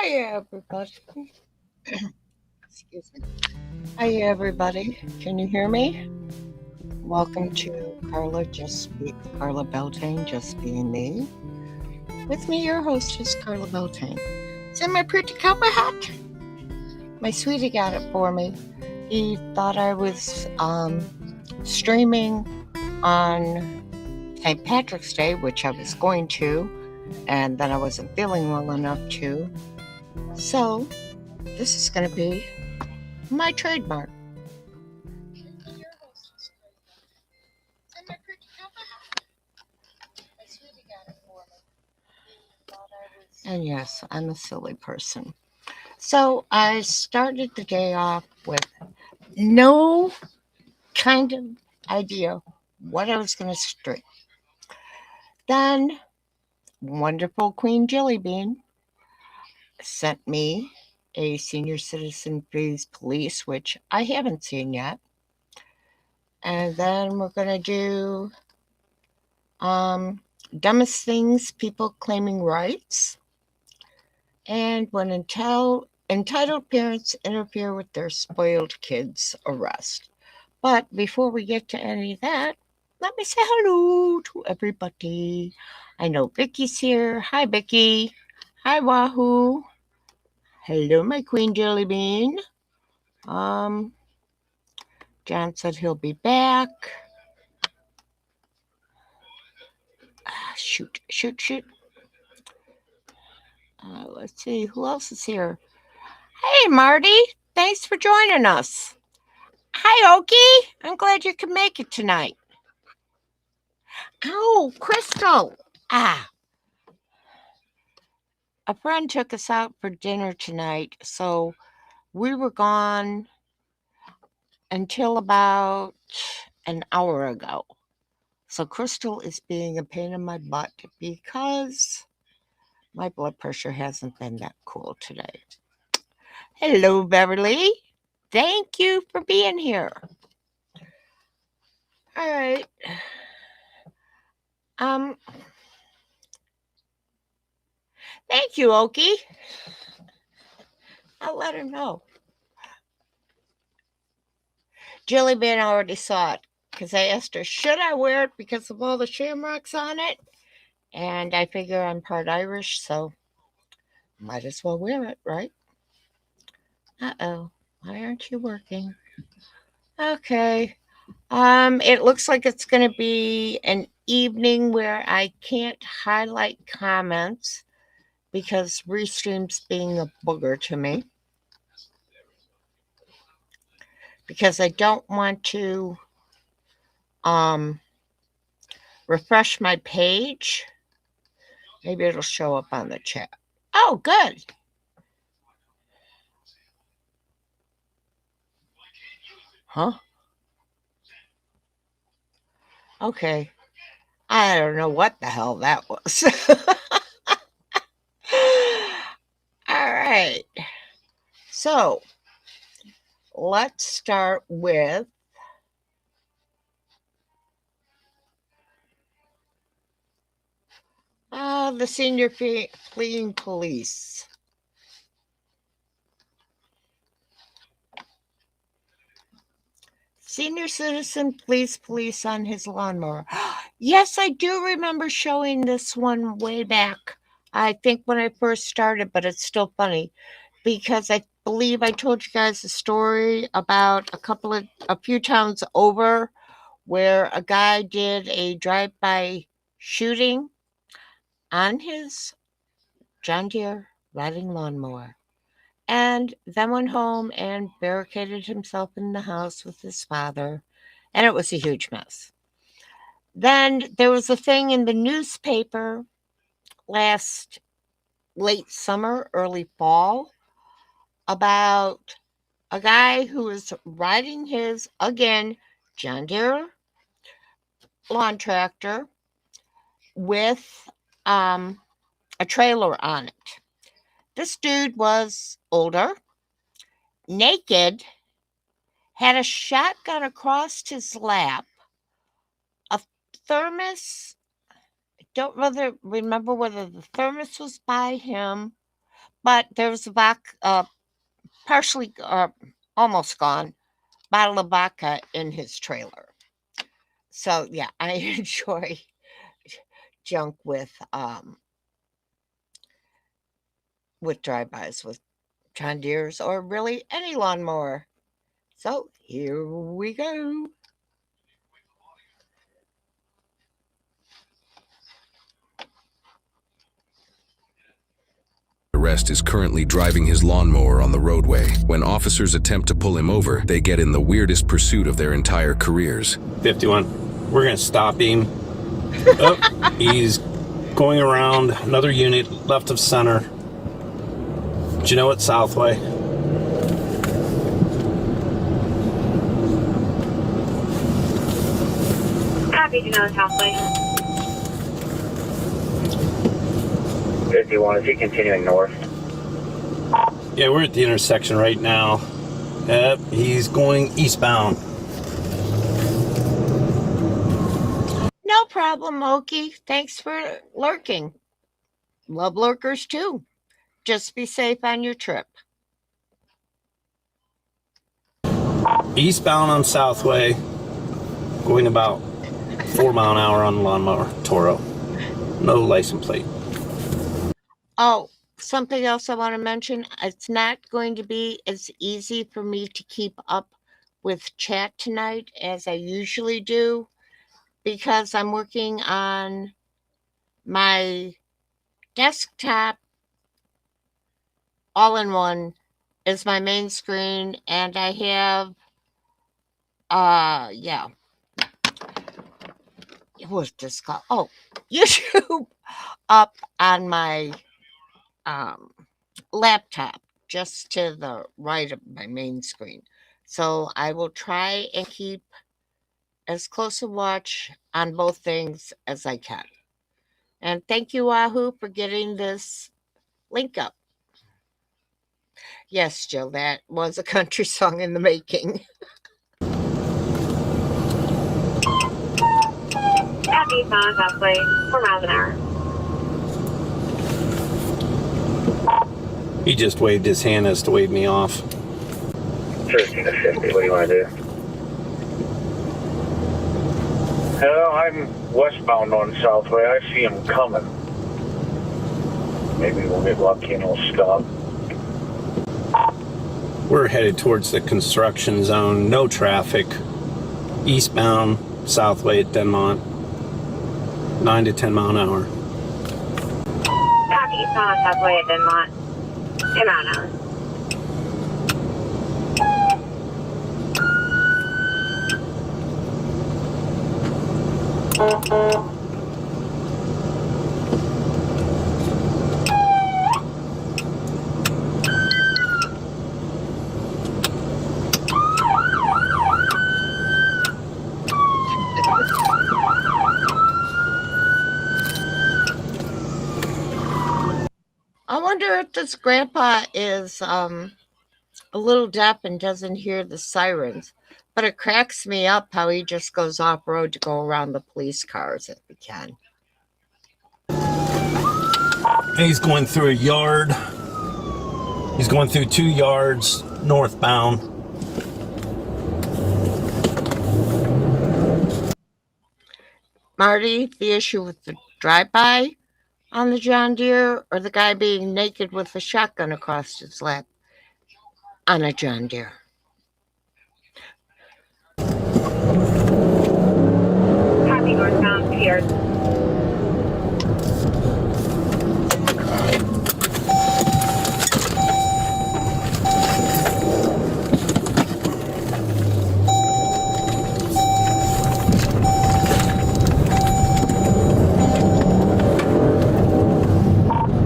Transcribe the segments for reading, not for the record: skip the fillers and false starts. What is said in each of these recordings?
Hiya, everybody. Excuse me. Hiya, everybody. Can you hear me? Welcome to Carla Beltane, Just Being Me. With me, your host is Carla Beltane. See my pretty cowboy hat? My sweetie got it for me. He thought I was streaming on St. Patrick's Day, which I was going to, and then I wasn't feeling well enough to. So, this is going to be my trademark. And yes, I'm a silly person. So I started the day off with no kind of idea what I was going to stream. Then wonderful Queen Jellybean sent me a senior citizen police, which I haven't seen yet. And then we're going to do dumbest things, people claiming rights, and when entitled parents interfere with their spoiled kids' arrest. But before we get to any of that, let me say hello to everybody. I know Vicky's here. Hi, Vicky. Hi, Wahoo. Hello, my Queen Jellybean. John said he'll be back. Shoot. Let's see, who else is here? Hey, Marty. Thanks for joining us. Hi, Okie. I'm glad you could make it tonight. Oh, Crystal. A friend took us out for dinner tonight, so we were gone until about an hour ago. So Crystal is being a pain in my butt because my blood pressure hasn't been that cool today. Hello, Beverly. Thank you for being here. All right. Thank you, Okie. I'll let her know. Jellybean already saw it because I asked her, should I wear it because of all the shamrocks on it? And I figure I'm part Irish, so might as well wear it, right? Uh-oh. Why aren't you working? Okay. It looks like it's going to be an evening where I can't highlight comments because Restream's being a booger to me. Because I don't want to refresh my page. Maybe it'll show up on the chat. Oh, good. Huh? Okay. I don't know what the hell that was. All right. So let's start with the senior fleeing police. Senior citizen flees police on his lawnmower. Yes, I do remember showing this one way back. I think when I first started, but it's still funny because I believe I told you guys a story about a few towns over where a guy did a drive-by shooting on his John Deere riding lawnmower, and then went home and barricaded himself in the house with his father, and it was a huge mess. Then there was a thing in the newspaper last late summer, early fall, about a guy who was riding his, again, John Deere lawn tractor with a trailer on it. This dude was older, naked, had a shotgun across his lap, a thermos. I don't remember whether the thermos was by him, but there's a partially, almost gone, bottle of vodka in his trailer. So yeah, I enjoy junk with drive-bys with John Deere's or really any lawnmower. So here we go. Arrest is currently driving his lawnmower on the roadway. When officers attempt to pull him over, they get in the weirdest pursuit of their entire careers. 51. We're going to stop him. Oh, he's going around another unit left of center. Do you know what Southway? Happy to know Southway. 51, is he continuing north? Yeah, we're at the intersection right now. Yep, he's going eastbound. No problem, Okie. Thanks for lurking. Love lurkers too. Just be safe on your trip. Eastbound on Southway, going about 4 mile an hour on the lawnmower, Toro. No license plate. Oh, something else I want to mention. It's not going to be as easy for me to keep up with chat tonight as I usually do because I'm working on my desktop all-in-one is my main screen, and I have what's this called? Oh, YouTube up on my laptop just to the right of my main screen. So I will try and keep as close a watch on both things as I can. And thank you, Wahoo, for getting this link up. Yes, Jill, that was a country song in the making. Happy on Southway, 4 miles an hour. He just waved his hand as to wave me off. 13 to 50, what do you want to do? I'm westbound on Southway. I see him coming. Maybe we'll get lucky and he'll stop. We're headed towards the construction zone. No traffic. Eastbound, Southway at Denmont. 9 to 10 mile an hour. Happy on Southway at Denmont, 10 mile an hour. I wonder if this grandpa is a little deaf and doesn't hear the sirens, but it cracks me up how he just goes off road to go around the police cars if he can. He's going through a yard. He's going through 2 yards northbound. Marty, the issue with the drive-by on the John Deere or the guy being naked with a shotgun across his lap on a John Deere? Happy northbound, Pierce.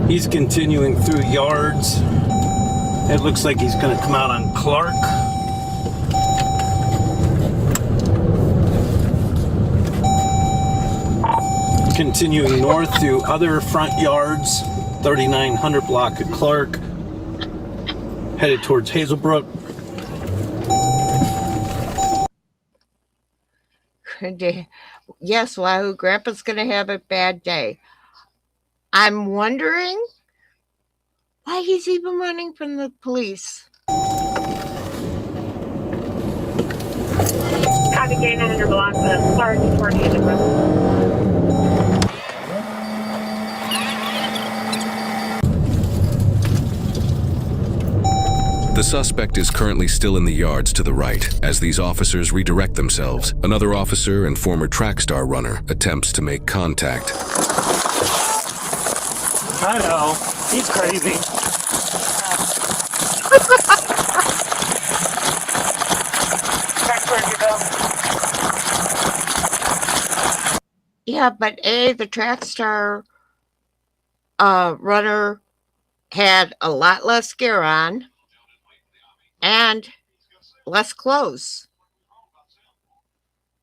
He's continuing through yards. It looks like he's going to come out on Clark. Continuing north through other front yards. 3900 block of Clark. Headed towards Hazelbrook. Yes, Wahoo, Grandpa's going to have a bad day. I'm wondering Why he's even running from the police? Copy J900 block the Clark toward Hazel Brook. The suspect is currently still in the yards to the right. As these officers redirect themselves, another officer and former track star runner attempts to make contact. I know. He's crazy. Yeah, but the track star runner had a lot less gear on and less clothes.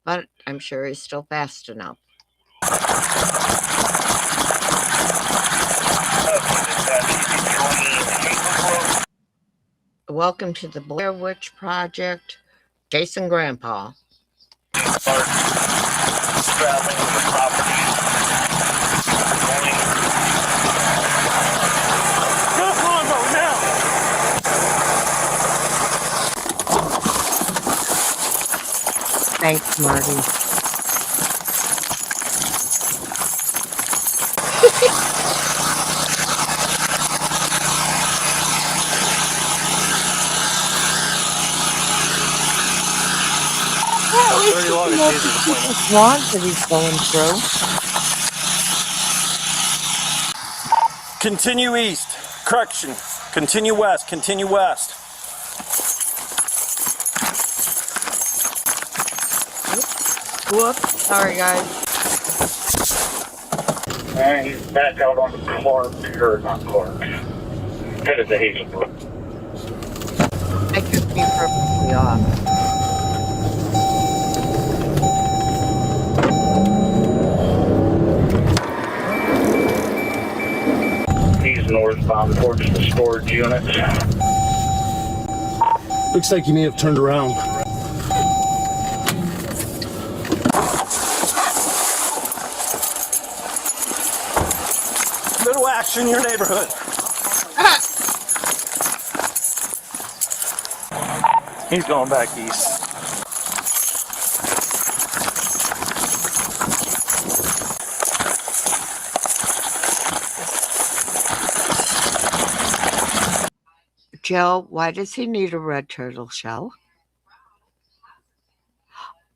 But I'm sure he's still fast enough. Welcome to the Blair Witch Project, Jason Grandpa. Traveling with the property. Go Congo now! Thanks, Marty. Lawns that he's going through. Continue east. Correction. Continue west. Continue west. Whoops. Sorry, guys. And he's back out on the Clark, or not Clark. Headed to Hazelbrook. I could be perfectly off. He's northbound towards the storage unit. Looks like you may have turned around. Little action in your neighborhood. He's going back east. Joe, why does he need a red turtle shell?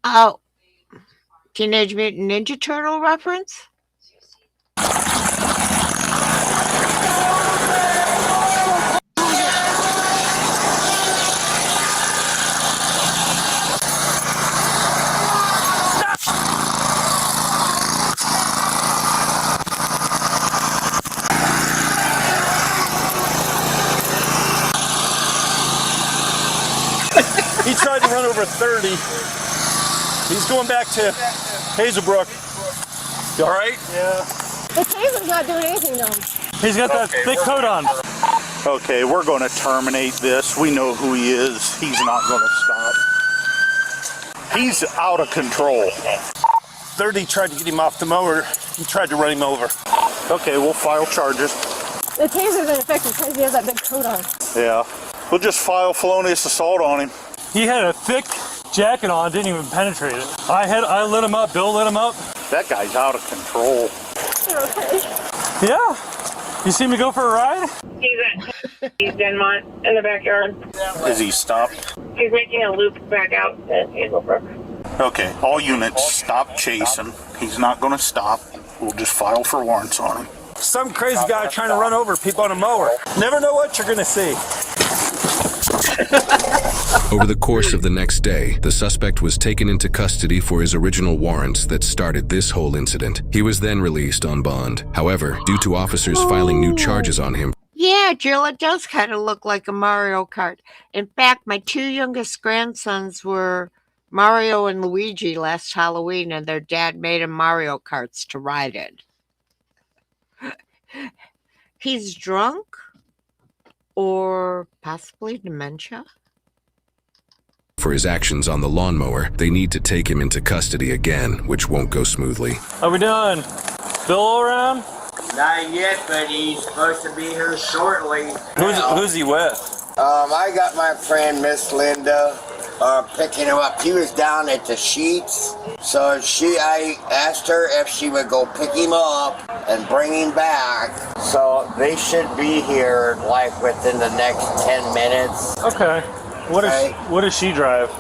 Oh, Teenage Mutant Ninja Turtle reference? He tried to run over 30. He's going back to Hazelbrook. You all right? Yeah. The taser's not doing anything though. He's got that thick coat on. Okay, we're going to terminate this. We know who he is. He's not going to stop. He's out of control. 30 tried to get him off the mower. He tried to run him over. Okay, we'll file charges. The taser's ineffective because he has that big coat on. Yeah. We'll just file felonious assault on him. He had a thick jacket on, didn't even penetrate it. I lit him up, Bill lit him up. That guy's out of control. You're okay. Yeah. You see me go for a ride? He's in the backyard. Is he stopped? He's making a loop back out at Hazelbrook. Okay, all units, stop chasing. He's not going to stop. We'll just file for warrants on him. Some crazy guy trying to run over people on a mower. Never know what you're gonna see. Over the course of the next day, the suspect was taken into custody for his original warrants that started this whole incident. He was then released on bond. However, due to officers filing new charges on him, Yeah, Jill, it does kind of look like a Mario Kart. In fact, my two youngest grandsons were Mario and Luigi last Halloween, and their dad made them Mario Karts to ride in. He's drunk or possibly dementia. for his actions on the lawnmower, they need to take him into custody again, which won't go smoothly. How we doing? Bill around? Not yet, but he's supposed to be here shortly. Who's he with? I got my friend Miss Linda picking him up. He was down at the Sheets, so I asked her if she would go pick him up and bring him back. So they should be here like within the next 10 minutes. Okay. What does she drive?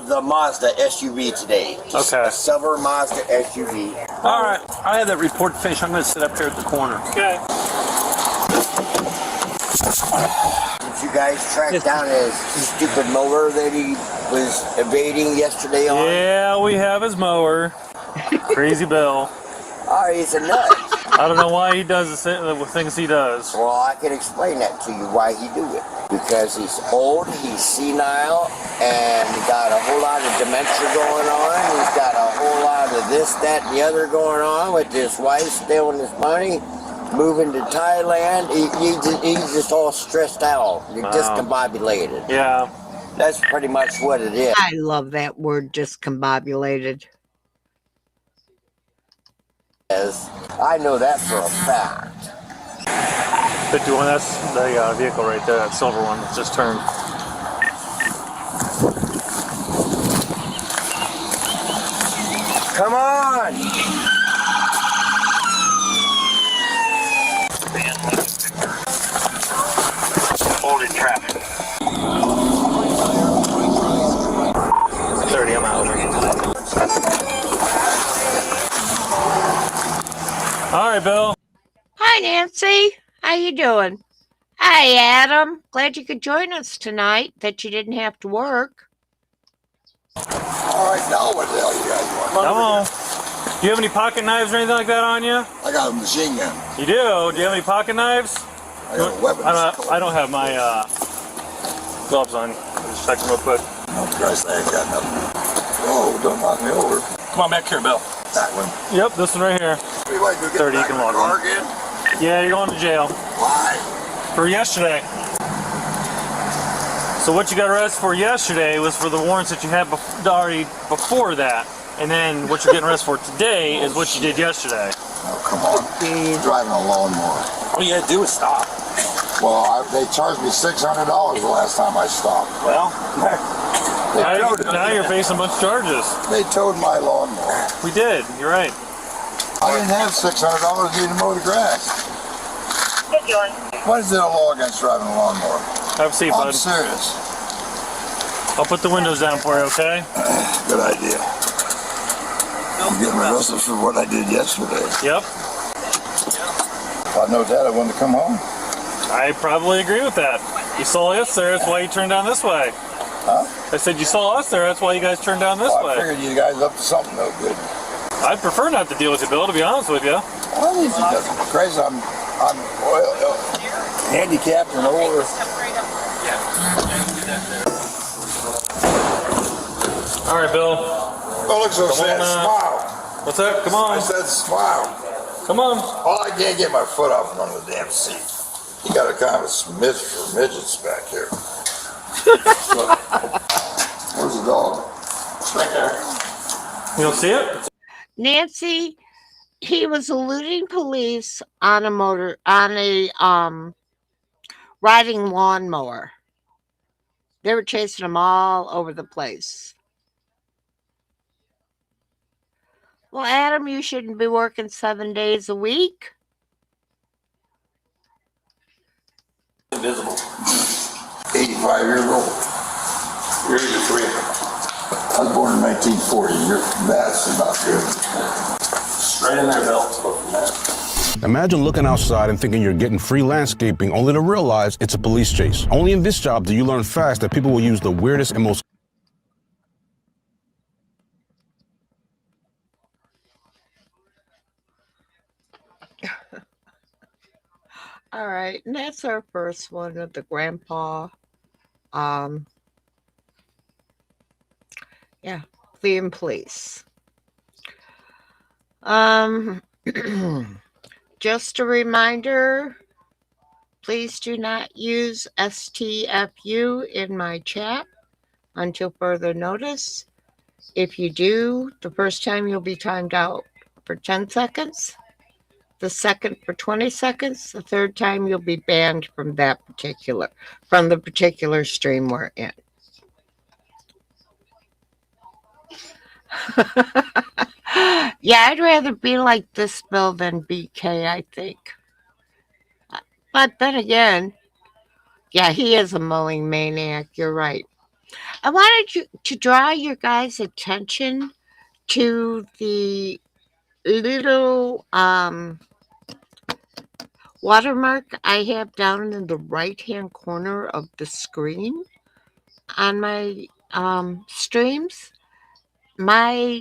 The Mazda SUV today. Just Okay. a silver Mazda SUV. All right. I have that report finished. I'm going to sit up here at the corner. Okay. Did you guys track down his stupid mower that he was evading yesterday on? Yeah, we have his mower. Crazy Bill. Oh, he's a nut. I don't know why he does the things he does. Well, I can explain that to you why he do it. Because he's old, he's senile, and he got a whole lot of dementia going on. He's got a whole lot of this, that, and the other going on with his wife stealing his money, moving to Thailand. He's just all stressed out. You're discombobulated. Yeah. That's pretty much what it is. I love that word, discombobulated. I know that for a fact. 51, that's the vehicle right there, that silver one that just turned. Come on! Holding traffic. 30, I'm out. All right, Bill. Hi, Nancy. How you doing? Hi, Adam. Glad you could join us tonight, that you didn't have to work. All right, now what the hell you guys want? Come on. Do you have any pocket knives or anything like that on you? I got a machine gun. You do? Do you have any pocket knives? I got a weapons. I don't have my gloves on. I'll just check them real quick. Oh, Christ, I ain't got nothing. Oh, don't knock me over. Come on back here, Bill. That one. Yep, this one right here. What do you like to get 30, you back can in the log car on. again? Yeah, you're going to jail. Why? For yesterday. So what you got arrested for yesterday was for the warrants that you had already before that. And then what you're getting arrested for today is what you did yesterday. Oh, come on. Driving a lawnmower. All you had to do is stop. Well, they charged me $600 the last time I stopped. Well, now you're me. facing a bunch of charges. They towed my lawnmower. We did. You're right. I didn't have $600 to mow the grass. Hey, Joy. What is it a law against driving a lawnmower? Have a seat, I'm bud. serious. I'll put the windows down for you, okay? Good idea. I'm getting arrested for what I did yesterday. Yep. If I know that, I wanted to come home. I probably agree with that. You saw us there, that's why you turned down this way. Huh? I said you saw us there, that's why you guys turned down this Well, I way. figured you guys up to something no good. I'd prefer not to deal with you, Bill, to be honest with you. Well, this is crazy. I'm handicapped and older. All right, Bill. Don't look so Come sad. on, Smile. What's that? Come I on. said smile. Come on. Oh, I can't get my foot off under the damn seat. You got a kind of a smidge for midgets back here. Look. Where's the dog? It's right there. You don't see it? Nancy, he was eluding police on a riding lawnmower. They were chasing him all over the place. Well, Adam, you shouldn't be working 7 days a week. Invisible. 85 years old. You're 83. I was born in 1940. That's about good. Straight in there, Bill. Imagine looking outside and thinking you're getting free landscaping, only to realize it's a police chase. Only in this job do you learn fast that people will use the weirdest and most All right, and that's our first one of the grandpa. Yeah, fleeing police. Just a reminder, please do not use STFU in my chat until further notice. If you do, the first time you'll be timed out for 10 seconds. the second for 20 seconds. The third time you'll be banned from the particular stream we're in. Yeah, I'd rather be like this Bill than BK, I think. But then again, yeah, he is a mowing maniac. You're right. I wanted to draw your guys' attention to the little watermark I have down in the right-hand corner of the screen on my streams. My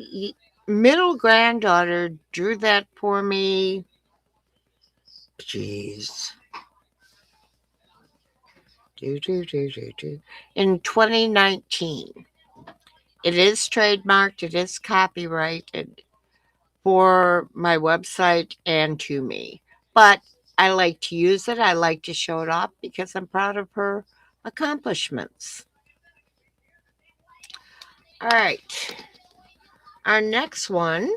middle granddaughter drew that for me. Jeez. In 2019. It is trademarked. It is copyrighted for my website and to me. But I like to use it. I like to show it off because I'm proud of her accomplishments. All right. Our next one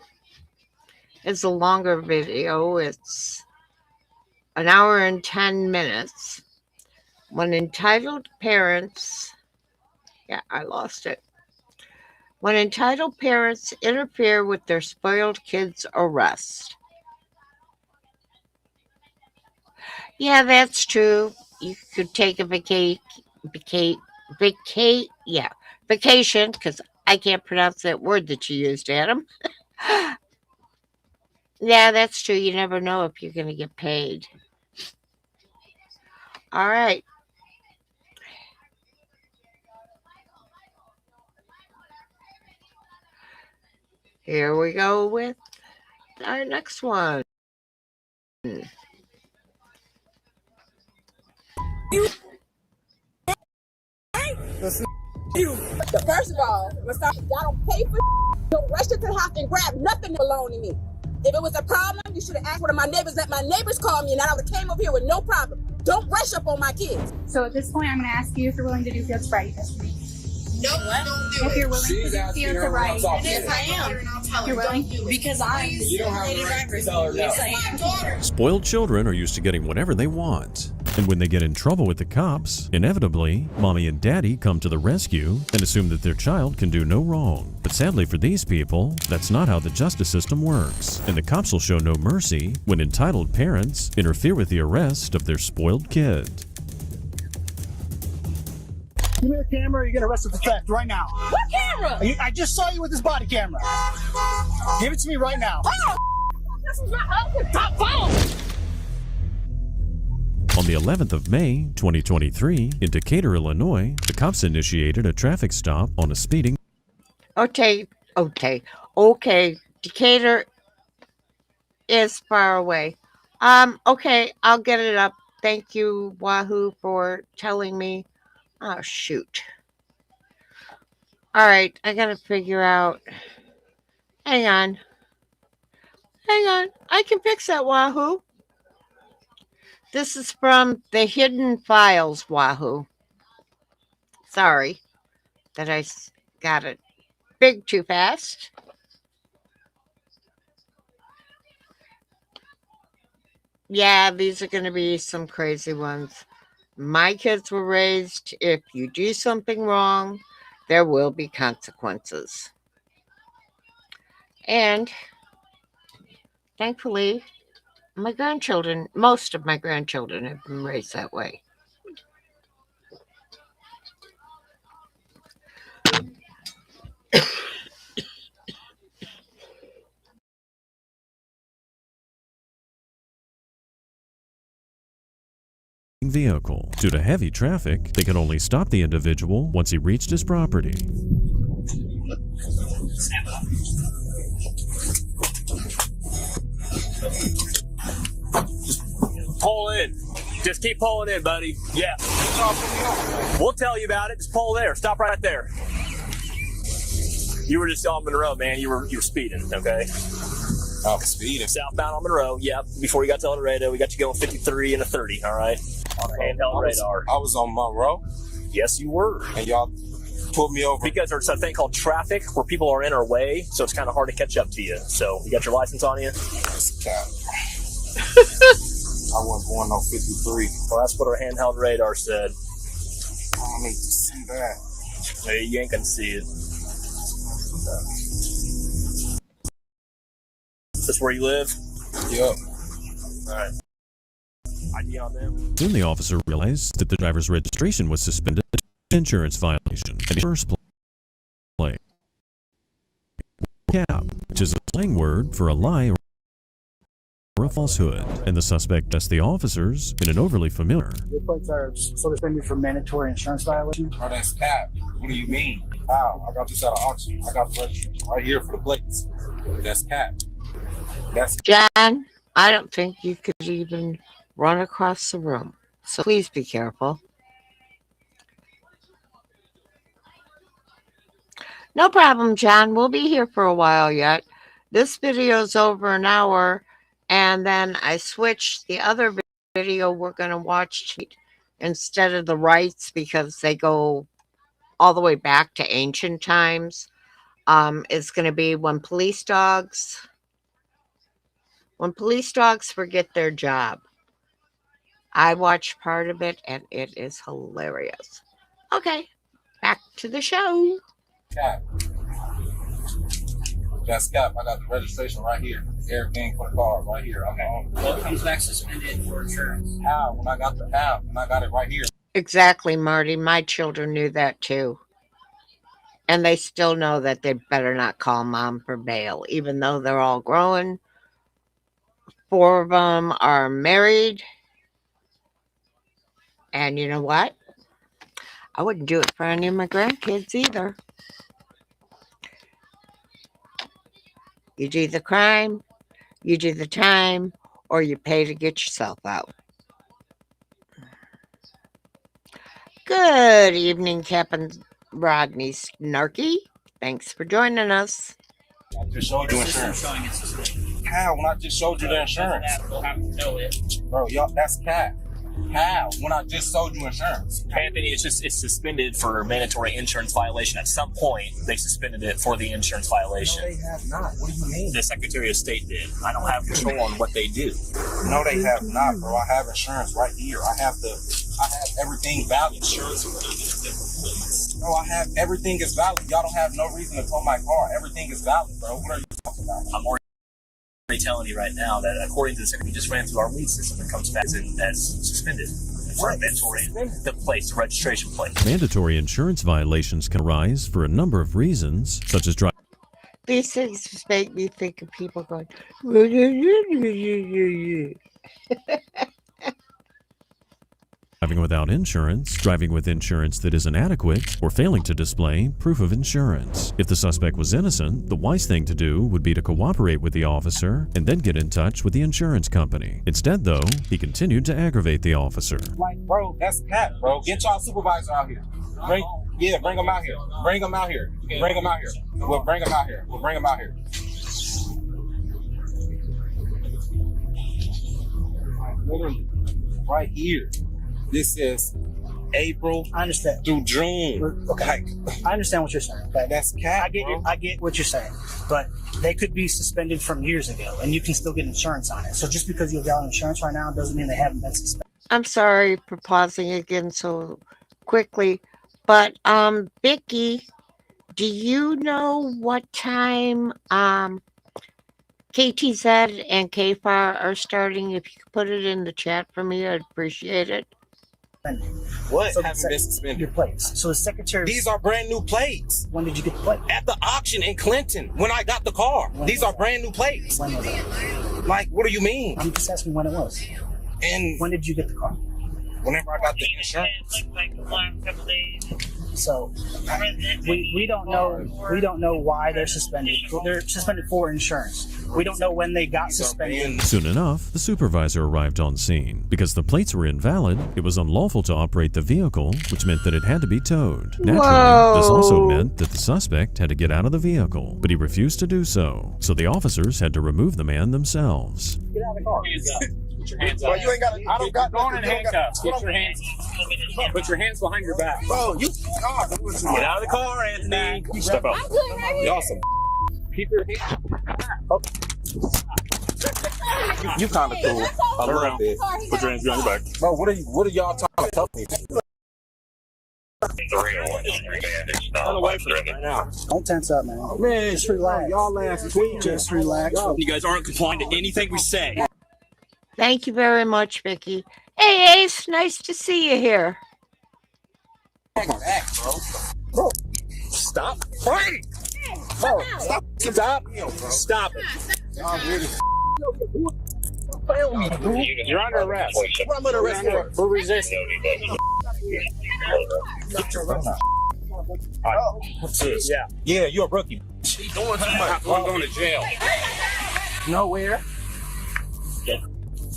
is a longer video. It's an hour and 10 minutes. When entitled parents, I lost it. When entitled parents interfere with their spoiled kids' arrest. Yeah, that's true. You could take a vacation, because I can't pronounce that word that you used, Adam. Yeah, that's true. You never know if you're going to get paid. All right. Here we go with our next one. First of all, y'all don't pay for don't rush into the house and grab nothing that belong to me. If it was a problem, you should have asked one of my neighbors. Let my neighbors call me, and I would have came over here with no problem. Don't rush up on my kids. So at this point, I'm going to ask you if you're willing to do field sobriety test for me. No, don't do if you're willing to do field sobriety test. Yes, I am. You're willing? Because you don't have a right to tell her no. Yes, I am. Spoiled children are used to getting whatever they want. And when they get in trouble with the cops, inevitably, mommy and daddy come to the rescue and assume that their child can do no wrong. But sadly for these people, that's not how the justice system works. And the cops will show no mercy when entitled parents interfere with the arrest of their spoiled kid. Give me the camera or you get arrested for theft right now. What camera? I just saw you with this body camera. Give it to me right now. Oh, this is my husband's top phone. On the 11th of May, 2023, in Decatur, Illinois, the cops initiated a traffic stop on a speeding. Okay. Decatur is far away. Okay, I'll get it up. Thank you, Wahoo, for telling me. Oh, shoot. All right, I gotta figure out. Hang on. I can fix that, Wahoo. This is from the Hidden Files, Wahoo. Sorry that I got it big too fast. Yeah, these are going to be some crazy ones. My kids were raised, if you do something wrong, there will be consequences. And thankfully, most of my grandchildren have been raised that way. Vehicle. Due to heavy traffic, they could only stop the individual once he reached his property. Pull in. Just keep pulling in, buddy. Yeah. We'll tell you about it. Just pull there. Stop right there. You were just on Monroe, man. You were speeding, okay? Oh, speeding. Southbound on Monroe, yep. Before you got to El Dorado, we got you going 53 and a 30, all right? On a handheld radar. I was on Monroe? Yes, you were. And y'all pulled me over? Because there's a thing called traffic where people are in our way, so it's kind of hard to catch up to you. So, you got your license on you? I wasn't going no 53. Well, that's what our handheld radar said. I don't need to see that. Hey, you ain't gonna see it. Is this where you live? Yup. Alright. ID on them. Soon the officer realized that the driver's registration was suspended due to insurance violation in the first place. Cap, which is a slang word for a lie or a falsehood, and the suspect asked the officers in an overly familiar. Your plates are suspended for mandatory insurance violation. Oh, that's cap. What do you mean? How? I got this at an auction. I got the registration right here for the plates. That's cap. That's John, I don't think you could even run across the room. So please be careful. No problem, John. We'll be here for a while yet. This video's over an hour, and then I switched the other video we're going to watch instead of the rights because they go all the way back to ancient times. It's going to be when police dogs forget their job. I watched part of it, and it is hilarious. Okay, back to the show. cap. That's cap. I got the registration right here. Everything for the car right here. I'm on. Well, it comes back suspended for insurance. How? When I got it right here. Exactly, Marty. My children knew that too. And they still know that they better not call mom for bail, even though they're all grown. 4 of them are married. And you know what? I wouldn't do it for any of my grandkids either. You do the crime, you do the time, or you pay to get yourself out. Good evening, Captain Rodney Snarky. Thanks for joining us. I just showed you insurance. How? When I just showed you the insurance. Bro, y'all, that's cap. How? When I just sold you insurance. Anthony, it's suspended for mandatory insurance violation. At some point, they suspended it for the insurance violation. No, they have not. What do you mean? The Secretary of State did. I don't have control on what they do. No, they have not, bro. I have insurance right here. I have everything valid. No, I have everything is valid. Y'all don't have no reason to tow my car. Everything is valid, bro. What are you talking about? I'm already telling you right now that according to the Secretary, just ran through our lead system and comes back as suspended for mandatory the registration plate. Mandatory insurance violations can arise for a number of reasons, such as driving. These things just make me think of people going, Driving without insurance, driving with insurance that is inadequate, or failing to display proof of insurance. If the suspect was innocent, the wise thing to do would be to cooperate with the officer and then get in touch with the insurance company. Instead, though, he continued to aggravate the officer. Like, bro, that's cap, bro. Get y'all supervisor out here. Bring them out here. Bring them out here. Bring them out here. We'll bring them out here. We'll bring them out here. Literally, right here. This is April through June. Okay, I understand what you're saying. Okay? That's cap. I get what you're saying, but they could be suspended from years ago, and you can still get insurance on it. So just because you've got insurance right now doesn't mean they haven't been suspended. I'm sorry for pausing again so quickly, but Vicky, do you know what time KTZ and KFAR are starting? If you could put it in the chat for me, I'd appreciate it. What? So Haven't been suspended. Your plates. So the secretary. These are brand new plates. When did you get the plate? At the auction in Clinton. When I got the car. These are brand new plates. When was it? Like, what do you mean? I'm just asking when it was. And when did you get the car? Whenever I got the insurance. So we don't know why they're suspended. They're suspended for insurance. We don't know when they got suspended. Soon enough, the supervisor arrived on scene. Because the plates were invalid, it was unlawful to operate the vehicle, which meant that it had to be towed. Naturally, this also meant that the suspect had to get out of the vehicle, but he refused to do so. So the officers had to remove the man themselves. Get out of the car. Put your hands up. Bro, you ain't got. I don't got going in handcuffs. Get your hands. Put your hands behind your back. Bro, you. Get out of the car, Anthony. Step out. Y'all some. Keep your hands. Oh. You kind of cool. A little bit. Put your hands behind your back. Bro, what are y'all trying to tell me? Run away from it right now. Don't tense up, man. Man, Just relax. y'all last between. Just relax. You guys aren't complying to anything we say. Thank you very much, Vicky. Hey, Ace, nice to see you here. Bro, stop fighting. Bro, stop it. Y'all really fail me, dude. You're under arrest. What I'm under arrest for resisting. What's this? Yeah, you're a rookie. Doing too much. I'm going to jail. Nowhere.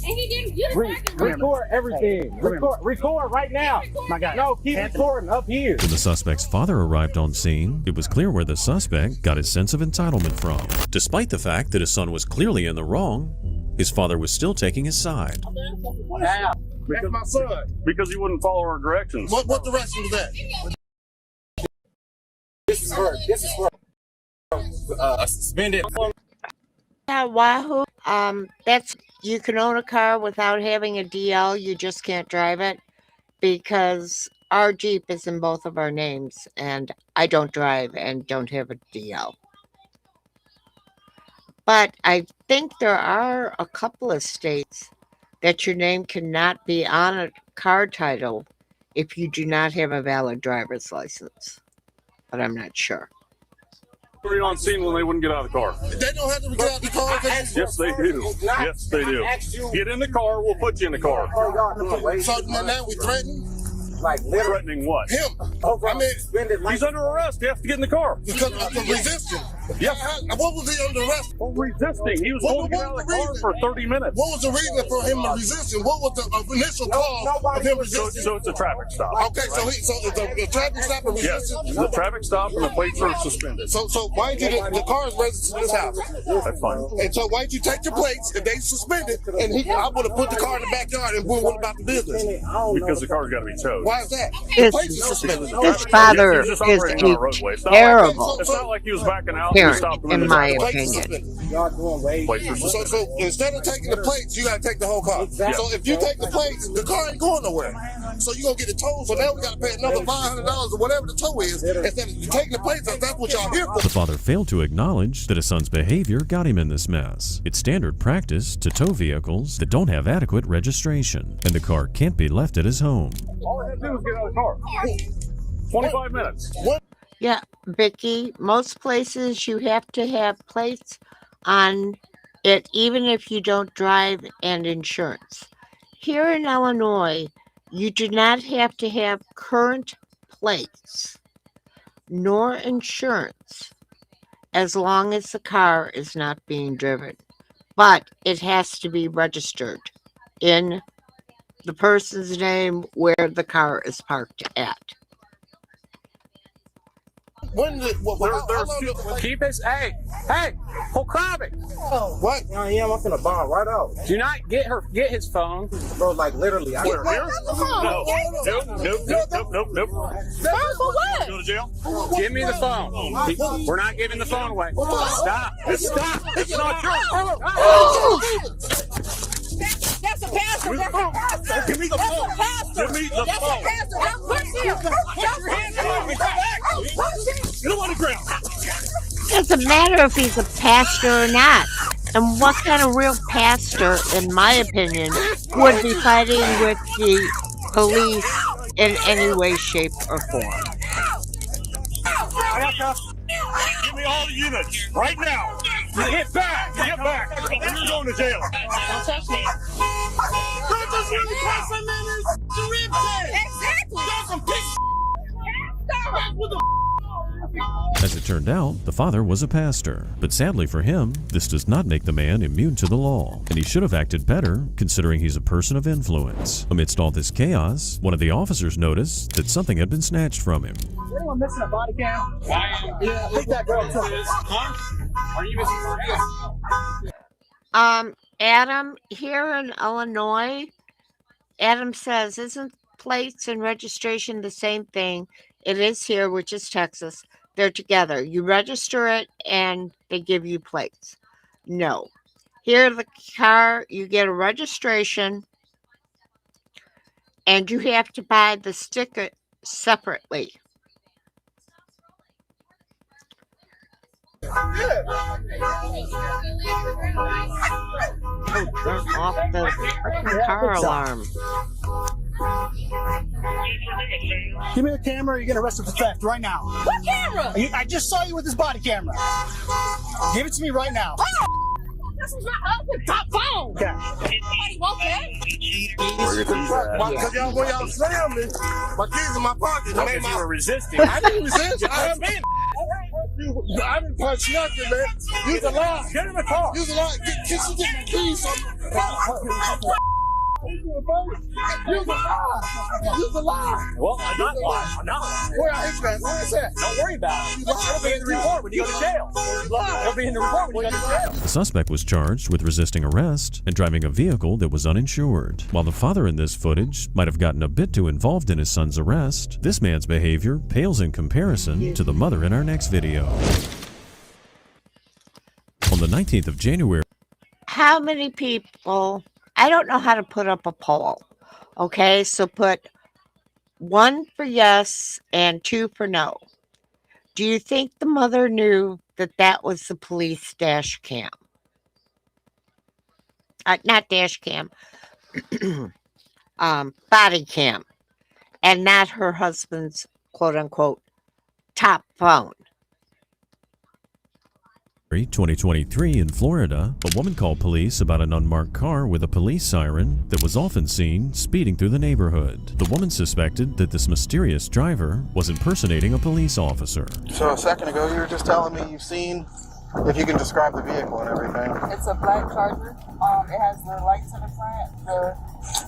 And he didn't. You Record everything. Record right now. My guy. No, keep recording up here. When the suspect's father arrived on scene, it was clear where the suspect got his sense of entitlement from. Despite the fact that his son was clearly in the wrong, his father was still taking his side. That's my son. Because you wouldn't follow our directions. What direction was that? This is for suspended. Yeah, Wahoo. That's you can own a car without having a DL. You just can't drive it because our Jeep is in both of our names, and I don't drive and don't have a DL. But I think there are a couple of states that your name cannot be on a car title if you do not have a valid driver's license. But I'm not sure. Were you on scene when they wouldn't get out of the car? They don't have to get out of the car. Yes, they do. Yes, they do. Get in the car, we'll put you in the car. So now we threaten? Like threatening what? Him. I mean, he's under arrest. He has to get in the car. Because of resisting. Yes. What was he under arrest for? Resisting. He was holding out of the car for 30 minutes. What was the reason for him resisting? What was the initial cause of him resisting? So it's a traffic stop. Okay, so the traffic stop and resistance? Yes, the traffic stop and the plates are suspended. So why did the car is registered to this house? That's fine. And so why did you take your plates if they suspended and I would have put the car in the backyard and what about the business? Because the car's got to be towed. Why is that? This father is a terrible It's not like he was backing out. parent, in my opinion. So instead of taking the plates, you got to take the whole car. So if you take the plates, the car ain't going nowhere. So you're going to get it towed. So now we got to pay another $500 or whatever the tow is. Instead of taking the plates, that's what y'all here for. The father failed to acknowledge that his son's behavior got him in this mess. It's standard practice to tow vehicles that don't have adequate registration, and the car can't be left at his home. All I had to do was get out of the car. 25 minutes. Yeah, Vicky, most places you have to have plates on it, even if you don't drive, and insurance. Here in Illinois, you do not have to have current plates nor insurance as long as the car is not being driven. But it has to be registered in the person's name where the car is parked at. When did Keep his hey, Polkovic. What? I am. I'm finna bomb right out. Do not get his phone, bro. Like literally. Nope. Phone for what? Go to jail. Give me the phone. We're not giving the phone away. Stop. Stop. It's not yours. That's a pastor. That's a pastor. Give me the phone. Give me the phone. Get him on the ground. Doesn't matter if he's a pastor or not. And what kind of real pastor, in my opinion, would be fighting with the police in any way, shape, or form? Give me all the units right now. Get back. Get back. You're going to jail. Don't touch me. As it turned out, the father was a pastor. But sadly for him, this does not make the man immune to the law. And he should have acted better, considering he's a person of influence. Amidst all this chaos, one of the officers noticed that something had been snatched from him. Is anyone missing a body cam? Yeah, take that girl. Are you missing a Adam, here in Illinois, Adam says, isn't plates and registration the same thing? It is here, which is Texas. They're together. You register it and they give you plates. No. Here, the car, you get a registration, and you have to buy the sticker separately. Oh, turn off the freaking car alarm. Give me the camera or you get arrested for theft right now. What camera? I just saw you with this body camera. Give it to me right now. This is my husband's top phone. Okay. Nobody want that. Because y'all slammed me, my keys in my pocket. Because you were resisting. I didn't resist. I didn't punch nothing, man. Use a lie. Get in the car. Use a lie. Can you get my keys? Use a lie. Use a lie. Well, I'm not lying. I'm not lying. Where I hit that? Where is that? Don't worry about it. It'll be in the report when you go to jail. It'll be in the report when you go to jail. The suspect was charged with resisting arrest and driving a vehicle that was uninsured. While the father in this footage might have gotten a bit too involved in his son's arrest, this man's behavior pales in comparison to the mother in our next video. On the 19th of January, How many people, I don't know how to put up a poll. Okay, so put 1 for yes and 2 for no. Do you think the mother knew that that was the police dash cam? Not dash cam, body cam, and not her husband's quote unquote top phone. 2023 in Florida, a woman called police about an unmarked car with a police siren that was often seen speeding through the neighborhood. The woman suspected that this mysterious driver was impersonating a police officer. So a second ago you were just telling me you've seen, if you can describe the vehicle and everything. It's a black Charger. It has the lights in the front,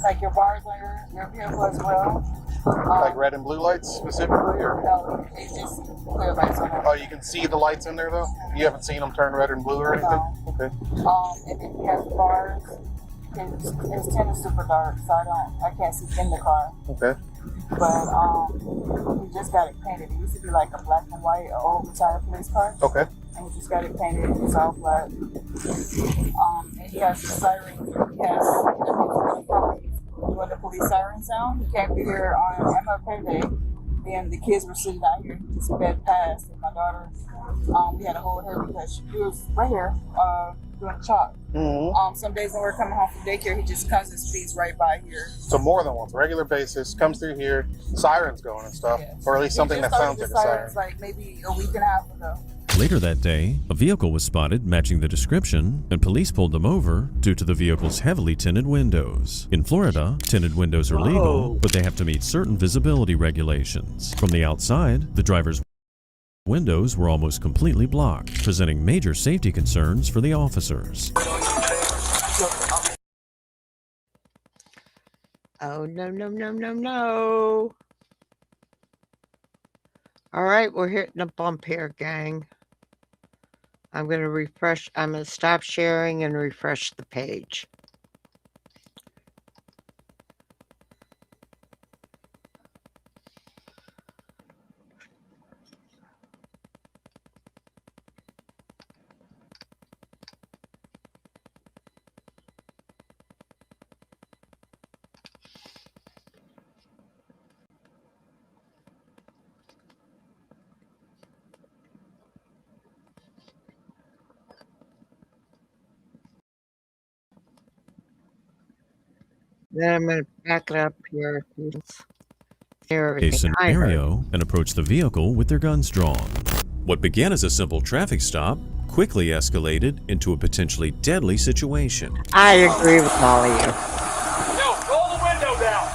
like your bars on your vehicle as well. Like red and blue lights specifically, or? No, it's just clear lights on it. Oh, you can see the lights in there though? You haven't seen them turn red and blue or anything? No. Okay. And then he has the bars. His tint is super dark, so I can't see in the car. Okay. But he just got it painted. It used to be like a black and white old retired police car. Okay. And he just got it painted. It's all black. And he has the siren. He has doing the police siren sound. He came here on MLK Day. Then the kids were sitting out here. He just sped past. And my daughter, we had to hold her because she was right here doing chalk. Mm-hmm. Some days when we're coming home from daycare, he just comes and speeds right by here. So more than once, regular basis, comes through here, sirens going and stuff, Yes. or at least something that sounds like a siren. Like maybe a week and a half ago. Later that day, a vehicle was spotted matching the description, and police pulled them over due to the vehicle's heavily tinted windows. In Florida, tinted windows are legal, but they have to meet certain visibility regulations. From the outside, the driver's windows were almost completely blocked, presenting major safety concerns for the officers. Oh, no, no, no, no, no. All right, we're hitting a bump here, gang. I'm going to refresh. I'm going to stop sharing and refresh the page. Then I'm going to back it up here. A scenario and approach the vehicle with their guns drawn. What began as a simple traffic stop quickly escalated into a potentially deadly situation. I agree with all of you. No, roll the window down.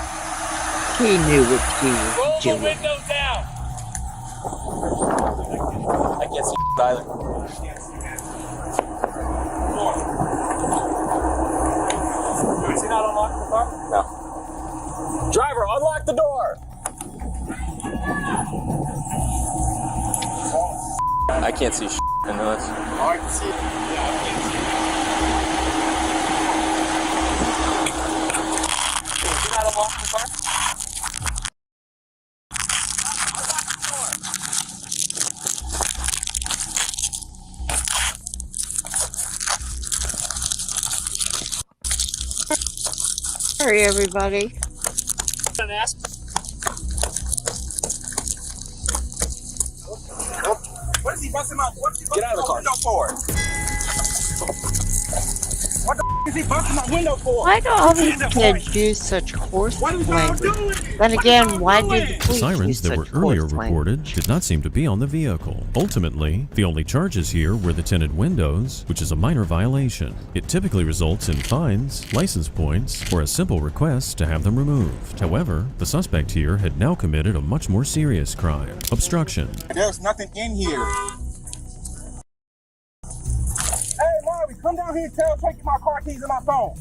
He knew what he was Roll doing. the window down. I can't see either. Is he not unlocking the car? No. Driver, unlock the door. I can't see in this. I can see it. Yeah, I can't see it. Is he not unlocking the car? Sorry, everybody. What is he busting my? Get out of the car. Window for? What the is he busting my window for? Why do all these kids use such coarse language? Then again, why did the The police sirens use that were such earlier coarse reported language? did not seem to be on the vehicle. Ultimately, the only charges here were the tinted windows, which is a minor violation. It typically results in fines, license points, or a simple request to have them removed. However, the suspect here had now committed a much more serious crime: obstruction. There's nothing in here. Hey, Marvin, come down here and take my car keys and my phone.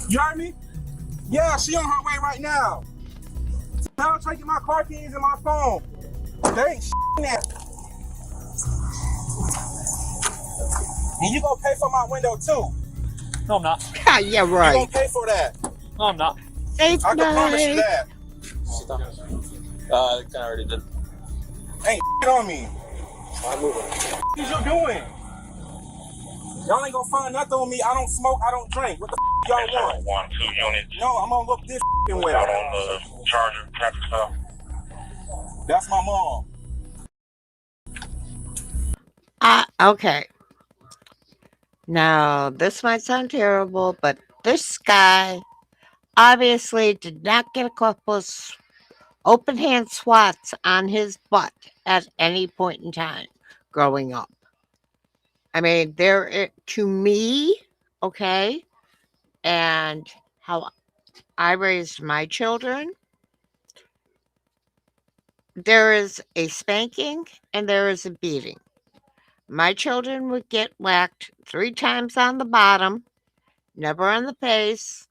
You heard me? Yeah, she on her way right now. Tell her taking my car keys and my phone. They ain't that. And you gonna pay for my window too. No, I'm not. Yeah, right. You gonna pay for that. No, I'm not. Safe I can promise you night. that. I already did. Ain't on me. What is you doing? Y'all ain't gonna find nothing on me. I don't smoke, I don't drink. What the y'all want? 1-2 units. No, I'm gonna look this way. Out on the Charger traffic stop. That's my mom. Okay. Now, this might sound terrible, but this guy obviously did not get a couple of open hand swats on his butt at any point in time growing up. I mean, to me, okay, and how I raised my children, there is a spanking and there is a beating. My children would get whacked 3 times on the bottom, never on the face,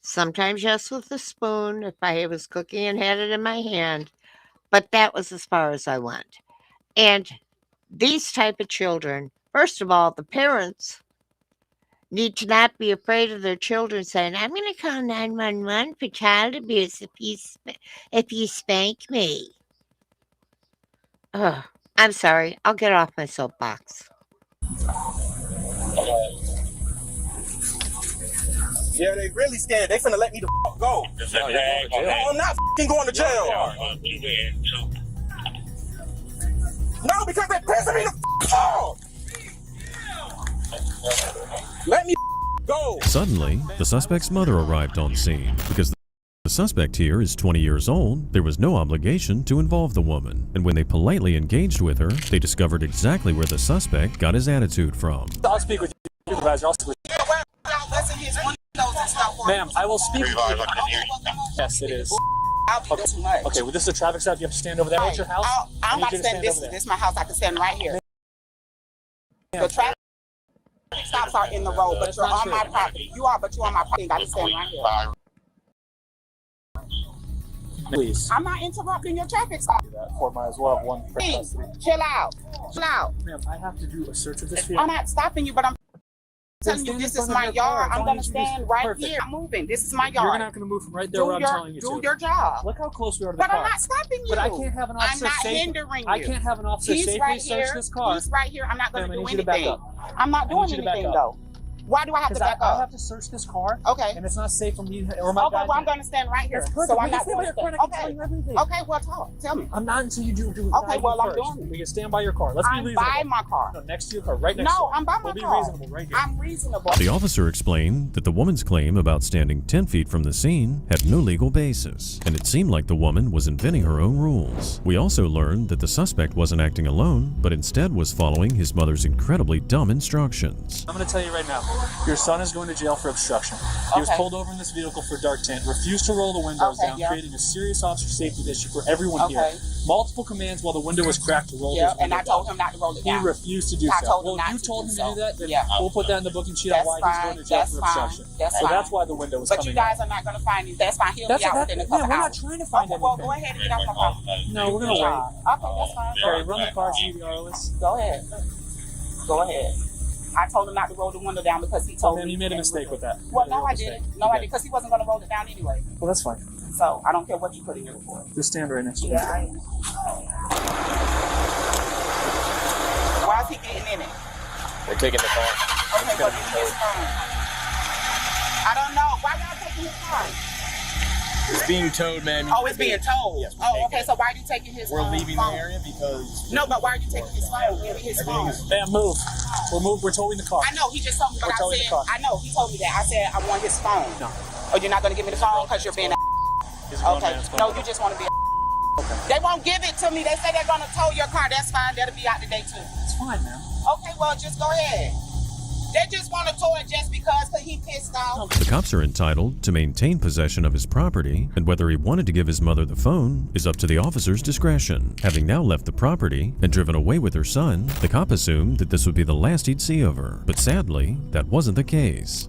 sometimes just with a spoon if I was cooking and had it in my hand, but that was as far as I went. And these type of children, first of all, the parents need to not be afraid of their children saying, I'm going to call 911 for child abuse if you spank me. Ugh, I'm sorry. I'll get off my soapbox. Yeah, they really scared. They finna let me the fuck go. No, I'm not fucking going to jail. No, because they're pissing me the fuck off. Let me go. Suddenly, the suspect's mother arrived on scene. Because the suspect here is 20 years old, there was no obligation to involve the woman. And when they politely engaged with her, they discovered exactly where the suspect got his attitude from. I'll speak with you, supervisor. I'll speak with you. Ma'am, I will speak with you. Yes, it is. Okay, well, this is a traffic stop. You have to stand over there. What's your house? I'm about to stand this. This is my house. I can stand right here. The traffic stops are in the road, but you're on my property. You are, but you're on my property. I can stand right here. Please. I'm not interrupting your traffic stop. Or might as well have one. Please, chill out. Chill out. Ma'am, I have to do a search of this vehicle. I'm not stopping you, but I'm telling you this is my yard. I'm going to stand right here. I'm moving. This is my yard. You're not going to move from right there where I'm telling you to. Do your job. Look how close we are to the car. But I'm not stopping you. But I can't have an officer I'm not hindering you. I can't have an officer safely search this car. He's right here. I'm not going to do you to back anything. up. I'm not doing anything, though. Why do I have to back up? I have to search this car. Okay. And it's not safe for me or my Okay, well, I'm going to stand right here. So I'm not doing anything. Okay. Okay, well, talk. Tell me. I'm not until you do Okay, well, I'm doing it. We can stand by your car. Let's be reasonable. I'm by my car. No, next to your car. Right next to it. No, I'm by my car. We'll be reasonable right here. I'm reasonable. The officer explained that the woman's claim about standing 10 feet from the scene had no legal basis, and it seemed like the woman was inventing her own rules. We also learned that the suspect wasn't acting alone, but instead was following his mother's incredibly dumb instructions. I'm going to tell you right now, your son is going to jail for obstruction. He was pulled over in this vehicle for dark tint, refused to roll the windows down, creating a serious officer safety issue for everyone here. Multiple commands while the window was cracked to roll his window and I told him not to roll it down. He refused to do so. Well, you told him to do that, then we'll put that in the booking sheet on why he's going to jail for obstruction. So that's why the window was coming But you guys are not going to find him. That's fine. He'll be out within a couple hours. We're not trying to find anything. Well, go ahead and get off my car. No, we're going to wait. Okay, that's fine. Harry, run the car CVRless. Go ahead. Go ahead. I told him not to roll the window down because he told me. You made a mistake with that. Well, no, I didn't. No, I didn't, because he wasn't going to roll it down anyway. Well, that's fine. So I don't care what you put in here for. Just stand right next to me. Yeah, I am. Why is he getting in it? They're taking the car. Okay, well, give me his phone. I don't know. Why y'all taking his car? It's being towed, man. Oh, it's being towed. Yes, oh, okay. So why are you taking his We're phone? leaving the area because... No, but why are you taking his phone? Give me his phone. Ma'am, move. We're towing the car. I know, he just told me, but We're towing the car. I know, he told me that. I said, I want his phone. No. Oh, you're not going to give me the phone because you're being a okay. No, you just want to be a okay. They won't give it to me. They say they're going to tow your car. That's fine. That'll be out today, too. It's fine, ma'am. Okay, well, just go ahead. They just want to tow it just because he pissed off. The cops are entitled to maintain possession of his property, and whether he wanted to give his mother the phone is up to the officer's discretion. Having now left the property and driven away with her son, the cop assumed that this would be the last he'd see of her. But sadly, that wasn't the case.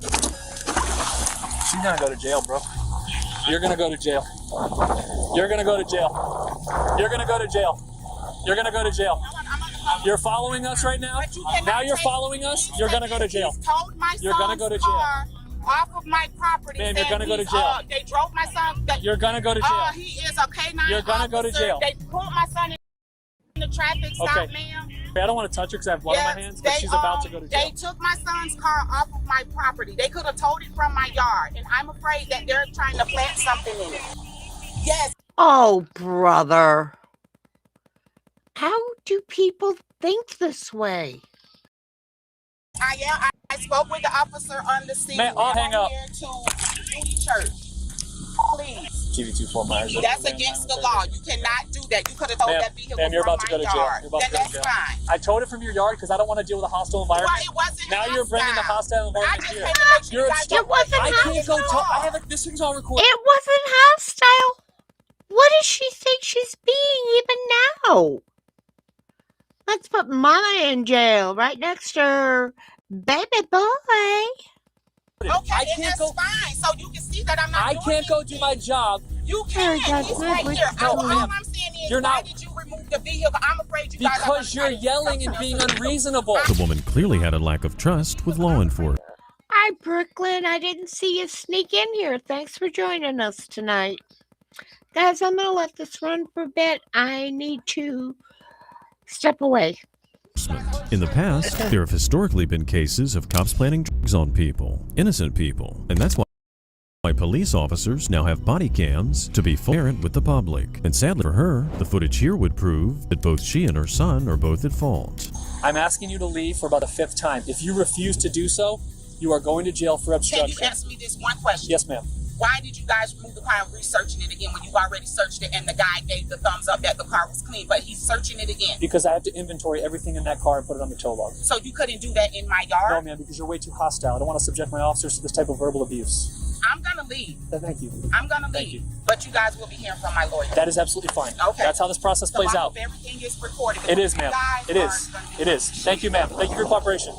She's gonna go to jail, bro. You're gonna go to jail. You're gonna go to jail. You're gonna go to jail. You're gonna go to jail. You're following us right now? Now you're following us? You're gonna go to jail. You're gonna go to jail. Off of my property. Man, you're gonna go to jail. They drove my son. You're gonna go to jail. He is a K9 You're gonna go to jail. They pulled my son in the traffic stop, ma'am. I don't want to touch her because I have blood on my hands, but she's about to go to jail. They took my son's car off of my property. They could have towed it from my yard, and I'm afraid that they're trying to plant something in it. Yes. Oh, brother. How do people think this way? I spoke with the officer on the scene. Man, I'll hang up. Here to Beauty Church. Please. TV24 Myers. That's against the law. You cannot do that. You could have towed that vehicle you're from about to go my to jail. yard. You're about Then to go to that's jail. fine. I towed it from your yard because I don't want to deal with a hostile environment. Well, it wasn't now you're bringing the hostile environment I just here. came to make sure You're you guys It wasn't I can't go hostile. I have this thing's all recorded. It wasn't hostile. What does she think she's being even now? Let's put Mama in jail right next to her baby boy. Okay, and that's fine. So you can see that I'm not I can't go do my job. You can. He's right here. All I'm saying is, You're why not. did you remove the vehicle? I'm afraid you guys are Because you're yelling and being unreasonable. The woman clearly had a lack of trust with law enforcement. Hi, Brooklyn. I didn't see you sneak in here. Thanks for joining us tonight. Guys, I'm going to let this run for a bit. I need to step away. In the past, there have historically been cases of cops planting drugs on people, innocent people, and that's why police officers now have body cams to be transparent with the public. And sadly for her, the footage here would prove that both she and her son are both at fault. I'm asking you to leave for about the 5th time. If you refuse to do so, you are going to jail for obstruction. Can you answer me this one question? Yes, ma'am. Why did you guys remove the car and researching it again when you already searched it and the guy gave the thumbs up that the car was clean, but he's searching it again? Because I have to inventory everything in that car and put it on the tow log. So you couldn't do that in my yard? No, ma'am, because you're way too hostile. I don't want to subject my officers to this type of verbal abuse. I'm going to leave. Thank you. I'm going to leave. But you guys will be hearing from my lawyer. That is absolutely fine. Okay. That's how this process plays so I out. hope everything is recorded. It is, ma'am. It is. It is. Thank you, ma'am. Thank you for your cooperation.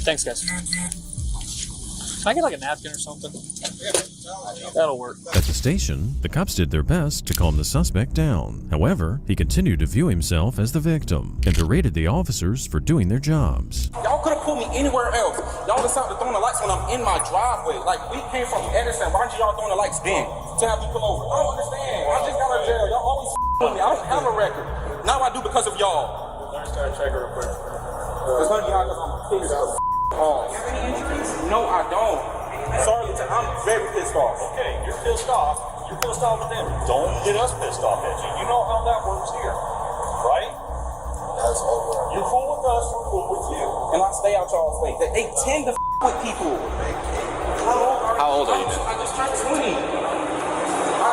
Thanks, guys. Can I get like a napkin or something? That'll work. At the station, the cops did their best to calm the suspect down. However, he continued to view himself as the victim and berated the officers for doing their jobs. Y'all could have pulled me anywhere else. Y'all decided to throw the lights when I'm in my driveway. Like, we came from Edison. Why did y'all throwing the lights then to have me pull over? I don't understand. I just got out of jail. Y'all always with me. I don't have a record. Now I do because of y'all. Let's start checking real quick. It's gonna be hard because I'm pissed off. No, I don't. Sorry, I'm very pissed off. Okay, you're pissed off. You're pissed off with them. Don't get us pissed off at you. You know how that works here, right? That's over. You're cool with us, we're cool with you. And I stay out y'all's way. They tend to with people. How old are you? I just turned 20.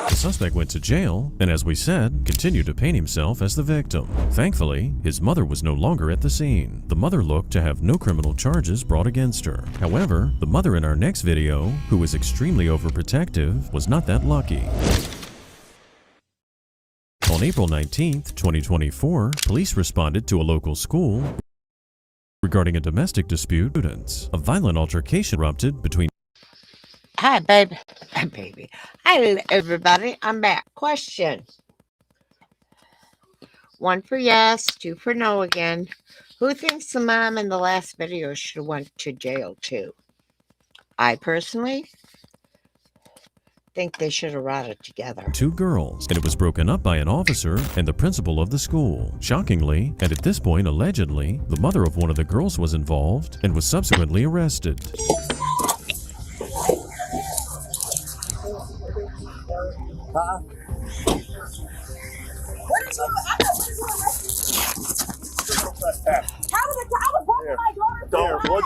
The suspect went to jail and, as we said, continued to paint himself as the victim. Thankfully, his mother was no longer at the scene. The mother looked to have no criminal charges brought against her. However, the mother in our next video, who was extremely overprotective, was not that lucky. On April 19th, 2024, police responded to a local school regarding a domestic dispute. A violent altercation erupted between Hi, baby. Hi, baby. Hi, everybody. I'm back. Question. 1 for yes, 2 for no again. Who thinks the mom in the last video should have went to jail too? I personally think they should have rotted together. 2 girls, and it was broken up by an officer and the principal of the school. Shockingly, and at this point allegedly, the mother of one of the girls was involved and was subsequently arrested. Huh? What is you? I know what is How was it? I was walking my daughter. Don't. We'll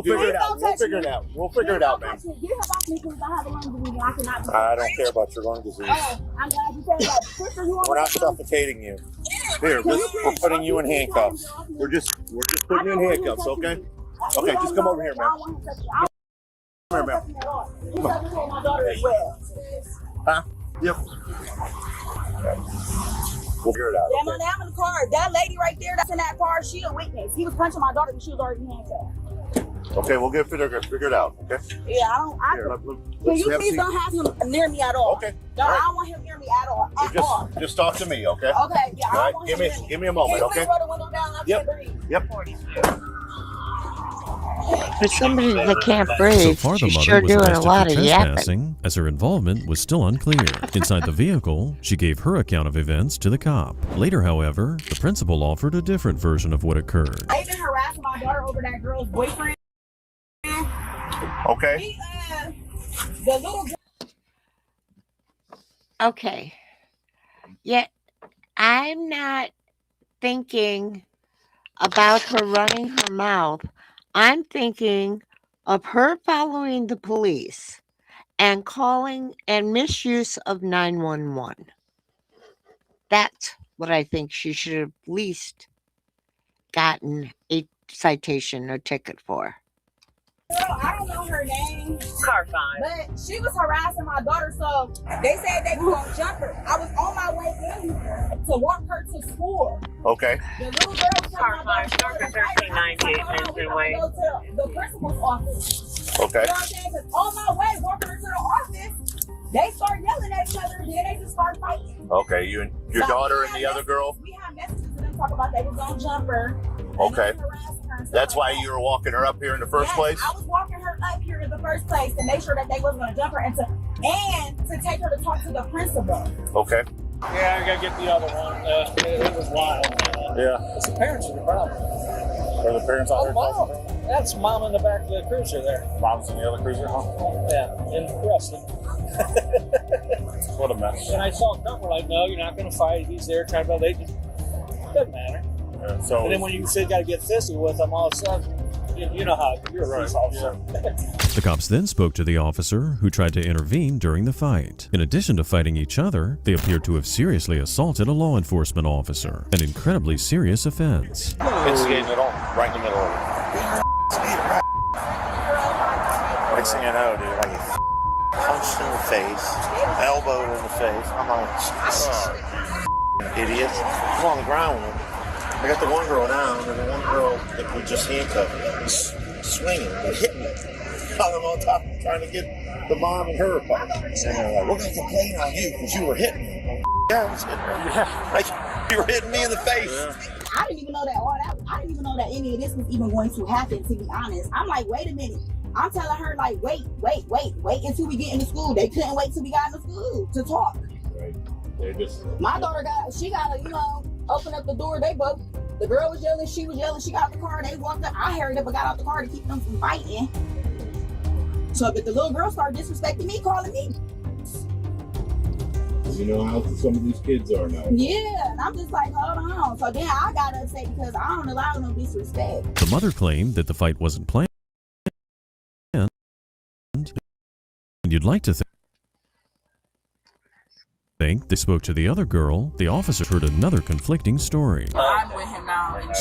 figure it out. We'll figure it out. We'll figure it out, man. Get her off me because I have a lung disease and I cannot be. I don't care about your lung disease. Oh, I'm glad you said that. Sister, you We're not suffocating you. Here, we're putting you in handcuffs. We're just putting you in handcuffs, okay? Okay, just come over here, man. Come here, man. Come on. My daughter as well. Huh? Yep. We'll figure it out. Yeah, man, I'm in the car. That lady right there that's in that car, she a witness. He was punching my daughter and she was already handcuffed. Okay, we'll get figure it out, okay? Yeah, I don't. Can you please don't have him near me at all? Okay. No, I don't want him near me at all. Just talk to me, okay? Okay, yeah. All right, give me a moment, okay? Roll the window down. Yep. For somebody that can't breathe, So far, the she's mother sure was doing a arrested lot for of yapping. trespassing, as her involvement was still unclear. Inside the vehicle, she gave her account of events to the cop. Later, however, the principal offered a different version of what occurred. I've been harassing my daughter over that girl's boyfriend. Okay. The little girl. Okay. Yet, I'm not thinking about her running her mouth. I'm thinking of her following the police and calling and misuse of 911. That's what I think she should have at least gotten a citation or ticket for. Girl, I don't know her name. Car 5. But she was harassing my daughter, so they said they were gonna jump her. I was on my way in to walk her to school. Okay. The little girl car 5, Dr. 1398 Mason Way. Go to the principal's office. Okay. You know what I'm saying? Because on my way, walking her to the office, they start yelling at each other, and then they just start fighting. Okay, you and your daughter and the other girl? We have messages to them talking about they was gonna jump her. Okay. That's why you were walking her up here in the first place? I was walking her up here in the first place to make sure that they wasn't going to jump her and to take her to talk to the principal. Okay. Yeah, I gotta get the other one. It was wild. Yeah. It's the parents are the problem. Are the parents out there? Mom. That's mom in the back of the cruiser there. Mom's in the other cruiser, huh? Yeah, in Ruston. What a mess. And I saw a couple like, no, you're not gonna fight. He's there trying to, they just, doesn't matter. Yeah, so. And then when you say got to get fishy with them, all of a sudden, you know how you're a police officer. The cops then spoke to the officer, who tried to intervene during the fight. In addition to fighting each other, they appeared to have seriously assaulted a law enforcement officer, an incredibly serious offense. Instigating it all, right in the middle of it. Next thing I know, dude, I get punched in the face, elbowed in the face. I'm like, idiots. I'm on the ground with them. I got the one girl down, and the one girl that was just handcuffed was swinging, but hitting me. I'm on top trying to get the mom and her apart. And they're like, we're going to complain on you because you were hitting me. Yeah, I was hitting her. Yeah. Like, you were hitting me in the face. Yeah. I didn't even know that I didn't even know that any of this was even going to happen, to be honest. I'm like, wait a minute. I'm telling her, like, wait until we get into school. They couldn't wait till we got into school to talk. Right. My daughter got to, open up the door. The girl was yelling, she was yelling, she got out the car, they walked up. I hurried up and got out the car to keep them from fighting. So, but the little girl started disrespecting me, calling me. You know how some of these kids are now. Yeah, and I'm just like, hold on. So then I got upset because I don't allow no disrespect. The mother claimed that the fight wasn't planned, and you'd like to think they spoke to the other girl. The officer heard another conflicting story. I'm with him now, and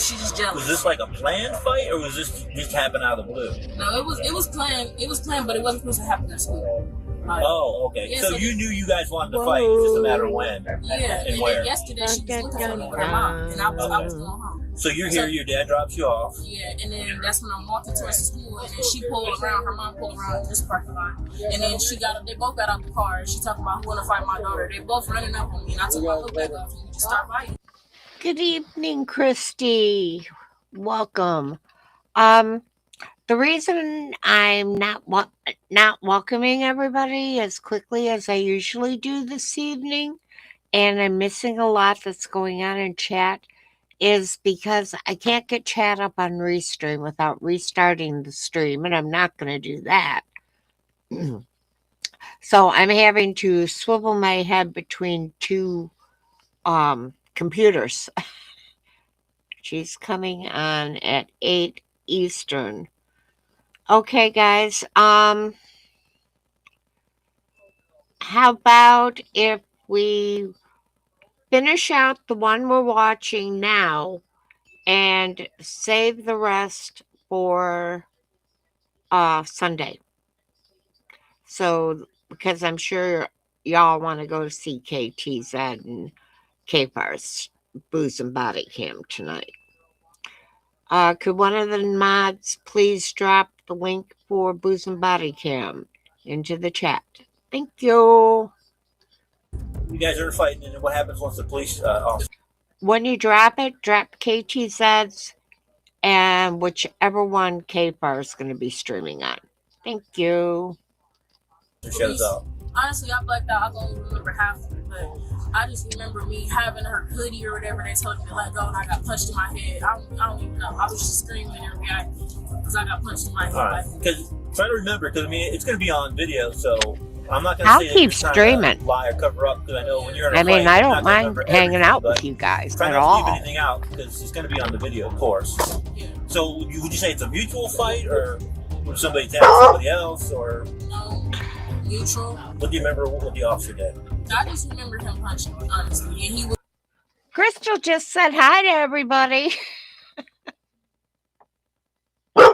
she's just jealous. Was this like a planned fight, or was this just happen out of the blue? No, it was planned. It was planned, but it wasn't supposed to happen at school. Oh, okay. Yeah, so you knew you guys wanted to fight. It's just a matter of when yeah, and where. Yesterday she was looking for me with her mom, and I was going home. So you're here, your dad drops you off. Yeah, and then that's when I'm walking towards the school, and then she pulled around, her mom pulled around this parking lot. And then they both got out the car, and she talking about who wanna fight my daughter. They both running up on me, and I took my little bag off, and we just start fighting. Good evening, Christy. Welcome. The reason I'm not welcoming everybody as quickly as I usually do this evening, and I'm missing a lot that's going on in chat, is because I can't get chat up on Restream without restarting the stream, and I'm not going to do that. So I'm having to swivel my head between two computers. She's coming on at 8 Eastern. Okay, guys. How about if we finish out the one we're watching now and save the rest for Sunday? So, because I'm sure y'all want to go to see KTZ and K-Far's Booze and Body Cam tonight. Could one of the mods please drop the link for Booze and Body Cam into the chat? Thank you. You guys are fighting, and what happens once the police officer? When you drop it, drop KTZ's and whichever one K-Bar is going to be streaming on. Thank you. Shows up. Honestly, I blacked out. I don't even remember half of it, but I just remember me having her hoodie or whatever. They told me to let go, and I got punched in my head. I don't even know. I was just screaming and reacting because I got punched in my head. All right. Because try to remember, because I mean it's going to be on video, so I'm not going I'll to say keep that you're streaming. to lie or cover up, because I know when you're in a I mean, fight, I you're don't not gonna mind remember hanging everything, out but with you guys try at not to leave all. anything out, because it's going to be on the video, of course. So would you say it's a mutual fight, or would somebody attack somebody else, or Neutral? What do you remember what the officer did? I just remember him punching me, honestly, and he was. Crystal just said hi to everybody. All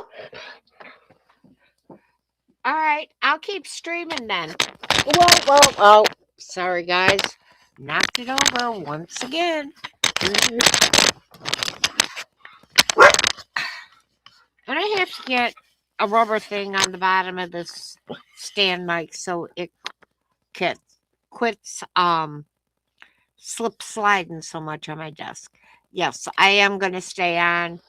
right, I'll keep streaming then. Whoa. Sorry, guys. Knocked it over once again. And I have to get a rubber thing on the bottom of this stand mic so it quits slip sliding so much on my desk. Yes, I am going to stay on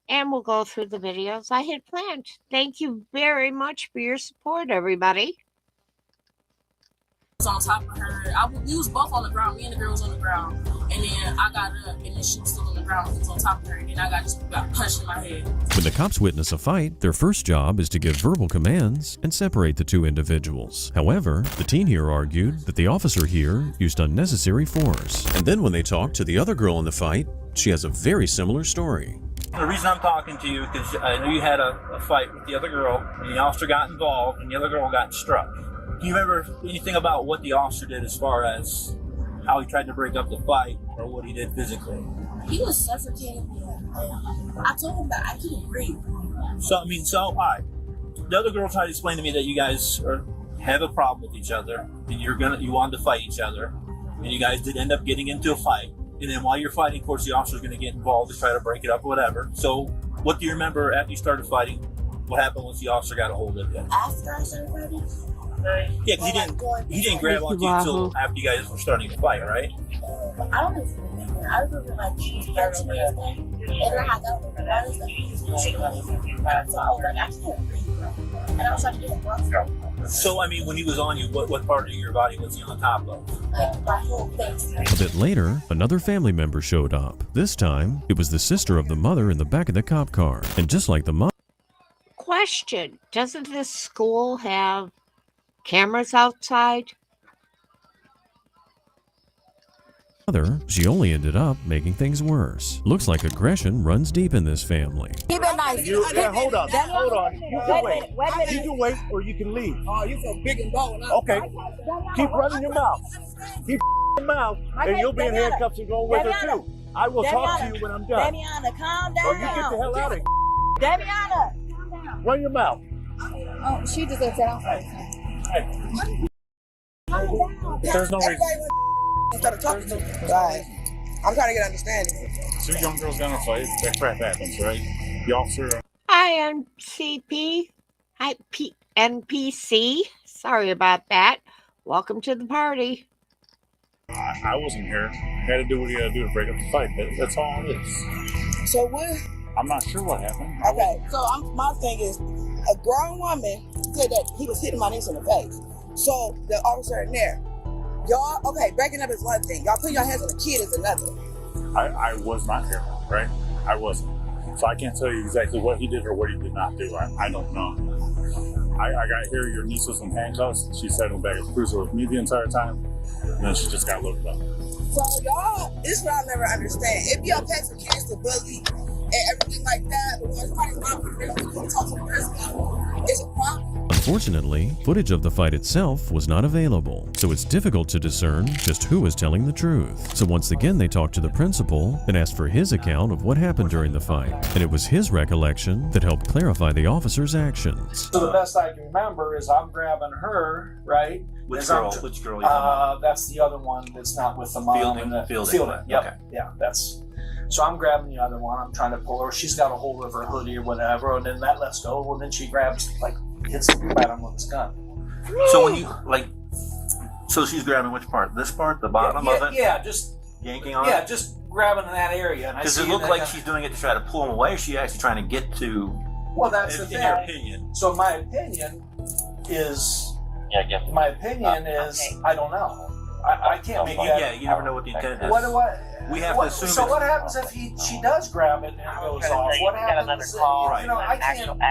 and we'll go through the videos I had planned. Thank you very much for your support, everybody. On top of her, we was both on the ground. Me and the girl was on the ground, and then I got up, and then she was still on the ground. He was on top of her, and then I got punched in my head. When the cops witness a fight, their first job is to give verbal commands and separate the two individuals. However, the teen here argued that the officer here used unnecessary force. And then when they talked to the other girl in the fight, she has a very similar story. The reason I'm talking to you is because I knew you had a fight with the other girl, and the officer got involved, and the other girl got struck. Do you remember anything about what the officer did as far as how he tried to break up the fight or what he did physically? He was suffocating me. I told him that I couldn't breathe. All right. The other girl tried to explain to me that you guys have a problem with each other and you wanted to fight each other, and you guys did end up getting into a fight. And then while you're fighting, of course, the officer's going to get involved to try to break it up or whatever. So what do you remember after you started fighting? What happened once the officer got a hold of you? After I started fighting? Yeah, because he didn't grab onto you until after you guys were starting to fight, right? I don't even remember. I remember like he touched me and then I had that with other stuff. So I was like, I can't breathe, bro. And I was trying to get him rough. So, I mean, when he was on you, what part of your body was he on top of? My whole face. A bit later, another family member showed up. This time, it was the sister of the mother in the back of the cop car. And just like the mother... Question, doesn't this school have cameras outside? She only ended up making things worse. Looks like aggression runs deep in this family. Keep it nice. Hold on. You can wait. You can wait or you can leave. Oh, you so big and bold. Okay. Keep running your mouth. Keep your mouth, and you'll be in handcuffs and going with her too. I will talk to you when I'm done. Damiana, calm down. Or you get the hell out of here. Damiana. Run your mouth. Oh, she just got off. There's no reason. Instead of talking to me. Right. I'm trying to get understanding. Two young girls got in a fight. That crap happens, right? The officer. Hi, NCP. Hi, NPC. Sorry about that. Welcome to the party. I wasn't here. Had to do what you got to do to break up the fight. That's all it is. So what? I'm not sure what happened. Okay, so my thing is, a grown woman said that he was hitting my niece in the face. So the officer in there, y'all, okay, breaking up is one thing. Y'all putting your hands on the kid is another. I was not here, right? I wasn't. So I can't tell you exactly what he did or what he did not do. I don't know. I got here, your niece was in handcuffs. She sat in the back of the cruiser with me the entire time. And then she just got loaded up. So y'all, this is what I never understand. If y'all pay for kids to bully and everything like that, but when somebody's not for talk to the person, it's a problem. Unfortunately, footage of the fight itself was not available, so it's difficult to discern just who was telling the truth. So once again they talked to the principal and asked for his account of what happened during the fight, and it was his recollection that helped clarify the officer's actions. So the best I can remember is I'm grabbing her, right? Which girl? Which girl? You That's the other one that's not with the mom. Fielding. Yep. Okay. Yeah, that's. So I'm grabbing the other one. I'm trying to pull her. She's got a hold of her hoodie or whatever, and then that lets go. Well, then she grabs, like, hits the bottom with his gun. So when you, like, so she's grabbing which part? This part? The bottom of it? Yeah, just yanking on it? Yeah, just grabbing in that area. Does it look like she's doing it to try to pull him away, or is she actually trying to get to... Well, that's the thing. In your opinion. So my opinion is... My opinion is, I don't know. I can't make that. Yeah, you never know what the intent is. We have to assume. So what happens if she does grab it and it goes off? What happens? You know, I can't.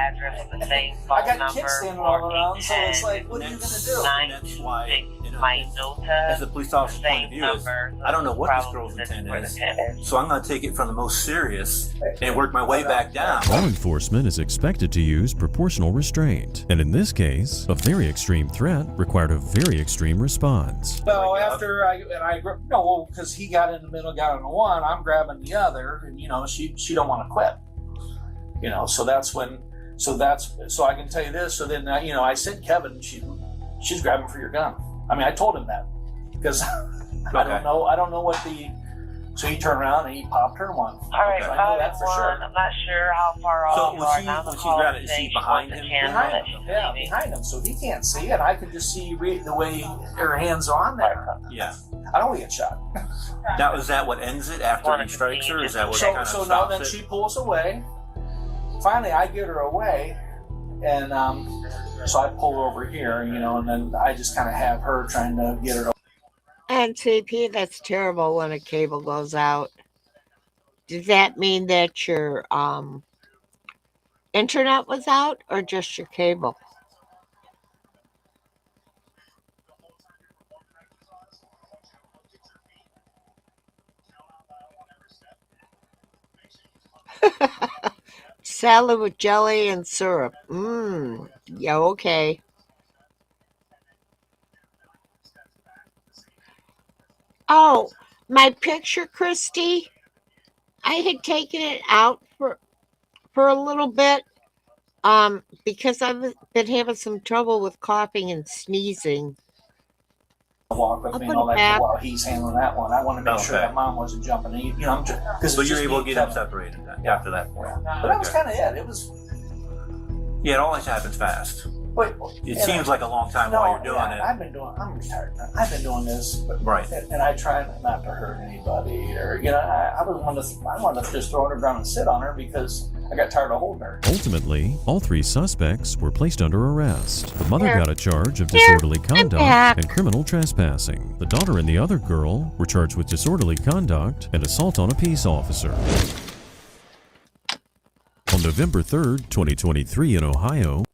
I got kids standing all around, so it's like, what are you gonna do? That's why, as a police officer's point of view, is I don't know what this girl's intent is, so I'm gonna take it from the most serious and work my way back down. Law enforcement is expected to use proportional restraint, and in this case, a very extreme threat required a very extreme response. So after because he got in the middle, got on the one, I'm grabbing the other, and you know, she don't want to quit. You know, so I can tell you this. So then, you know, I said, Kevin, she's grabbing for your gun. I mean, I told him that because I don't know what the. So he turned around and he popped her one. All right, I know that for sure. I'm not sure how far off you are now. When she grabbed it, is she behind him? Behind him, so he can't see, and I can just see the way her hands are on there. Yeah. I don't get shot. Now, is that what ends it after he strikes her? Is that what kind of so stops now then it? she pulls away. Finally, I get her away, and so I pull her over here, you know, and then I just kind of have her trying to get her to. And CP, that's terrible when a cable goes out. Does that mean that your internet was out or just your cable? Salad with jelly and syrup. Yeah, okay. Oh, my picture, Christy. I had taken it out for a little bit because I've been having some trouble with coughing and sneezing. Walk with me and all that while he's handling that one. I want to make sure that mom wasn't jumping in. You know, so you're able to get them separated after that point. But that was kind of it. It was. Yeah, it always happens fast. It seems like a long time while you're doing it. I'm retired now. I've been doing this, right? And I try not to hurt anybody, or you know, I wanted to just throw her down and sit on her because I got tired of holding her. Ultimately, all three suspects were placed under arrest. The mother got a charge of disorderly conduct and criminal trespassing. The daughter and the other girl were charged with disorderly conduct and assault on a peace officer. On November 3rd, 2023 in Ohio,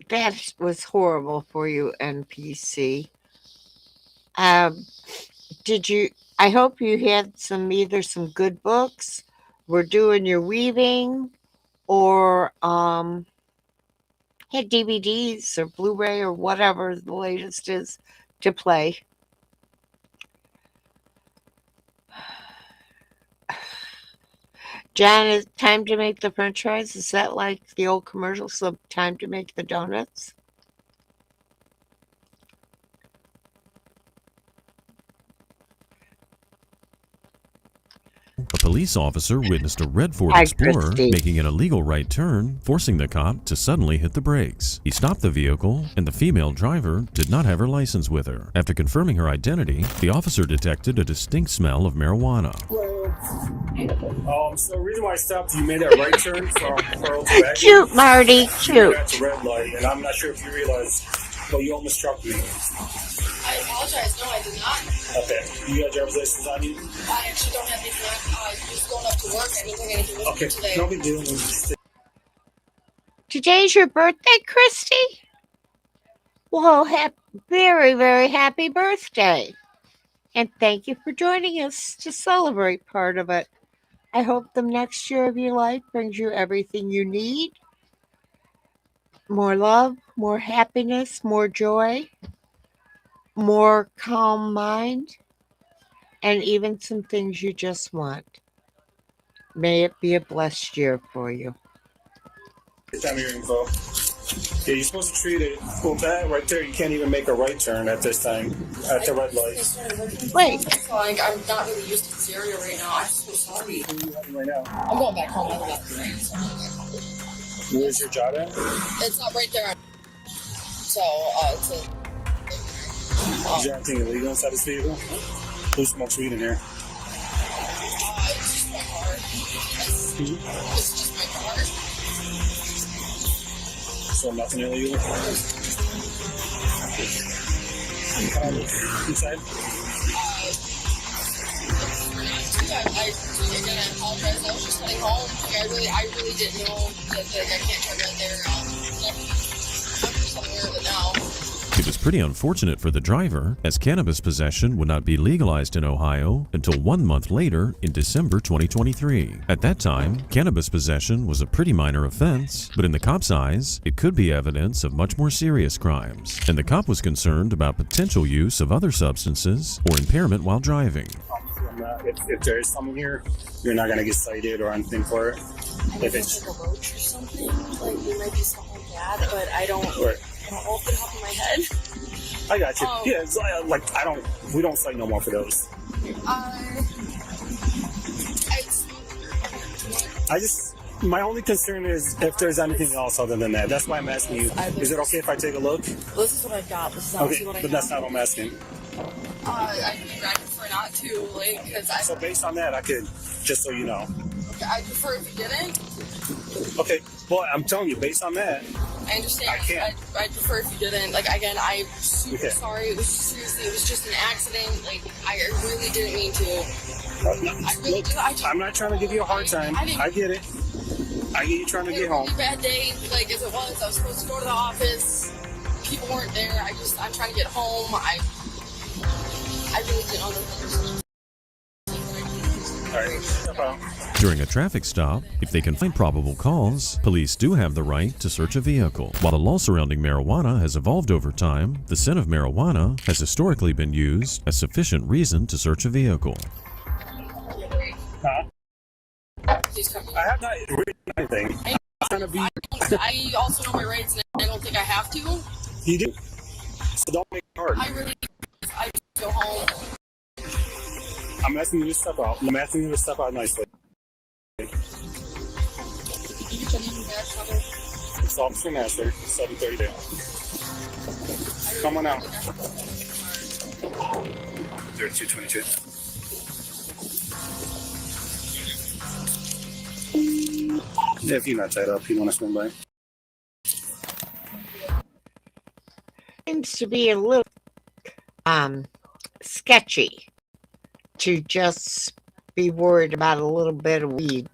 that was horrible for you, NPC. Did you? I hope you had either some good books, were doing your weaving, or had DVDs or Blu-ray or whatever the latest is to play. John, is time to make the french fries? Is that like the old commercials of time to make the donuts? a police officer witnessed a red Ford Explorer making an illegal right turn, forcing the cop to suddenly hit the brakes. He stopped the vehicle, and the female driver did not have her license with her. After confirming her identity, the officer detected a distinct smell of marijuana. So the reason why I stopped, you made that right turn from Pearl to back. Cute, Marty, cute. That's a red light, and I'm not sure if you realize, but you almost struck me. I apologize. No, I did not. Okay. You got driver's license on you? I actually don't have anything. I'm just going up to work. I didn't bring anything with me today. No big deal. Today's your birthday, Christy? Well, very, very happy birthday. And thank you for joining us to celebrate part of it. I hope the next year of your life brings you everything you need: more love, more happiness, more joy, more calm mind, and even some things you just want. May it be a blessed year for you. Tell me your info. Yeah, you're supposed to treat it. Well, that right there, you can't even make a right turn at this time at the red lights. Wait. Like, I'm not really used to this area right now. I'm so sorry. What are you having right now? I'm going back home. Where's your job at? It's not right there. So, it's a... Is there anything illegal inside this vehicle? Who smokes weed in here? It's just my car. It's just my car. So nothing illegal? Can I look inside? Again, I apologize. I was just heading home. Like, I really didn't know that I can't turn right there. I'm just aware of it now. It was pretty unfortunate for the driver, as cannabis possession would not be legalized in Ohio until 1 month later in December 2023. At that time, cannabis possession was a pretty minor offense, but in the cop's eyes, it could be evidence of much more serious crimes, and the cop was concerned about potential use of other substances or impairment while driving. If there's someone here, you're not going to get cited or anything for it. If it's like a roach or something, like there might be something bad, but I don't know off the top of my head. I got you. Yeah, it's we don't cite no more for those. My only concern is if there's anything else other than that. That's why I'm asking you. Is it okay if I take a look? Well, this is what I've got. This is honestly what I got. But that's not what I'm asking. I prefer not to, like, because I... So based on that, I could, just so you know. Okay, I prefer if you didn't. Okay, well, I'm telling you, based on that, I understand. I can't. I prefer if you didn't. Like, again, I'm super sorry. It was just an accident. Like, I really didn't mean to. I'm not trying to give you a hard time. I get it. I get you trying to get home. It was a really bad day, like, as it was. I was supposed to go to the office. People weren't there. I'm trying to get home. I really didn't understand. During a traffic stop, if they can find probable cause, police do have the right to search a vehicle. While the law surrounding marijuana has evolved over time, the scent of marijuana has historically been used as sufficient reason to search a vehicle. Huh? I have not written anything. I also know my rights, and I don't think I have to. You do. So don't make it hard. I just go home. I'm asking you to step out. I'm asking you to step out nicely. It's Officer Master, 732. Come on out. 0222. Yeah, if you're not tied up, you want to swing by? Seems to be a little sketchy to just be worried about a little bit of weed.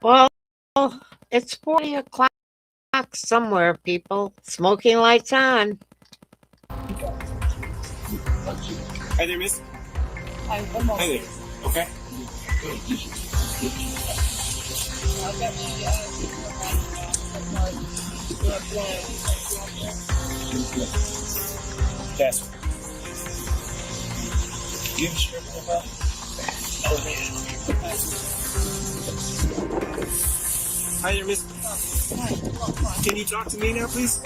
Well, it's 40 o'clock somewhere, people. Smoking lights on. Hi there, miss. Hi, one more. Hi there. Okay. Yes. You have a script in the file? Hi there, miss. Can you talk to me now, please?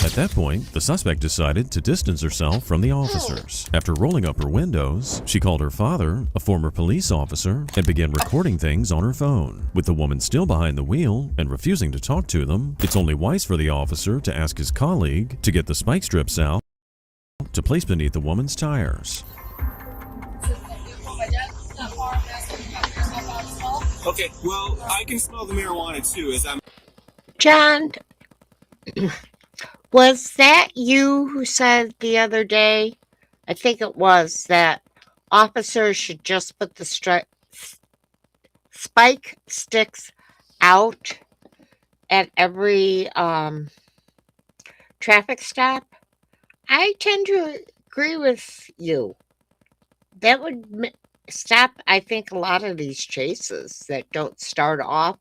At that point, the suspect decided to distance herself from the officers. After rolling up her windows, she called her father, a former police officer, and began recording things on her phone. With the woman still behind the wheel and refusing to talk to them, it's only wise for the officer to ask his colleague to get the spike strips out to place beneath the woman's tires. Okay, well, I can smell the marijuana too, as I'm... John, was that you who said the other day, I think it was, that officers should just put the spike sticks out at every traffic stop, I tend to agree with you. That would stop, I think, a lot of these chases that don't start off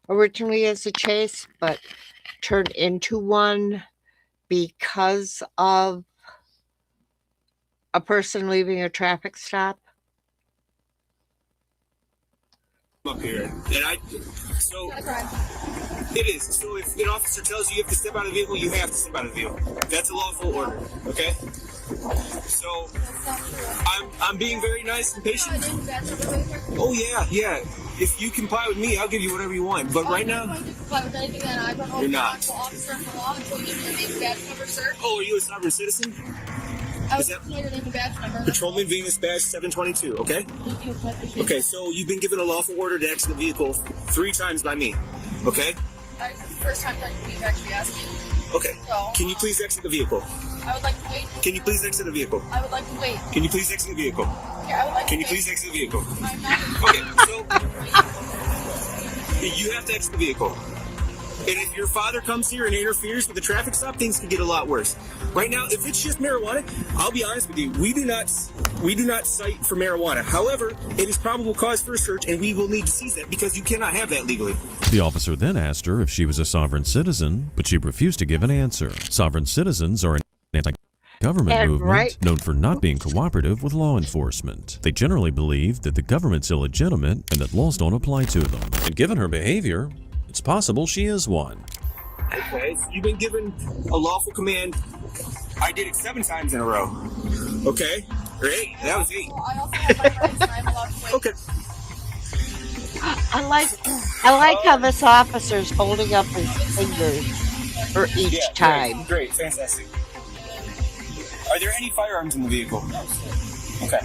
originally as a chase, but turn into one because of a person leaving a traffic stop. Up here, so it is. So if an officer tells you have to step out of the vehicle, you have to step out of the vehicle. That's a lawful order, okay? So I'm being very nice and patient. Oh yeah. If you comply with me, I'll give you whatever you want. But right now, you're not. Oh, are you a sovereign citizen? Is that Patrolman Venus badge 722, okay? Okay, so you've been given a lawful order to exit the vehicle 3 times by me, okay? First time that we've actually asked you. Okay, can you please exit the vehicle? I would like to wait. Can you please exit the vehicle? I would like to wait. Can you please exit the vehicle? Yeah, I would like Can you please exit the vehicle? Okay, so you have to exit the vehicle. And if your father comes here and interferes with the traffic stop, things could get a lot worse. Right now, if it's just marijuana, I'll be honest with you, we do not cite for marijuana. However, it is probable cause for a search, and we will need to seize that because you cannot have that legally. The officer then asked her if she was a sovereign citizen, but she refused to give an answer. Sovereign citizens are an anti-government movement known for not being cooperative with law enforcement. They generally believe that the government's illegitimate and that laws don't apply to them. And given her behavior, it's possible she is one. Okay, so you've been given a lawful command. I did it 7 times in a row. Okay, or 8. That was 8. I also have my rights and I'm allowed to wait. Okay. I like how this officer's holding up his fingers for each time. Great, fantastic. Are there any firearms in the vehicle? Okay.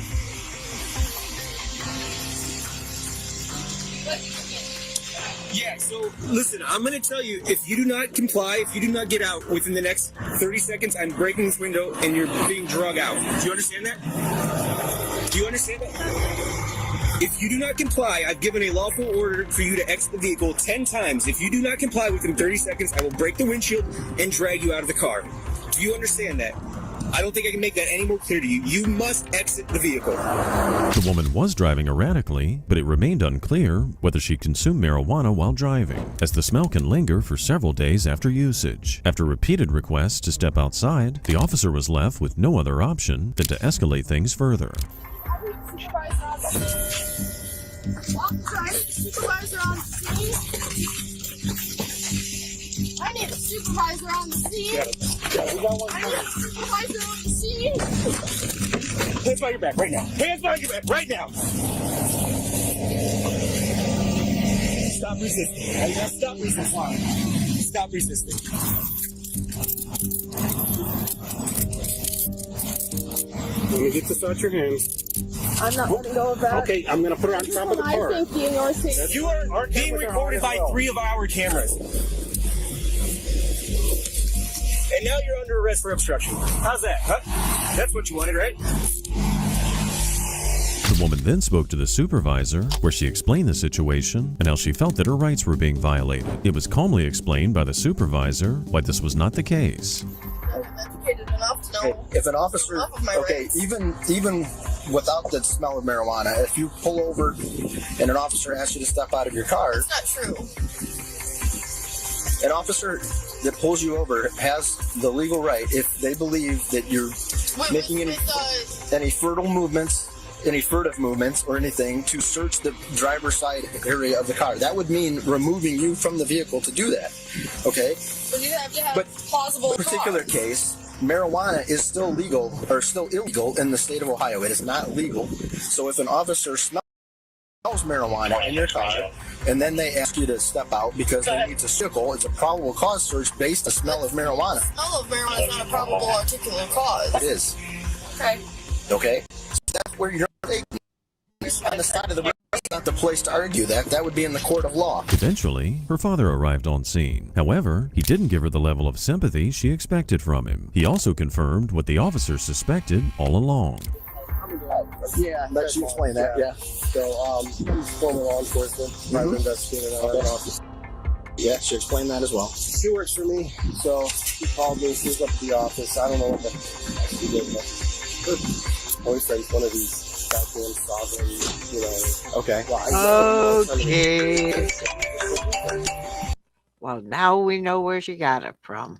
Yeah, so listen, I'm going to tell you, if you do not comply, if you do not get out within the next 30 seconds, I'm breaking this window and you're being drug out. Do you understand that? Do you understand that? If you do not comply, I've given a lawful order for you to exit the vehicle 10 times. If you do not comply within 30 seconds, I will break the windshield and drag you out of the car. Do you understand that? I don't think I can make that any more clear to you. You must exit the vehicle. The woman was driving erratically, but it remained unclear whether she consumed marijuana while driving, as the smell can linger for several days after usage. After repeated requests to step outside, the officer was left with no other option than to escalate things further. Supervisor on scene. I need a supervisor on the scene. I need a supervisor on the scene. Hands behind your back right now. Hands behind your back right now. Stop resisting. Stop resisting. Stop resisting. Let me get this out your hands. I'm not letting go of that. Okay, I'm going to put it on top of the car. Safety and your safety. You are being recorded by 3 of our cameras. And now you're under arrest for obstruction. How's that? Huh? That's what you wanted, right? The woman then spoke to the supervisor, where she explained the situation and how she felt that her rights were being violated. It was calmly explained by the supervisor why this was not the case. I'm educated enough to know. If an officer, even without the smell of marijuana, if you pull over and an officer asks you to step out of your car, that's not true. An officer that pulls you over has the legal right, if they believe that you're making any furtive movements or anything, to search the driver's side area of the car. That would mean removing you from the vehicle to do that. Okay? But you have to have plausible in this particular case, marijuana is still legal or still illegal in the state of Ohio. It is not legal. So if an officer smells marijuana in your car and then they ask you to step out because they need to circle, it's a probable cause search based on the smell of marijuana. The smell of marijuana is not a probable articular cause. It is. Okay. Okay? That's where you're on the side of the road. That's not the place to argue that. That would be in the court of law. Eventually, her father arrived on scene. However, he didn't give her the level of sympathy she expected from him. He also confirmed what the officer suspected all along. Yeah, let you explain that. Yeah. So, former law enforcement, private investigator, and all that office. Yeah, she explained that as well. She works for me, so she called me. She was up at the office. I don't know what the heck she did, but her boyfriend's one of these goddamn sovereign, you know. Okay. Okay. Well, now we know where she got it from.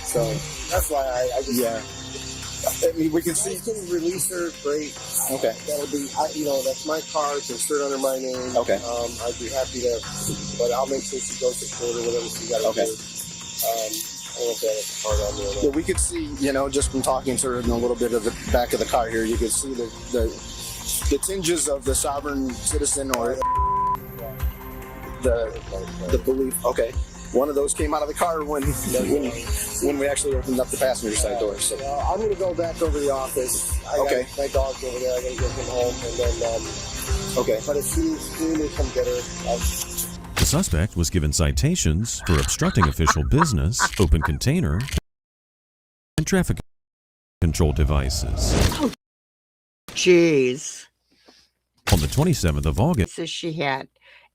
So that's why I just. Yeah. I mean, we can see. Can release her, great. Okay. That'll be, you know, that's my car. It's insured under my name. Okay. I'd be happy to, but I'll make sure she goes to court or whatever she got to do. I don't know if that has a part on there. Yeah, we could see, you know, just from talking to her in a little bit of the back of the car here, you could see the tinges of the sovereign citizen or the belief. Okay. One of those came out of the car when we actually opened up the passenger side door. So I'm going to go back over to the office. I got my dog's over there. I got to get him home, and then. Okay. But if she needs come get her. The suspect was given citations for obstructing official business, open container, and traffic control devices. Jeez. On the 27th of August, She had.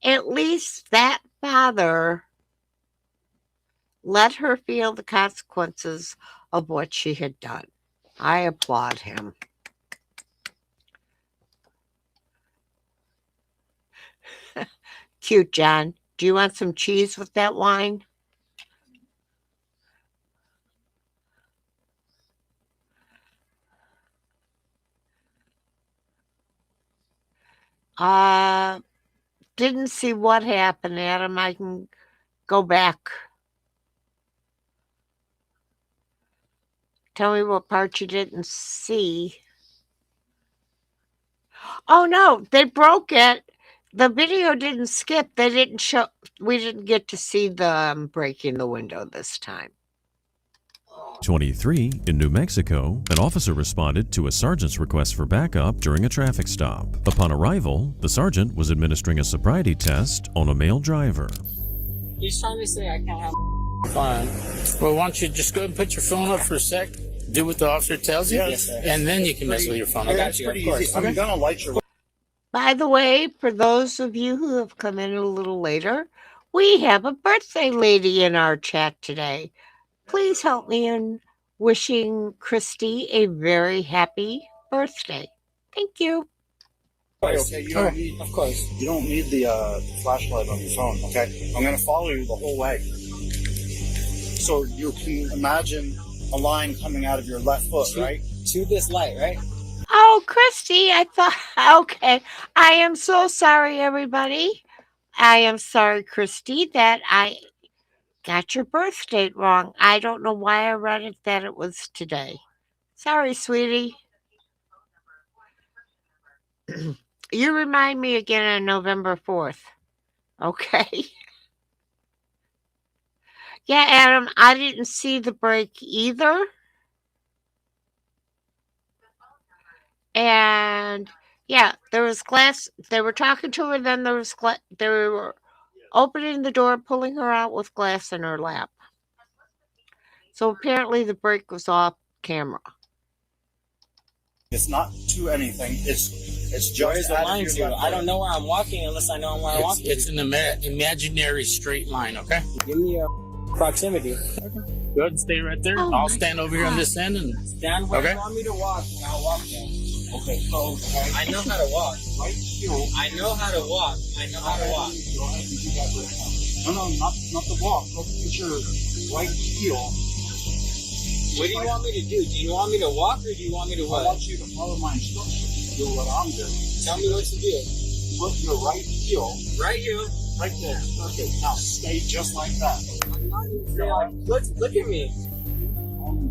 At least that father let her feel the consequences of what she had done. I applaud him. Cute, John. Do you want some cheese with that wine? Didn't see what happened, Adam. I can go back. Tell me what part you didn't see. Oh, no, they broke it. The video didn't skip. They didn't show. We didn't get to see them breaking the window this time. 23, in New Mexico, an officer responded to a sergeant's request for backup during a traffic stop. Upon arrival, the sergeant was administering a sobriety test on a male driver. He's trying to say I can't have fun. Well, why don't you just go ahead and put your phone up for a sec, do what the officer tells you, and then you can mess with your phone. I got you, of course. I'm gonna light your. By the way, for those of you who have come in a little later, we have a birthday lady in our chat today. Please help me in wishing Christy a very happy birthday. Thank you. Okay, you don't need, of course, you don't need the flashlight on your phone, okay? I'm going to follow you the whole way. So you can imagine a line coming out of your left foot, right? To this light, right? Oh, Christy, I thought, okay. I am so sorry, everybody. I am sorry, Christy, that I got your birth date wrong. I don't know why I read it that it was today. Sorry, sweetie. You remind me again on November 4th. Okay. Yeah, Adam, I didn't see the break either. And yeah, there was glass. They were talking to her, then there was glass. They were opening the door, pulling her out with glass in her lap. So apparently the brake was off camera. It's not to anything. It's just. Where's the line to? I don't know where I'm walking unless I know where I'm walking. It's an imaginary straight line, okay? Give me a proximity. Okay. Go ahead and stay right there. Oh I'll stand over here on this end and stand where you want me to walk, and I'll walk there. Okay, so I know how to walk. Right here. I know how to walk. I know how to walk. No, not the walk. Look at your right heel. What do you want me to do? Do you want me to walk or do you want me to what? I want you to follow my instructions. Do what I'm doing. Tell me what to do. Put your right heel. Right here. Right there. Okay, now stay just like that. I'm not going to stay like, look at me.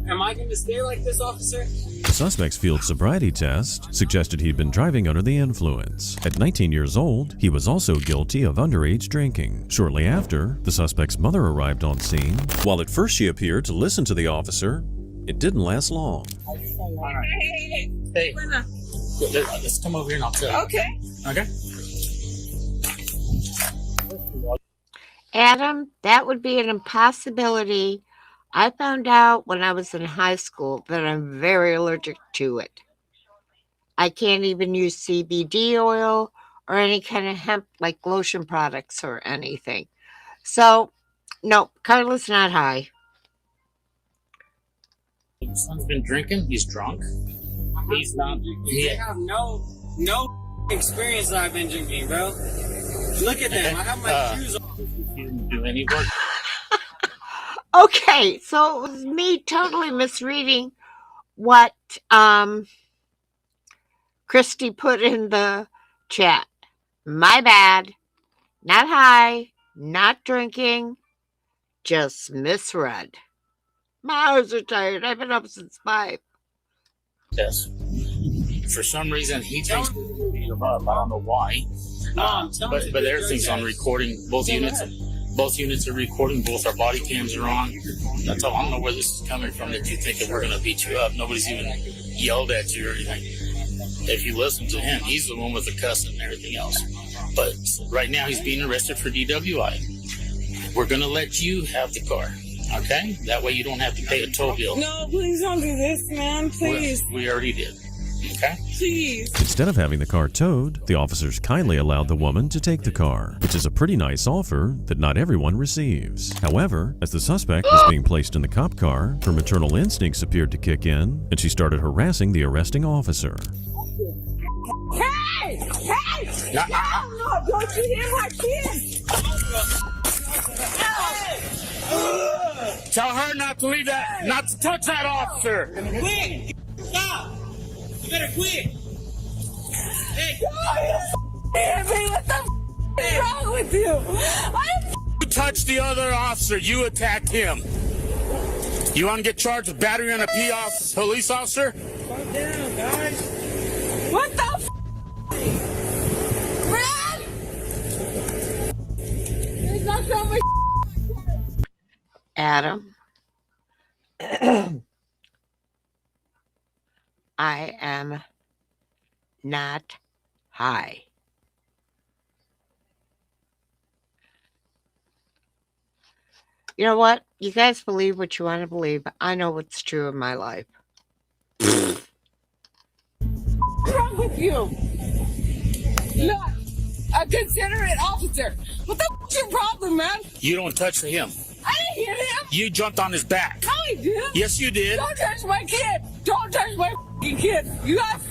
Am I going to stay like this, officer? The suspect's field sobriety test suggested he'd been driving under the influence. At 19 years old, he was also guilty of underage drinking. Shortly after, the suspect's mother arrived on scene. While at first she appeared to listen to the officer, it didn't last long. Hey, let's come over here and I'll tell you. Okay. Okay. Adam, that would be an impossibility. I found out when I was in high school that I'm very allergic to it. I can't even use CBD oil or any kind of hemp like lotion products or anything. So No, Carla's not high. His son's been drinking. He's drunk. He's not. I have no experience that I've been drinking, bro. Look at them. I have my shoes on. He didn't do any work. Okay, so it was me totally misreading what Christy put in the chat. My bad. Not high, not drinking, just misread. My eyes are tired. I've been up since 5. Yes. For some reason, he thinks we're being above. I don't know why. But everything's on recording. Both units are recording. Both our body cams are on. That's all. I don't know where this is coming from that you think that we're going to beat you up. Nobody's even yelled at you or anything. If you listen to him, he's the one with the cussing and everything else. But right now, he's being arrested for DWI. We're going to let you have the car. Okay? That way you don't have to pay a toll bill. No, please don't do this, man. Please. We already did. Okay? Please. Instead of having the car towed, the officers kindly allowed the woman to take the car, which is a pretty nice offer that not everyone receives. However, as the suspect was being placed in the cop car, her maternal instincts appeared to kick in, and she started harassing the arresting officer. Hey! Hey! No, don't you hear my kid? Tell her not to leave that, not to touch that officer. Quit! Stop! You better quit! Hey! What the is wrong with you? You touched the other officer. You attacked him. You want to get charged with battery on a police officer? Calm down, guys. What the Brad? There's not so much Adam. I am not high. You know what? You guys believe what you want to believe. I know what's true in my life. What's wrong with you? Not a considerate officer. What the is your problem, man? You don't touch him. I didn't hit him. You jumped on his back. No, I did. Yes, you did. Don't touch my kid. Don't touch my kid. You got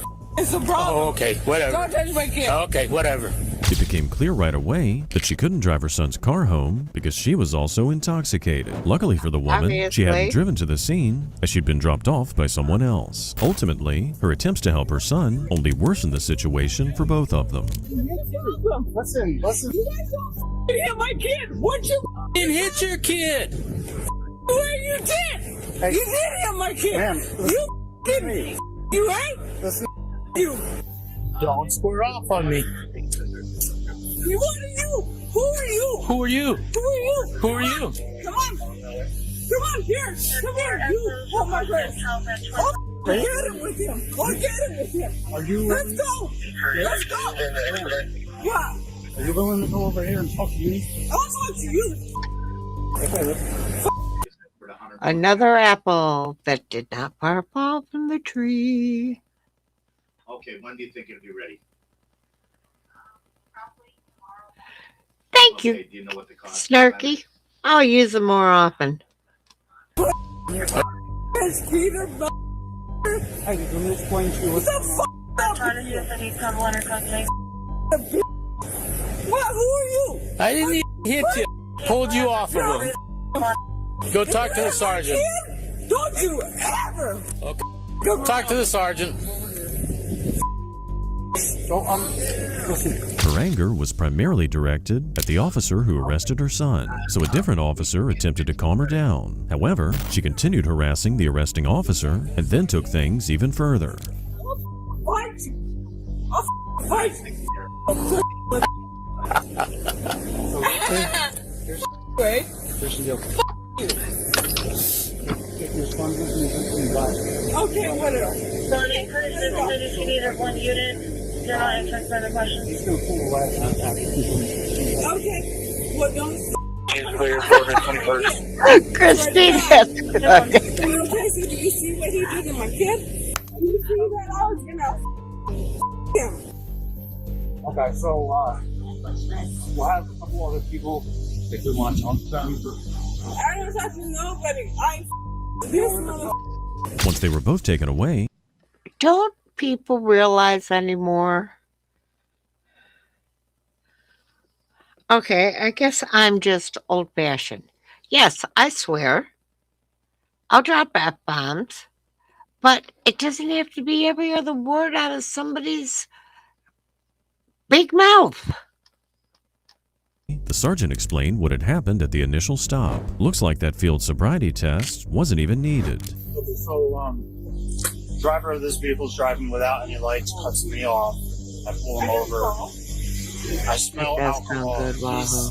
some problem. Oh, okay, whatever. Don't touch my kid. Okay, whatever. It became clear right away that she couldn't drive her son's car home because she was also intoxicated. Luckily for the woman, she hadn't driven to the scene as she'd been dropped off by someone else. Ultimately, her attempts to help her son only worsened the situation for both of them. Listen. You guys don't hit my kid. What you hit your kid? Where you did? Hey. You did hit my kid. Man, you did me. You right? Listen. You. Don't square off on me. You, what are you? Who are you? Who are you? Who are you? Who are you? Come on. Come on, here. Come here. You hold my wrist. I'll get it with him. I'll get it with him. Are you? Let's go. Let's go. What? Are you willing to go over here and talk to me? I'll talk to you. Another apple that did not fall from the tree. Okay, when do you think it'll be ready? Thank you, Do you know what the cost Snarky. I'll use them more often. It's Peter. Hey, let me explain to you. What the fuck? What? Who are you? I didn't even hit you. Pulled you off of him. Go talk to the sergeant. Don't you ever. Okay. Talk to the sergeant. Her anger was primarily directed at the officer who arrested her son, so a different officer attempted to calm her down. However, she continued harassing the arresting officer and then took things even further. Fight! I'll fight! Wait. Here's the deal. Get your son with me. Okay, whatever. So in Curtis is you need one unit. You're not answering further questions. He's going to pull the right out. Okay. Well, don't. Clear for her Christine, that's good. Okay, so do you see what he did to my kid? You see that I was gonna him. Okay, so we'll have a couple other people if we want to talk to them. touching nobody. I ain't this mother. Once they were both taken away, Don't people realize anymore? Okay, I guess I'm just old-fashioned. Yes, I swear. I'll drop F-bombs, but it doesn't have to be every other word out of somebody's big mouth. the sergeant explained what had happened at the initial stop. Looks like that field sobriety test wasn't even needed. So, driver of this vehicle is driving without any lights, cuts me off. I pull him over. I smell That alcohol. sounds good, Wahoo.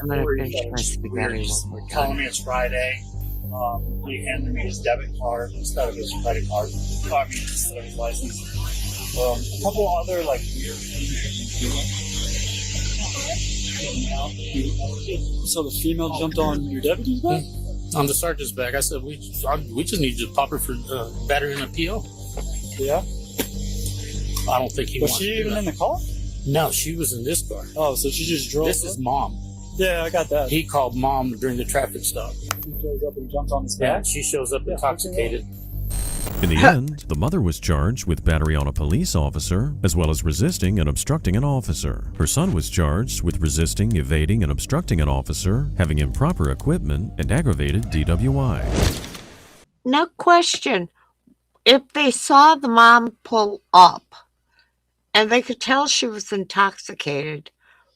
I'm gonna finish my spaghetti when we're Telling done. me it's Friday. He handed me his debit card instead of his credit card. Instead of his license. A couple other like weird things. So the female jumped on your deputy's back? On the sergeant's back. I said, we just need to pop her for battery and appeal. Yeah. I don't think he Was wants she to do even that. in the car? No, she was in this car. Oh, so she just drove This up? is mom. Yeah, I got that. He called mom during the traffic stop. He shows up and jumps on his Yeah, back. she shows up intoxicated. In the end, the mother was charged with battery on a police officer, as well as resisting and obstructing an officer. Her son was charged with resisting, evading, and obstructing an officer, having improper equipment, and aggravated DWI. Now, question. If they saw the mom pull up and they could tell she was intoxicated,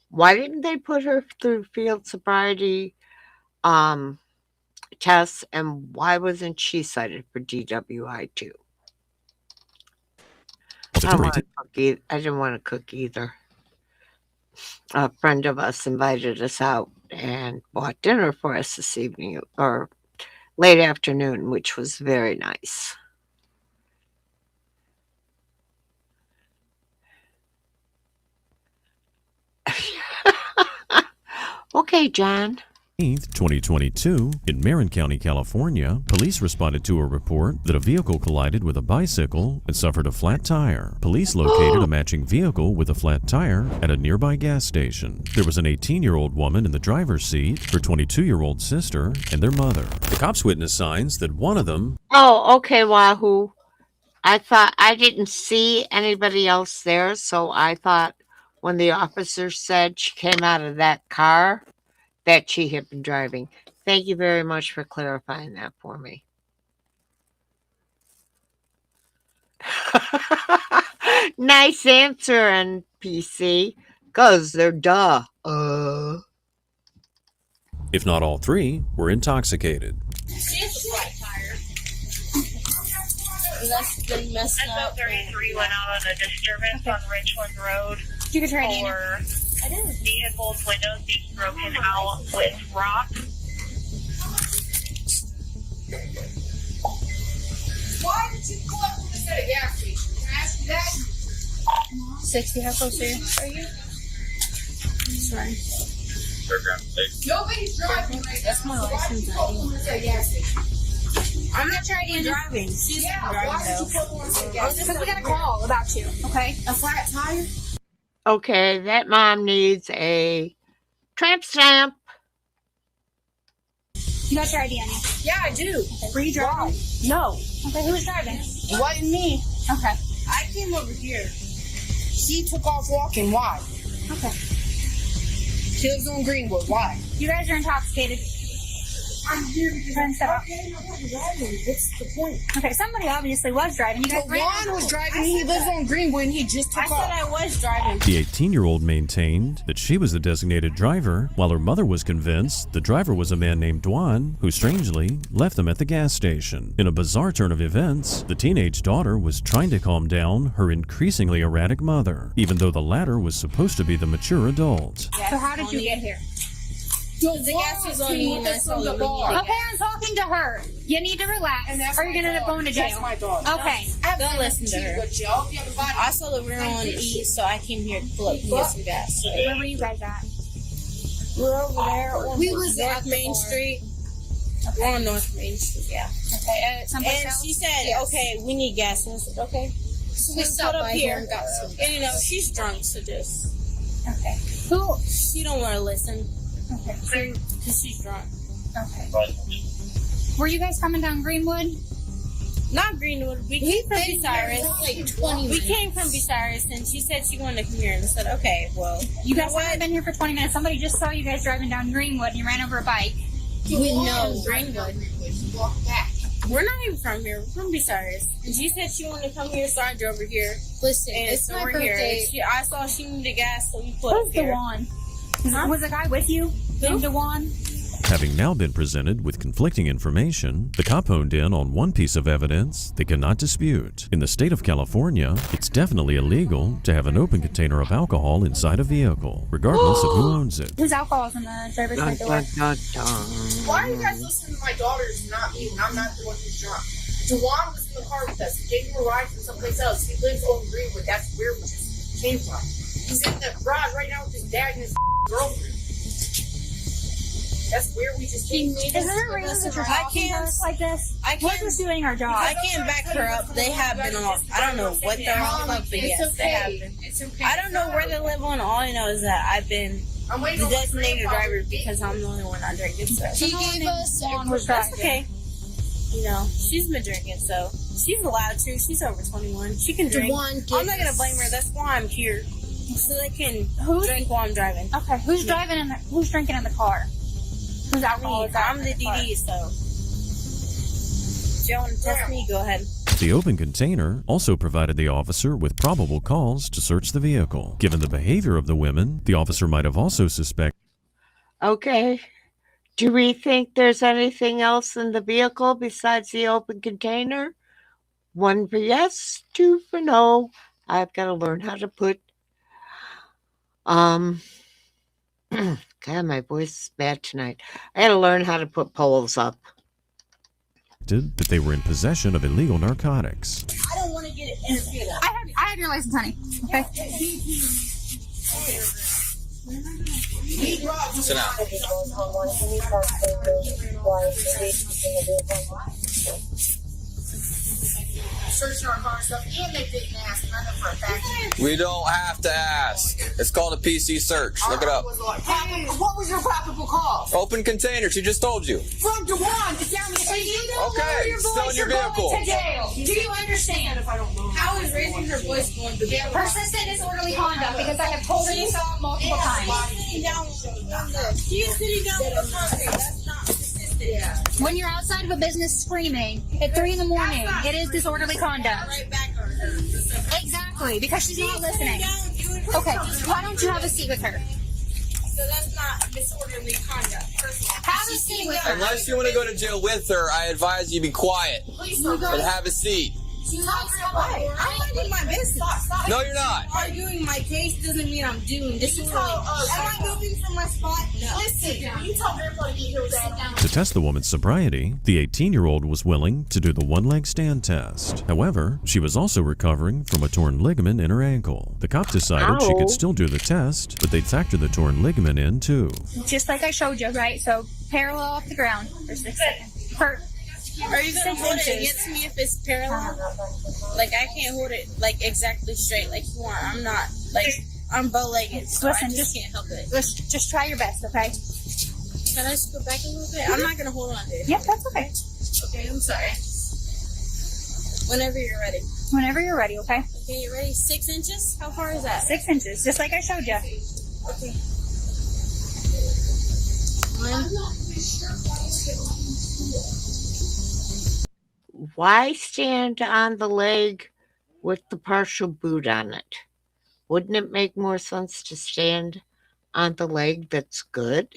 why didn't they put her through field sobriety tests, and why wasn't she cited for DWI too? I didn't want to cook either. A friend of us invited us out and bought dinner for us this evening, or late afternoon, which was very nice. Okay, John. 2022, in Marin County, California, police responded to a report that a vehicle collided with a bicycle and suffered a flat tire. Police located a matching vehicle with a flat tire at a nearby gas station. There was an 18-year-old woman in the driver's seat, her 22-year-old sister, and their mother. The cops witnessed signs that one of them... Oh, okay, Wahoo. I thought I didn't see anybody else there, so I thought when the officer said she came out of that car, that she had been driving. Thank you very much for clarifying that for me. Nice answer, NPC. 'Cause they're duh. If not all three, were intoxicated. She has a flat tire. That's been messed up. 33 went out on a disturbance on Richland Road. You could try for vehicles' windows being broken out with rock. Why did you pull up from this at a gas station? Can I ask you that? 60, how close are you? Sorry. Nobody's driving right now. That's my license. I'm not trying to driving. She's driving though. Because we got a call about you. Okay. A flat tire. Okay, that mom needs a tramp stamp. You got your ID on you? Yeah, I do. Okay. Were you driving? No. Okay, who was driving? It wasn't me. Okay. I came over here. She took off walking. Why? Okay. She lives on Greenwood. Why? You guys are intoxicated. I'm here because I'm driving. What's the point? Okay, somebody obviously was driving. You guys Juan was driving. He lives on Greenwood and he just took off. I said I was driving. The 18-year-old maintained that she was the designated driver, while her mother was convinced the driver was a man named Dwan, who strangely left them at the gas station. In a bizarre turn of events, the teenage daughter was trying to calm down her increasingly erratic mother, even though the latter was supposed to be the mature adult. So how did you get here? The gas was on you and I saw the bar. Okay, I'm talking to her. You need to relax or you're going to end up going to jail. That's my dog. Okay. Don't listen to her. I saw that we were on E, so I came here to pull up and get some gas. Where were you guys at? We're over there. We was at Main Street. We're on North Main Street, yeah. Okay, and she said, okay, we need gas. And I said, okay. So we stopped up here and got some. And you know, she's drunk, so just. Okay. Who? She don't want to listen. Okay. Because she's drunk. Okay. But Were you guys coming down Greenwood? Not Greenwood. We came from Bucyrus. Like 20 minutes. We came from Bucyrus, and she said she wanted to come here. And I said, okay, well. You guys haven't been here for 20 minutes. Somebody just saw you guys driving down Greenwood and you ran over a bike. We know Greenwood. Walk back. We're not even from here. We're from Bucyrus. And she said she wanted to come here, so I drove her here. Listen, and it's so my birthday. Here. I saw she needed gas, so we put Who's Dewan? Was the guy with you? Dewan? Having now been presented with conflicting information, the cop honed in on one piece of evidence they cannot dispute. In the state of California, it's definitely illegal to have an open container of alcohol inside a vehicle, regardless of who owns it. Whose alcohol is in the driver's side door? Why are you guys listening to my daughters, not me, when I'm not the one who's drunk? Dewan was in the car with us. He gave him a ride from someplace else. He lives over Greenwood. That's where we just came from. He's in the garage right now with his dad and his girlfriend. That's where we just came. Is there a reason that you're talking to us like this? We're just doing our job. I can't back her up. They have been off. I don't know what they're off of, but yes, they have been. It's okay. I don't know where they live on. All I know is that I've been the designated driver because I'm the only one not drinking. So She gave us that's okay. You know, she's been drinking, so she's allowed to. She's over 21. She can drink. I'm not gonna blame her. That's why I'm here, so they can drink while I'm driving. Okay, who's driving? Who's drinking in the car? Who's alcohol? I'm the DD, so if you want to test me, go ahead. The open container also provided the officer with probable cause to search the vehicle. Given the behavior of the women, the officer might have also suspected. Okay. Do we think there's anything else in the vehicle besides the open container? 1 for yes, 2 for no. I've got to learn how to put God, my voice is bad tonight. I had to learn how to put polls up. That they were in possession of illegal narcotics. I don't want to get interfered with. I have your license, honey. Okay. Sit down. Searching our car and stuff, and they didn't ask none of for a fact. We don't have to ask. It's called a PC search. Look it up. What was your probable cause? Open container. She just told you. From Dewan to tell me that you don't Okay, lower your still voice, in your you're vehicle. going to jail. Do you understand? If I don't know. How is raising her voice going to jail? Persistent disorderly conduct because I have told her this out multiple times. She's sitting down with the concrete. That's not persistent. When you're outside of a business screaming at 3 a.m, it is disorderly conduct. Right back on her. Exactly, because she's not listening. Okay, why don't you have a seat with her? So that's not disorderly conduct. First of all, have a seat with her. Unless you want to go to jail with her, I advise you be quiet and have a seat. I'm minding my business. Stop. No, you're not. Arguing my case doesn't mean I'm doing disorderly. Am I moving from my spot? No. Listen, you tell Grandpa to get here sit down. To test the woman's sobriety, the 18-year-old was willing to do the one-leg stand test. However, she was also recovering from a torn ligament in her ankle. The cop decided she could still do the test, but they'd factor the torn ligament in too. Just like I showed you, right? So parallel off the ground for 6 seconds. Are you gonna hold it against me if it's parallel? Like I can't hold it like exactly straight like you want. I'm not like I'm bow-legged, so Listen, I just can't help it. Just try your best, okay? Can I scoot back a little bit? I'm not gonna hold on to it. Yep, that's okay. Okay, I'm sorry. Whenever you're ready. Whenever you're ready, okay? Okay, you ready? 6 inches? How far is that? 6 inches, just like I showed you. Okay. 1. Why stand on the leg with the partial boot on it? Wouldn't it make more sense to stand on the leg that's good?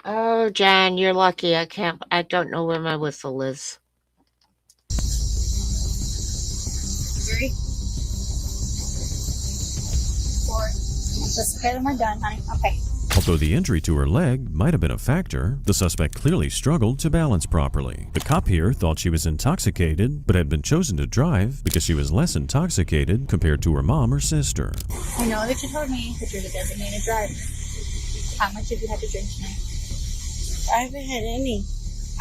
Oh, John, you're lucky. I don't know where my whistle is. 3, 4. Just okay, then we're done, honey. Okay. Although the injury to her leg might have been a factor, the suspect clearly struggled to balance properly. The cop here thought she was intoxicated, but had been chosen to drive because she was less intoxicated compared to her mom or sister. I know that you told me that you're the designated driver. How much have you had to drink tonight? I haven't had any.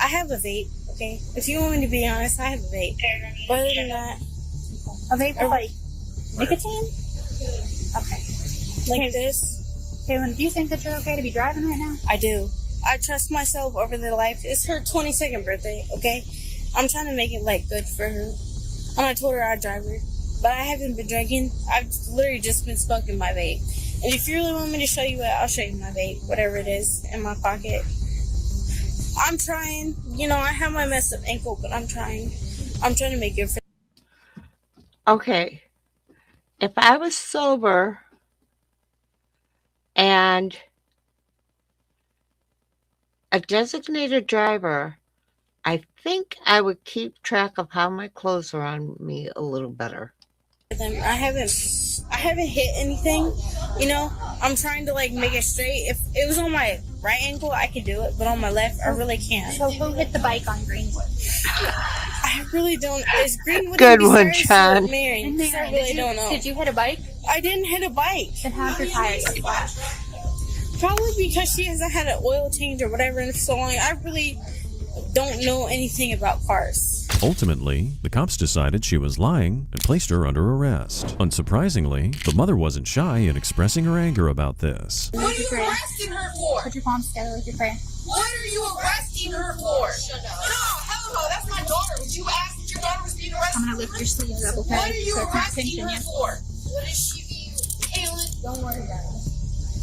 I have a vape, okay? If you want me to be honest, I have a vape. But other than that... A vape for like nicotine? Okay. like this. Kaylin, do you think that you're okay to be driving right now? I do. I trust myself over the life. It's her 22nd birthday, okay? I'm trying to make it, like, good for her. And I told her I'd drive her. But I haven't been drinking. I've literally just been smoking my vape. And if you really want me to show you it, I'll show you my vape, whatever it is, in my pocket. I'm trying. You know, I have my messed up ankle, but I'm trying. I'm trying to make it for... Okay. If I was sober and a designated driver, I think I would keep track of how my clothes are on me a little better. I haven't hit anything, you know. I'm trying to like make it straight. If it was on my right ankle, I could do it, but on my left, I really can't. So who hit the bike on Greenwood? I really don't. Is Greenwood good one, John? I really don't know. Did you hit a bike? I didn't hit a bike. Then how's your tires flat? Probably because she hasn't had an oil change or whatever in so long. I really don't know anything about cars. Ultimately, the cops decided she was lying and placed her under arrest. Unsurprisingly, the mother wasn't shy in expressing her anger about this. What are you arresting her for? Put your palms together with your prayer. What are you arresting her for? Shut up. No, hell no, that's my daughter. Would you ask if your daughter was being arrested? I'm gonna lift your sleeves up, okay? What are you So it's not arresting pinching her you. for? What is she being? Kaylin? Don't worry about it.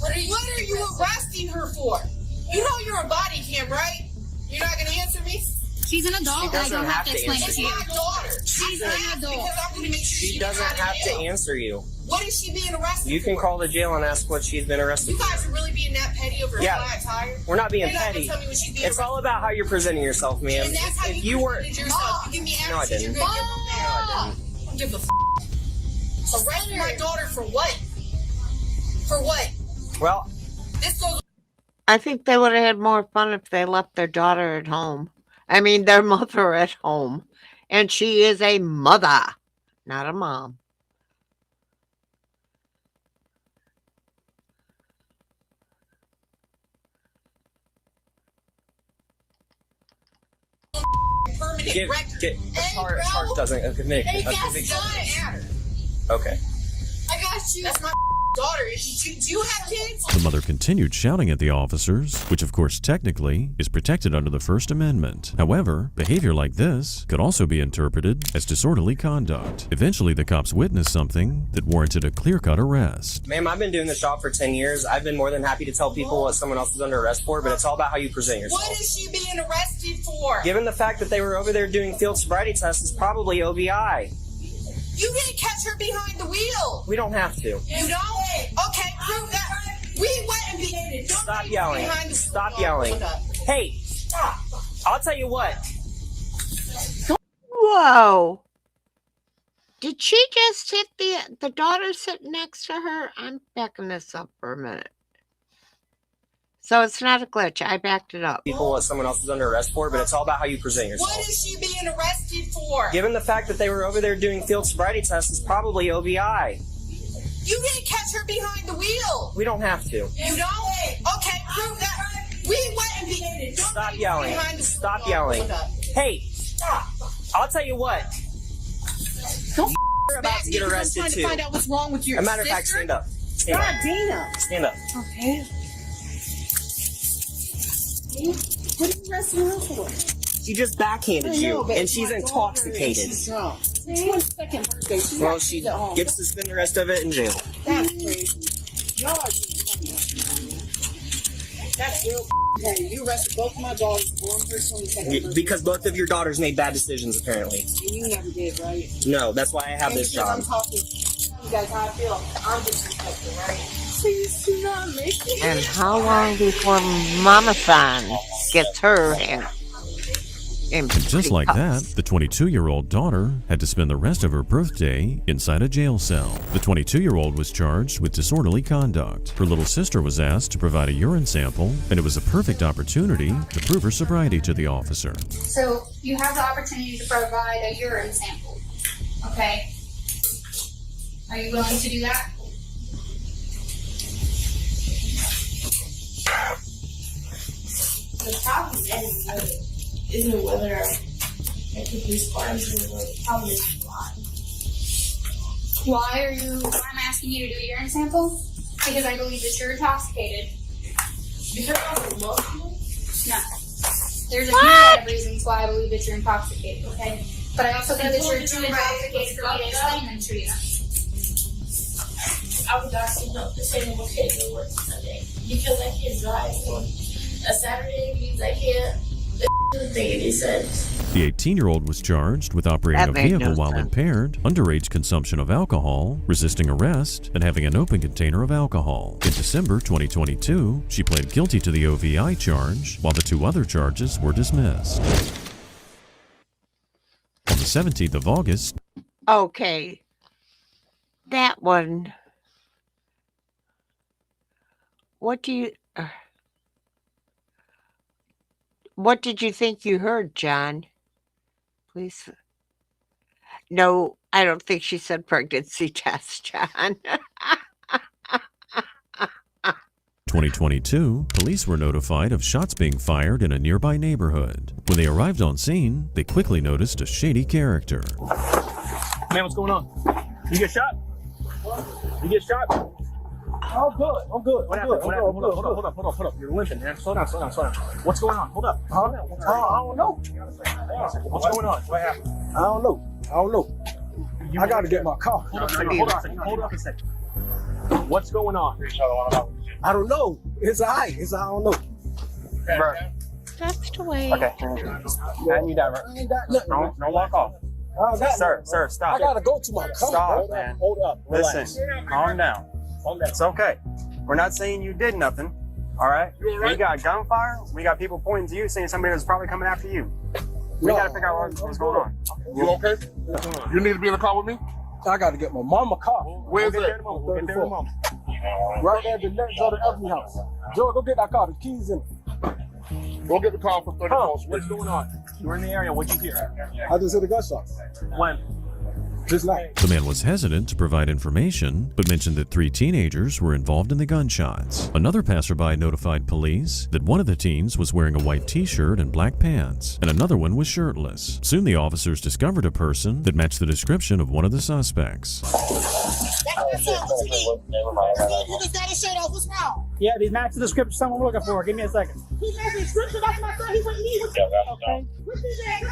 What are you arresting her for? You know you're a body cam, right? You're not gonna answer me? She's an adult. I don't have to explain it to you. It's my daughter. She's an adult. Because I'm gonna make sure She doesn't have to answer you. What is she being arrested You can for? call the jail and ask what she's been arrested You for. guys are really being that petty over a flat tire? We're not being You're not gonna petty. tell me what she's being It's all about how you're presenting yourself, ma'am. And that's how If you you were, presented yourself. You give me no, I attitude, didn't. you're gonna give a f***. Give a f***. Arresting my daughter for what? For what? Well, this goes. I think they would have had more fun if they left their daughter at home. I mean, their mother at home. And she is a mother, not a mom. as far as doesn't a conviction. Hey, that doesn't matter. Okay. I got you. That's my daughter. Do you have kids? The mother continued shouting at the officers, which of course technically is protected under the First Amendment. However, behavior like this could also be interpreted as disorderly conduct. Eventually, the cops witnessed something that warranted a clear-cut arrest. Ma'am, I've been doing this job for 10 years. I've been more than happy to tell people what someone else is under arrest for, but it's all about how you present yourself. What is she being arrested for? Given the fact that they were over there doing field sobriety tests, it's probably OBI. You didn't catch her behind the wheel. We don't have to. You don't? Okay, prove that. We went and behaved. Stop yelling. Stop yelling. Hey, stop. I'll tell you what. Whoa. Did she just hit the daughter sitting next to her? I'm backing this up for a minute. So it's not a glitch. I backed it up. People what someone else is under arrest for, but it's all about how you present yourself. What is she being arrested for? Given the fact that they were over there doing field sobriety tests, it's probably OBI. You didn't catch her behind the wheel. We don't have to. You don't? Okay, prove that. We went and behaved. Stop yelling. Stop yelling. Hey, stop. I'll tell you what. You're about to get arrested I'm trying too. to find out what's wrong with your As a matter of fact, sister. stand up. Stand God, up. Dana. Stand up. Okay. What are you arresting her for? She just backhanded you, and she's intoxicated. She's drunk. It's 22nd birthday. Well, she gets to spend the rest of it in jail. That's crazy. Y'all are That's real petty. You arrested both of my daughters on her 22nd birthday. Because both of your daughters made bad decisions, apparently. And you never did, right? No, that's why I have this job. I'm talking. You guys, how I feel. I'm disrespectful, right? Please do not make me. And how long before Mama San gets her hair? And just like that, the 22-year-old daughter had to spend the rest of her birthday inside a jail cell. The 22-year-old was charged with disorderly conduct. Her little sister was asked to provide a urine sample, and it was a perfect opportunity to prove her sobriety to the officer. So you have the opportunity to provide a urine sample, okay? Are you willing to do that? The problem isn't whether I could be sparring the problem is why. Why are you? Why I'm asking you to do a urine sample? Because I believe that you're intoxicated. No. There's a myriad of reasons why I believe that you're intoxicated, okay? But I also think that you're too intoxicated for me to explain them to you. I was asking them the same with kids at work Sunday. Because I can't drive on a Saturday means I can't. The thing he said. The 18-year-old was charged with operating That a made vehicle no while sense. impaired, underage consumption of alcohol, resisting arrest, and having an open container of alcohol. In December 2022, she pled guilty to the OVI charge, while the 2 other charges were dismissed. On the 17th of August, Okay. That one. What did you think you heard, John? Please. No, I don't think she said pregnancy test, John. 2022, police were notified of shots being fired in a nearby neighborhood. When they arrived on scene, they quickly noticed a shady character. Man, what's going on? You get shot? You get shot? I'm good. I'm good. What happened? Hold up. You're limping, man. Slow down. What's going on? Hold up. I don't know. What's going on? What happened? I don't know. I gotta get my car. Hold up a second. What's going on? I don't know. It's I don't know. Bro. That's the way. Okay. I need that, bro. Don't walk off. Sir, stop. I gotta go to my car. Stop, man. Hold up. Listen, calm down. It's okay. We're not saying you did nothing. All right? We got gunfire. We got people pointing to you saying somebody was probably coming after you. We gotta figure out what's going on. You okay? You need to be in the car with me? I gotta get my mama car. Where's it? We'll get there in a moment. Right there at the next door to Ebony house. Joe, go get that car. The keys in it. Go get the car from 34th. What's going on? You were in the area. What'd you hear? I just heard a gunshot. When? Just night. The man was hesitant to provide information, but mentioned that 3 teenagers were involved in the gunshots. Another passerby notified police that one of the teens was wearing a white t-shirt and black pants, and another one was shirtless. Soon the officers discovered a person that matched the description of one of the suspects. You just got his shirt off. What's wrong? Yeah, these match the description someone we're looking for. Give me a second. He matched the description. That's my son. He wouldn't need it. Okay. What's his name?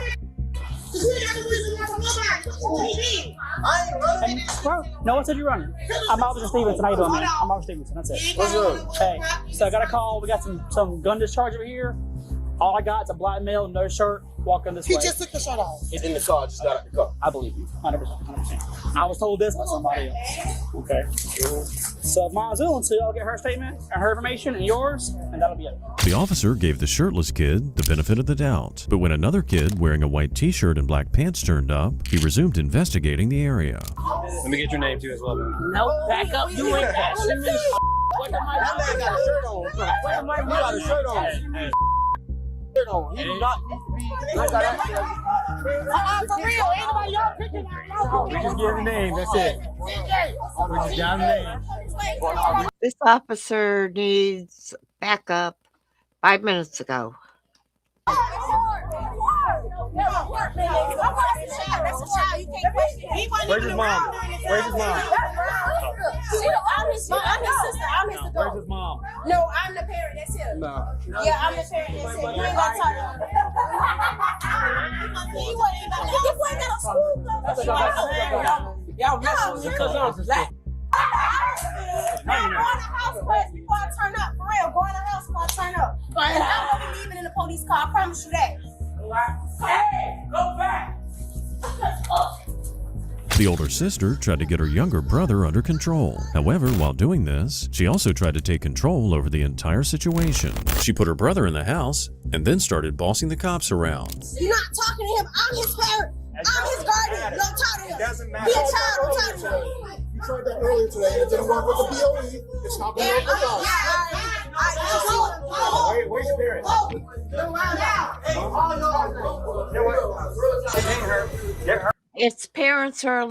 No one said you're running. I'm Officer Stevenson. How you doing, man? I'm Officer Stevenson. That's it. What's up? Hey, so I got a call. We got some gun discharge over here. All I got is a black male, no shirt, walking this way. He just took the shirt off. He's in the car. Just got out the car. I believe you. 100%. I was told this by somebody else. Okay. So Mom's willing to, I'll get her statement and her information and yours, and that'll be it. The officer gave the shirtless kid the benefit of the doubt, but when another kid wearing a white t-shirt and black pants turned up, he resumed investigating the area. Let me get your name too as well. Nope, back up. You ain't asking me. What am I That man got a shirt on. What am I He got a shirt on. shirt on? He do not need to be. For real, anybody y'all picking out? We just give the name. That's it. We just got the name. This officer needs backup 5 minutes ago. That's a child. You can't question it. Where's his mom? Where's his mom? I'm his sister. I'm his adult. Where's his mom? No, I'm the parent. That's him. No. Yeah, I'm the parent. That's him. You ain't gonna talk to him. He wasn't even got no school. Y'all messing with because Now, go in the house first before I turn up. For real, go in the house before I turn up. And I'm gonna be leaving in the police car. I promise you that. Hey, go back. The older sister tried to get her younger brother under control. However, while doing this, she also tried to take control over the entire situation. She put her brother in the house and then started bossing the cops around. You're not talking to him. I'm his parent. I'm his guardian. Don't talk to him. Doesn't matter. Be a child. Don't talk to him. You tried that earlier today. It didn't work with the BOE. It's not going to work with Where's your parents? Get her. It's parents or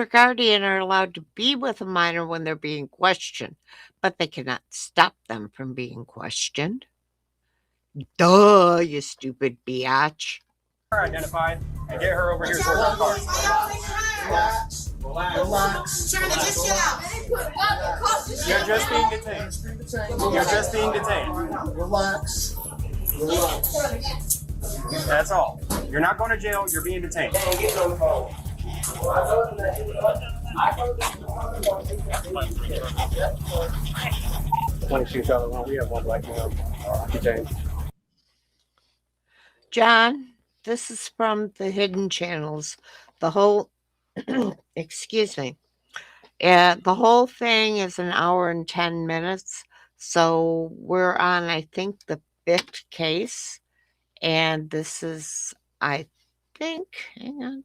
guardian are allowed to be with a minor when they're being questioned, but they cannot stop them from being questioned. Duh, you stupid biatch. Identified and get her over here towards the car. Relax. Charlie, just chill out. You're just being detained. You're just being detained. Relax. Relax. That's all. You're not going to jail. You're being detained. 22 Southern One. We have one black male detained. John, this is from the hidden channels. The whole, excuse me. The whole thing is an hour and 10 minutes. So we're on, I think, the 5th case. And this is, I think, hang on.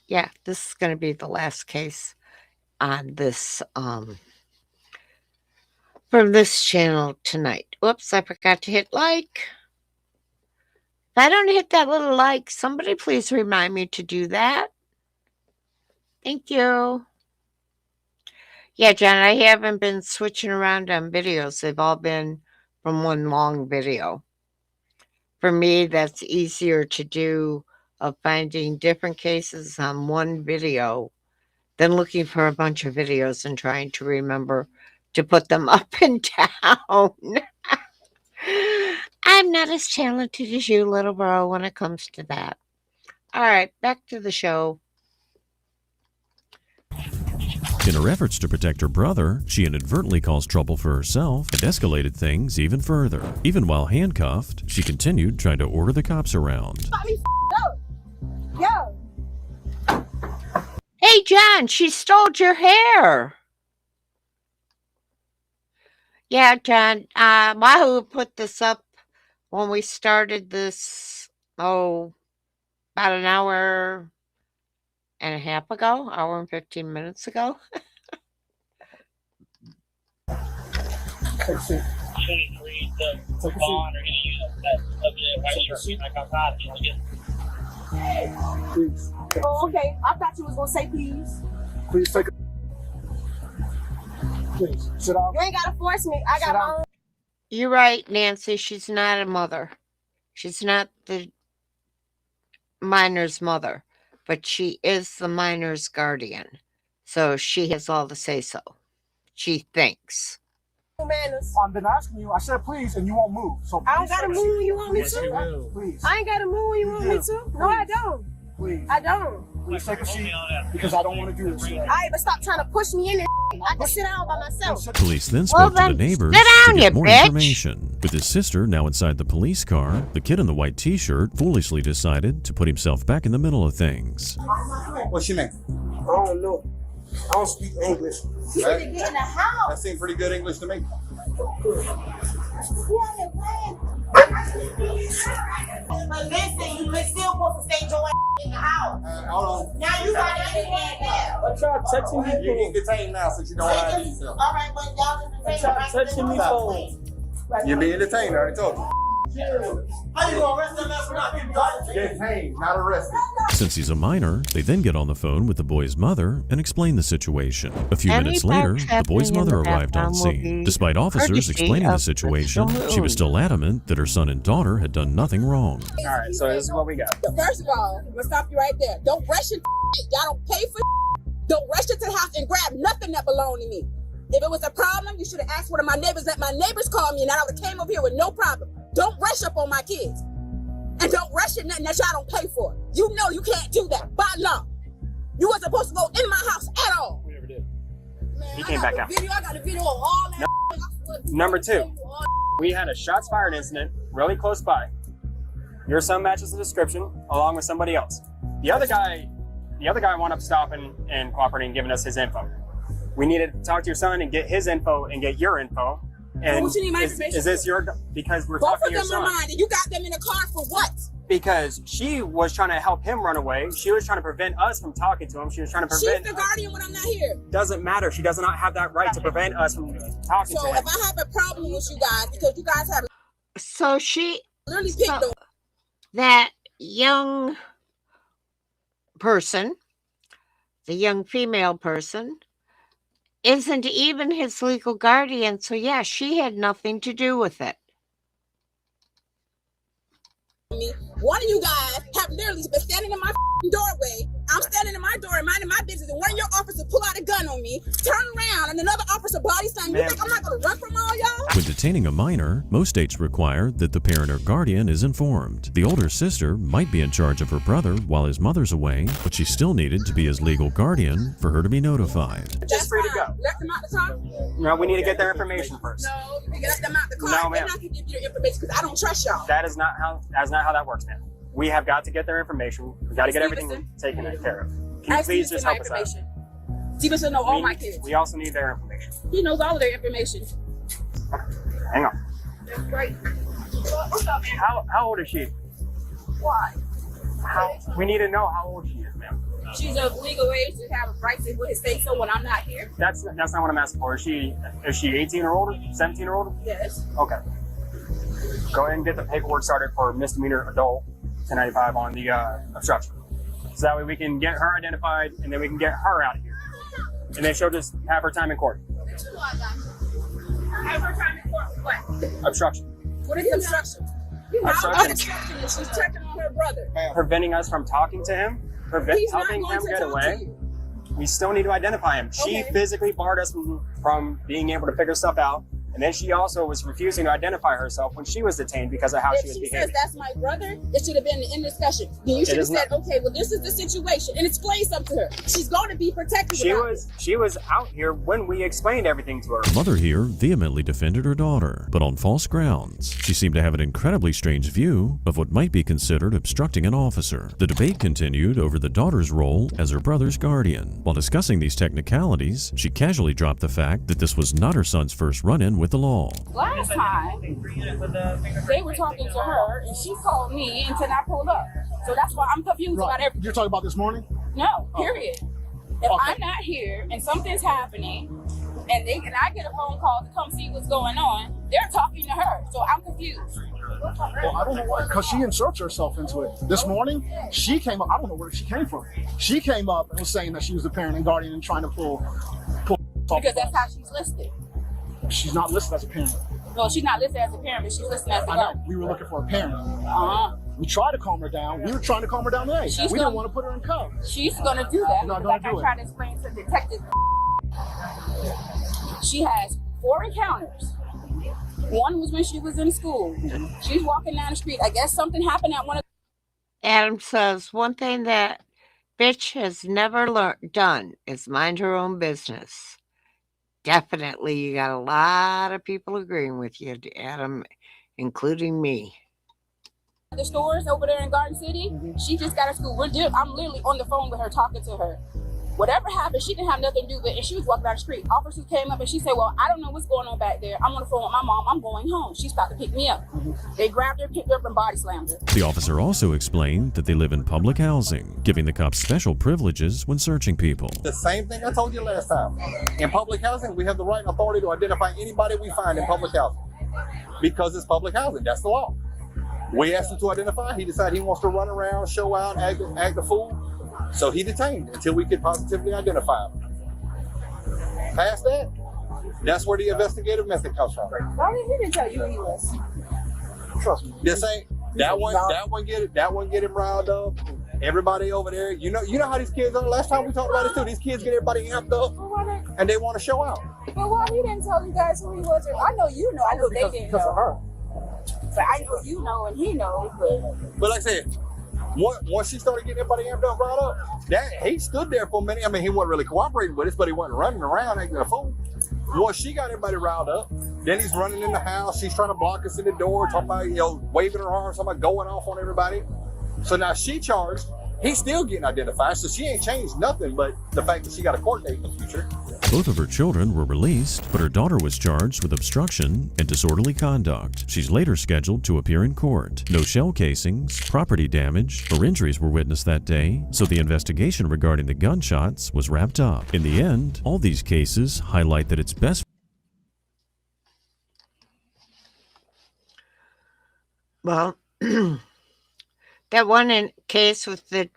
Yeah, this is going to be the last case on this, from this channel tonight. Whoops, I forgot to hit like. If I don't hit that little like, somebody please remind me to do that. Thank you. Yeah, John, I haven't been switching around on videos. They've all been from one long video. For me, that's easier to do, of finding different cases on one video than looking for a bunch of videos and trying to remember to put them up and down. I'm not as talented as you, little bro, when it comes to that. All right, back to the show. In her efforts to protect her brother, she inadvertently caused trouble for herself and escalated things even further. Even while handcuffed, she continued trying to order the cops around. Yo. Hey, John, she stole your hair. Yeah, John, Wahoo put this up when we started this, about an hour and a half ago, hour and 15 minutes ago. Take a seat. Take a seat. Please. Oh, okay. I thought you was gonna say please. Please take a. Please sit down. You ain't gotta force me. I got my own. You're right, Nancy. She's not a mother. She's not the minor's mother, but she is the minor's guardian. So she has all the say-so. She thinks. Manners. I've been asking you. I said please, and you won't move. So I don't gotta move when you want me to. Please. I ain't gotta move when you want me to. No, I don't. Please. I don't. Please take a seat because I don't want to do this. Alright, but stop trying to push me in there. I can sit down by myself. Police then spoke to the neighbors to get more information. With his sister now inside the police car, the kid in the white t-shirt foolishly decided to put himself back in the middle of things. What's your name? I don't know. I don't speak English. You need to get in the house. That seemed pretty good English to me. But listen, you still supposed to stay your ass in the house. Hold on. Now you got to get there. What y'all touching me for? You get detained now since you don't want to ID yourself. All right, but y'all just Touching me for? You're being detained, I already told you. How you gonna arrest them after not getting caught? Detained, not arrested. Since he's a minor, they then get on the phone with the boy's mother and explain the situation. A few minutes later, the boy's mother arrived on scene. Despite officers explaining the situation, she was still adamant that her son and daughter had done nothing wrong. All right, so this is what we got. First of all, I'm gonna stop you right there. Don't rush it. Y'all don't pay for it. Don't rush it to the house and grab nothing that belonged to me. If it was a problem, you should have asked one of my neighbors. Let my neighbors call me, and I would have came over here with no problem. Don't rush up on my kids. And don't rush it nothing that y'all don't pay for. You know you can't do that by law. You wasn't supposed to go in my house at all. We never did. Man, He came back out. I got a video of all that. Number two, we had a shots fired incident really close by. Your son matches the description along with somebody else. The other guy wound up stopping and cooperating and giving us his info. We needed to talk to your son and get his info and get your info. And what you need my information is this your, because we're both talking of to your them son. are mine, and you got them in the car for what? Because she was trying to help him run away. She was trying to prevent us from talking to him. She was trying to prevent. She's the guardian when I'm not here. Doesn't matter. She does not have that right to prevent us from talking So to him. if I have a problem with you guys, because you guys have So she, literally picked on that young person, the young female person, isn't even his legal guardian. So yeah, she had nothing to do with it. me. One of you guys have literally been standing in my doorway I'm standing in my door and minding my business, and one of your officers pull out a gun on me, turn around, and another officer body slam. You think I'm not going to run from all y'all? When detaining a minor, most states require that the parent or guardian is informed. The older sister might be in charge of her brother while his mother's away, but she still needed to be his legal guardian for her to be notified. Just free to go. Let them out the car? No, we need to get their information first. No, you let them out the car. No, They're ma'am. not going to give you the information because I don't trust y'all. That's not how that works, man. We have got to get their information. We got to get everything taken care of. Can you please just help us out? Stevenson know all my kids. We also need their information. He knows all of their information. Hang on. That's great. What's up, man? How old is she? Why? We need to know how old she is, ma'am. She's of legal age to have a right to put his face on when I'm not here. That's not what I'm asking for. Is she 18 or older? 17 or older? Yes. Okay. Go ahead and get the paperwork started for misdemeanor adult 1095 on the obstruction. So that way we can get her identified and then we can get her out of here. And then she'll just have her time in court. Have her time in court for what? Obstruction. What is obstruction? You know, obstruction is she's checking on her brother. Preventing us from talking to him, He's not helping going him to get talk away. to you. We still need to identify him. She Okay. physically barred us from being able to figure stuff out. And then she also was refusing to identify herself when she was detained because of how she was If she behaving. says that's my brother, it should have been in discussion. Then you should have is said, not. okay, well, this is the situation, and explain something to her. She's going to be protected. She was out here when we explained everything to her. The mother here vehemently defended her daughter, but on false grounds. She seemed to have an incredibly strange view of what might be considered obstructing an officer. The debate continued over the daughter's role as her brother's guardian. While discussing these technicalities, she casually dropped the fact that this was not her son's first run-in with the law. Last time, they were talking to her, and she called me until I pulled up. So that's why I'm confused about everything. You're talking about this morning? No, period. If I'm not here and something's happening, and I get a phone call to come see what's going on, they're talking to her. So I'm confused. Well, I don't know why, because she inserts herself into it. This morning, she came up. I don't know where she came from. She came up and was saying that she was the parent and guardian and trying to pull. Because that's how she's listed. She's not listed as a parent. Well, she's not listed as a parent, but she's listed as a I guardian. know. We were looking for a parent. Uh-huh. We tried to calm her down. We were trying to calm her down today. We didn't want to put her in cuffs. She's gonna do that. She's not Because gonna like I do it. tried to explain to detective, she has 4 encounters. One was when she was in school. She's walking down the street. I guess something happened at one of Adam says one thing that bitch has never done is mind her own business. Definitely, you got a lot of people agreeing with you, Adam, including me. the stores over there in Garden City. She just got to school. I'm literally on the phone with her, talking to her. Whatever happened, she didn't have nothing to do with it. And she was walking down the street. Officers came up and she said, well, I don't know what's going on back there. I'm on the phone with my mom. I'm going home. She's about to pick me up. They grabbed her, picked her up, and body slammed her. The officer also explained that they live in public housing, giving the cops special privileges when searching people. The same thing I told you last time. In public housing, we have the right and authority to identify anybody we find in public housing. Because it's public housing. That's the law. We asked him to identify. He decided he wants to run around, show out, act a fool. So he detained until we could positively identify him. Past that, that's where the investigative method comes from. Why did he didn't tell you who he was? Trust me. This ain't that one get him riled up. Everybody over there, you know how these kids are. Last time we talked about it too. These kids get everybody amped up and they want to show out. But why he didn't tell you guys who he was? I know you know. I know they didn't Because of her. But I know you know and he knows. But like I said, once she started getting everybody amped up, riled up, he stood there for a minute. I mean, he wasn't really cooperating with us, but he wasn't running around acting a fool. Once she got everybody riled up, then he's running in the house. She's trying to block us in the door, talking about, waving her arms, talking about going off on everybody. So now she charged. He's still getting identified, so she ain't changed nothing but the fact that she got a court date in the future. Both of her children were released, but her daughter was charged with obstruction and disorderly conduct. She's later scheduled to appear in court. No shell casings, property damage, or injuries were witnessed that day, so the investigation regarding the gunshots was wrapped up. In the end, all these cases highlight that it's best. Well, that one case with the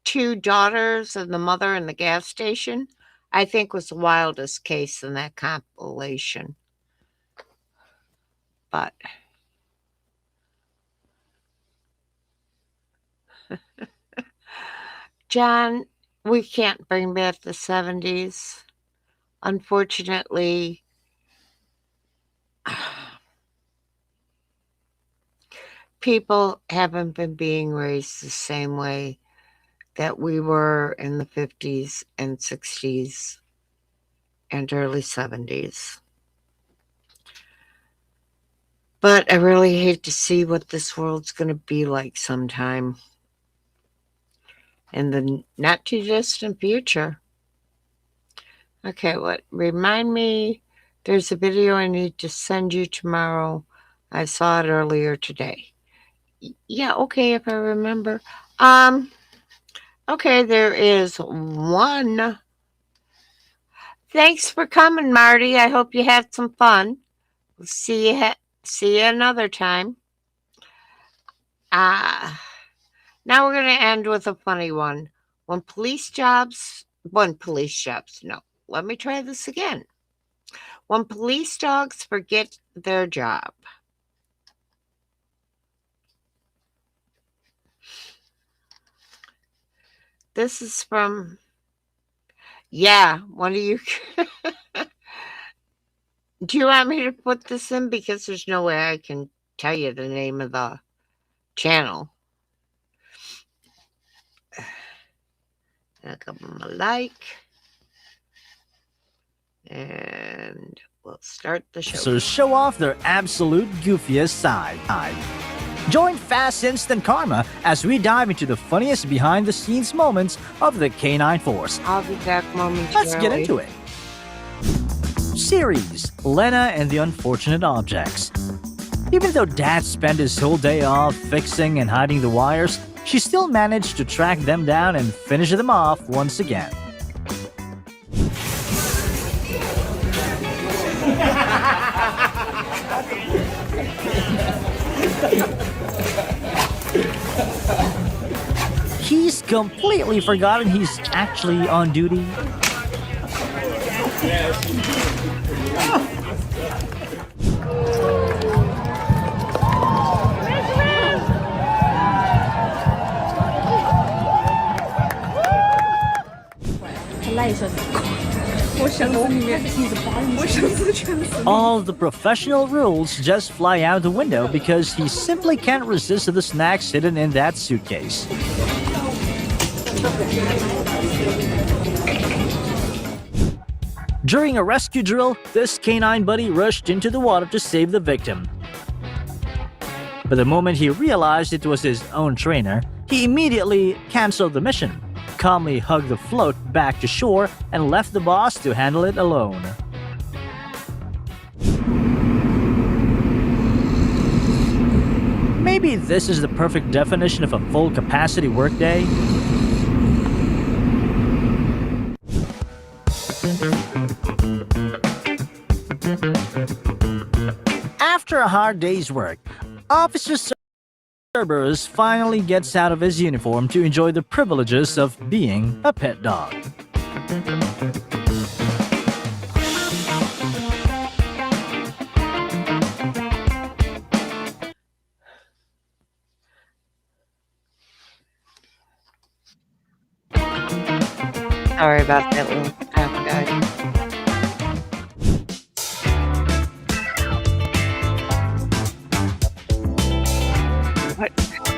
two daughters and the mother in the gas station, I think was the wildest case in that compilation. But John, we can't bring back the 70s. Unfortunately, people haven't been being raised the same way that we were in the 50s and 60s and early 70s. But I really hate to see what this world's going to be like sometime in the not too distant future. Okay, remind me, there's a video I need to send you tomorrow. I saw it earlier today. Yeah, okay, if I remember. Okay, there is one. Thanks for coming, Marty. I hope you had some fun. We'll see you another time. Now we're going to end with a funny one. No, let me try this again. When police dogs forget their job. This is from, one of you. Do you want me to put this in? Because there's no way I can tell you the name of the channel. I'll give them a like. And we'll start the show. So show off their absolute goofiest side. Join Fast Instant Karma as we dive into the funniest behind-the-scenes moments of the Canine Force. I'll be back momentarily. Let's get into it. Series, Lena and the Unfortunate Objects. Even though Dad spent his whole day off fixing and hiding the wires, she still managed to track them down and finish them off once again. He's completely forgotten he's actually on duty. All the professional rules just fly out the window because he simply can't resist the snacks hidden in that suitcase. During a rescue drill, this canine buddy rushed into the water to save the victim. But the moment he realized it was his own trainer, he immediately canceled the mission, calmly hugged the float back to shore, and left the boss to handle it alone. Maybe this is the perfect definition of a full-capacity workday. After a hard day's work, Officer Cerberus finally gets out of his uniform to enjoy the privileges of being a pet dog. Sorry about that little half guy.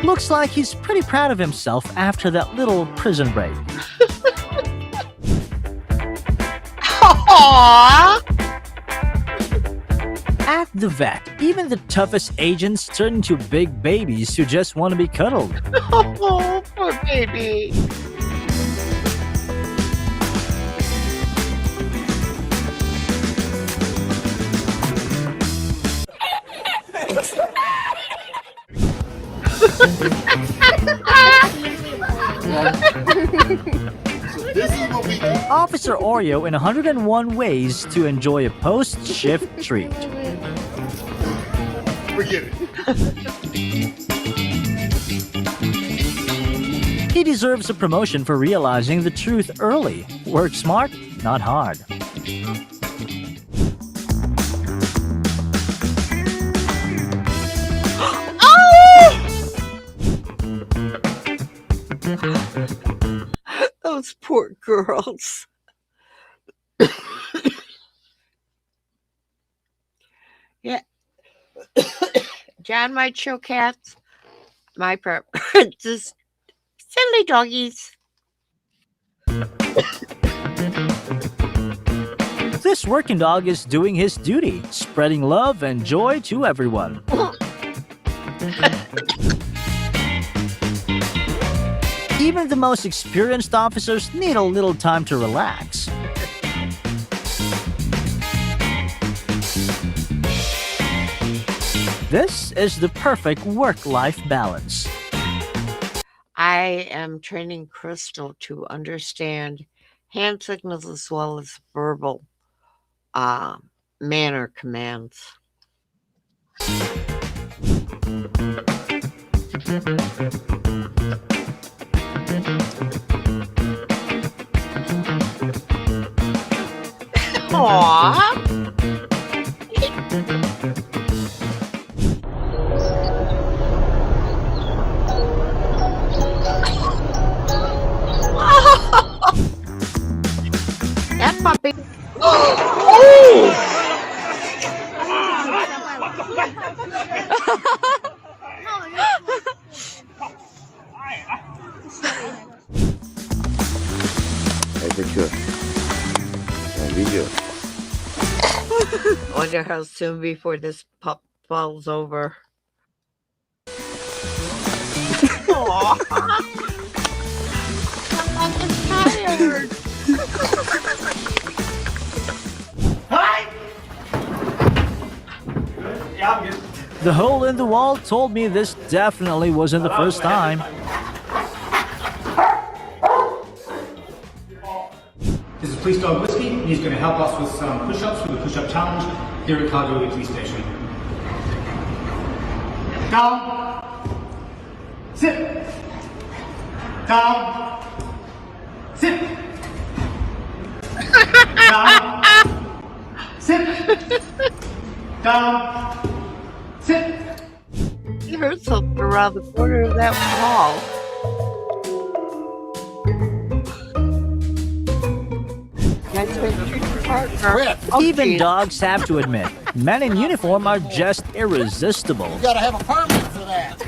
Looks like he's pretty proud of himself after that little prison break. Aww! At the vet, even the toughest agents turn into big babies who just want to be cuddled. Oh, poor baby. Officer Oreo in 101 ways to enjoy a post-shift treat. Forget it. He deserves a promotion for realizing the truth early. Work smart, not hard. Poor girls. Yeah. John might show cats. My just silly doggies. This working dog is doing his duty, spreading love and joy to everyone. Even the most experienced officers need a little time to relax. This is the perfect work-life balance. I am training Crystal to understand hand signals as well as verbal manner commands. Aww. That puppy. Be good. Be good. Wonder how soon before this pup falls over. Aww. I'm tired. The hole in the wall told me this definitely wasn't the first time. This is Police Dog Whiskey, and he's going to help us with some push-ups for the push-up challenge here at Kalgoorlie Police Station. Down. Sit. Down. Sit. Down. Sit. Down. Sit. You heard something around the corner of that wall. Even dogs have to admit, men in uniform are just irresistible. You gotta have a permit for that.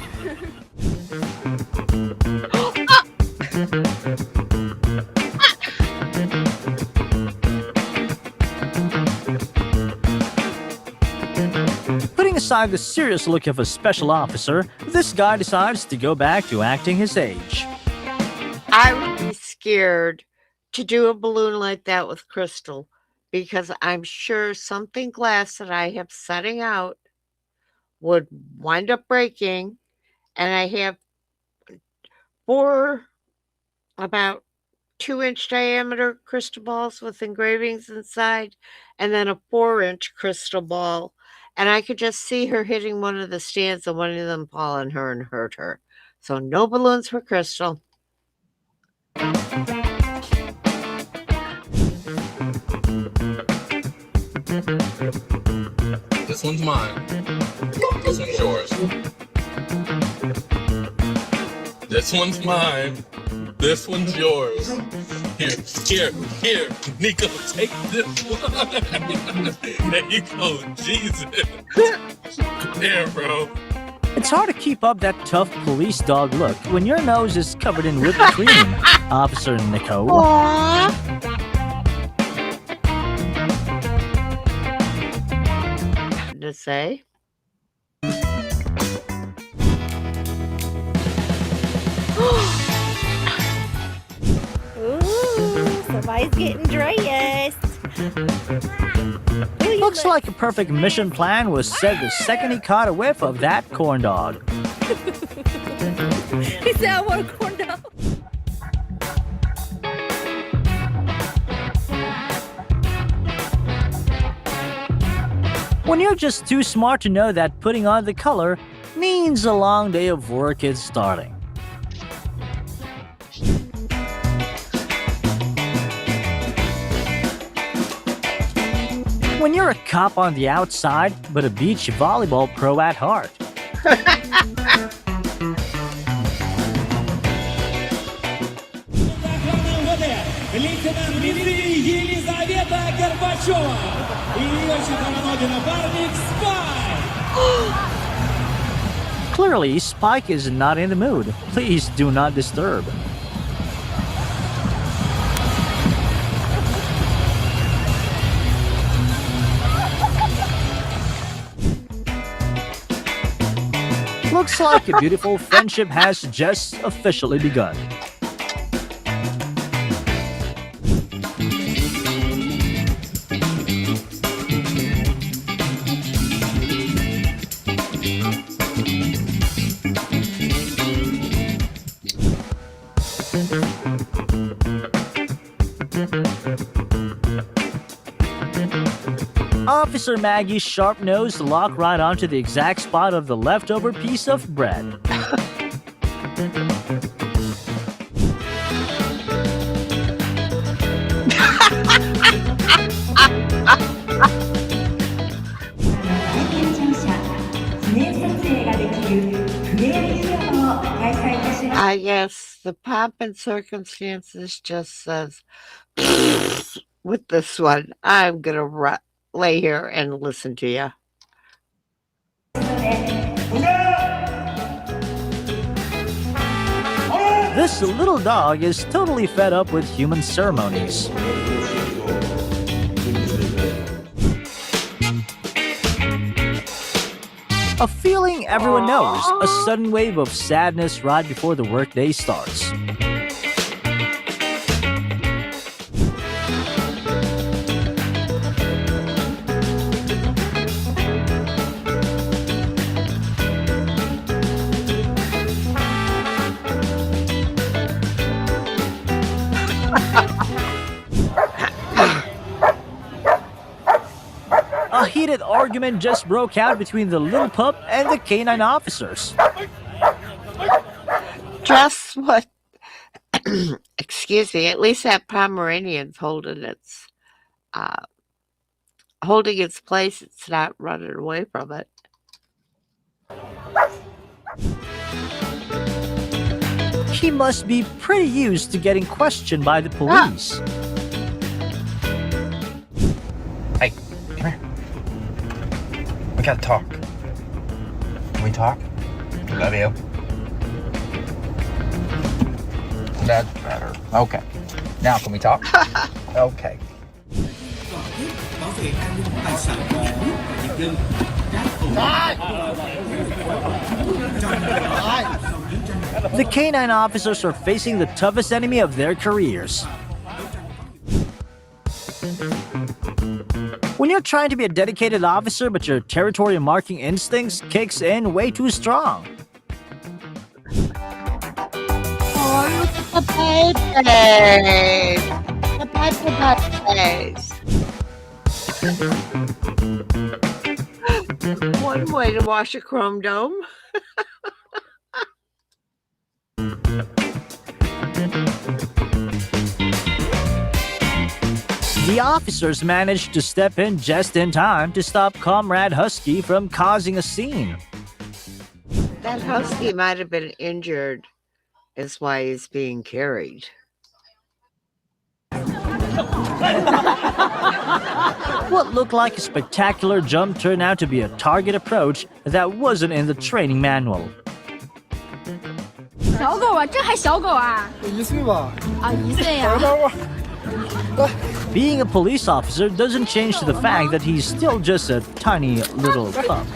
Putting aside the serious look of a special officer, this guy decides to go back to acting his age. I would be scared to do a balloon like that with Crystal because I'm sure something glass that I have setting out would wind up breaking, and I have 4 about 2-inch diameter crystal balls with engravings inside, and then a 4-inch crystal ball, and I could just see her hitting one of the stands and one of them fall on her and hurt her. So no balloons for Crystal. This one's mine. This one's yours. This one's mine. This one's yours. Here, Nico, take this one. There you go, Jesus. There, bro. It's hard to keep up that tough police dog look when your nose is covered in whipped cream, Officer Nico. To say. Ooh, somebody's getting dressed. Looks like a perfect mission plan was set the second he caught a whiff of that corn dog. He said, I want a corn dog. When you're just too smart to know that putting on the color means a long day of work is starting. When you're a cop on the outside, but a beach volleyball pro at heart. Елизавета Горбачева и ее четвероногий напарник Спайк. Clearly, Spike is not in the mood. Please do not disturb. Looks like a beautiful friendship has just officially begun. Officer Maggie's sharp nose locked right onto the exact spot of the leftover piece of bread. I guess the pomp and circumstances just says with this one. I'm gonna lay here and listen to you. This little dog is totally fed up with human ceremonies. A feeling everyone knows, a sudden wave of sadness right before the workday starts. A heated argument just broke out between the little pup and the canine officers. Just what? Excuse me. At least that Pomeranian's holding its place. It's not running away from it. He must be pretty used to getting questioned by the police. Hey, come here. We gotta talk. Can we talk? Love you. That's better. Okay. Now can we talk? Okay. The canine officers are facing the toughest enemy of their careers. When you're trying to be a dedicated officer, but your territory marking instincts kicks in way too strong. Oh, look at the babies. The babies. One way to wash a chrome dome. The officers managed to step in just in time to stop Comrade Husky from causing a scene. That husky might have been injured, is why he's being carried. What looked like a spectacular jump turned out to be a target approach that wasn't in the training manual. 小狗啊，这还小狗啊？1岁吧。啊，1岁呀。 Being a police officer doesn't change to the fact that he's still just a tiny little pup.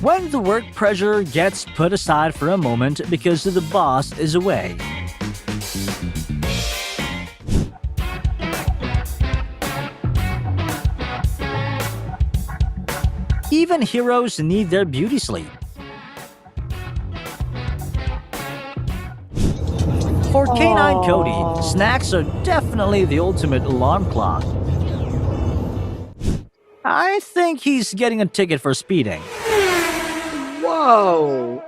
When the work pressure gets put aside for a moment because the boss is away. Even heroes need their beauty sleep. For Canine Cody, snacks are definitely the ultimate alarm clock. I think he's getting a ticket for speeding. Whoa!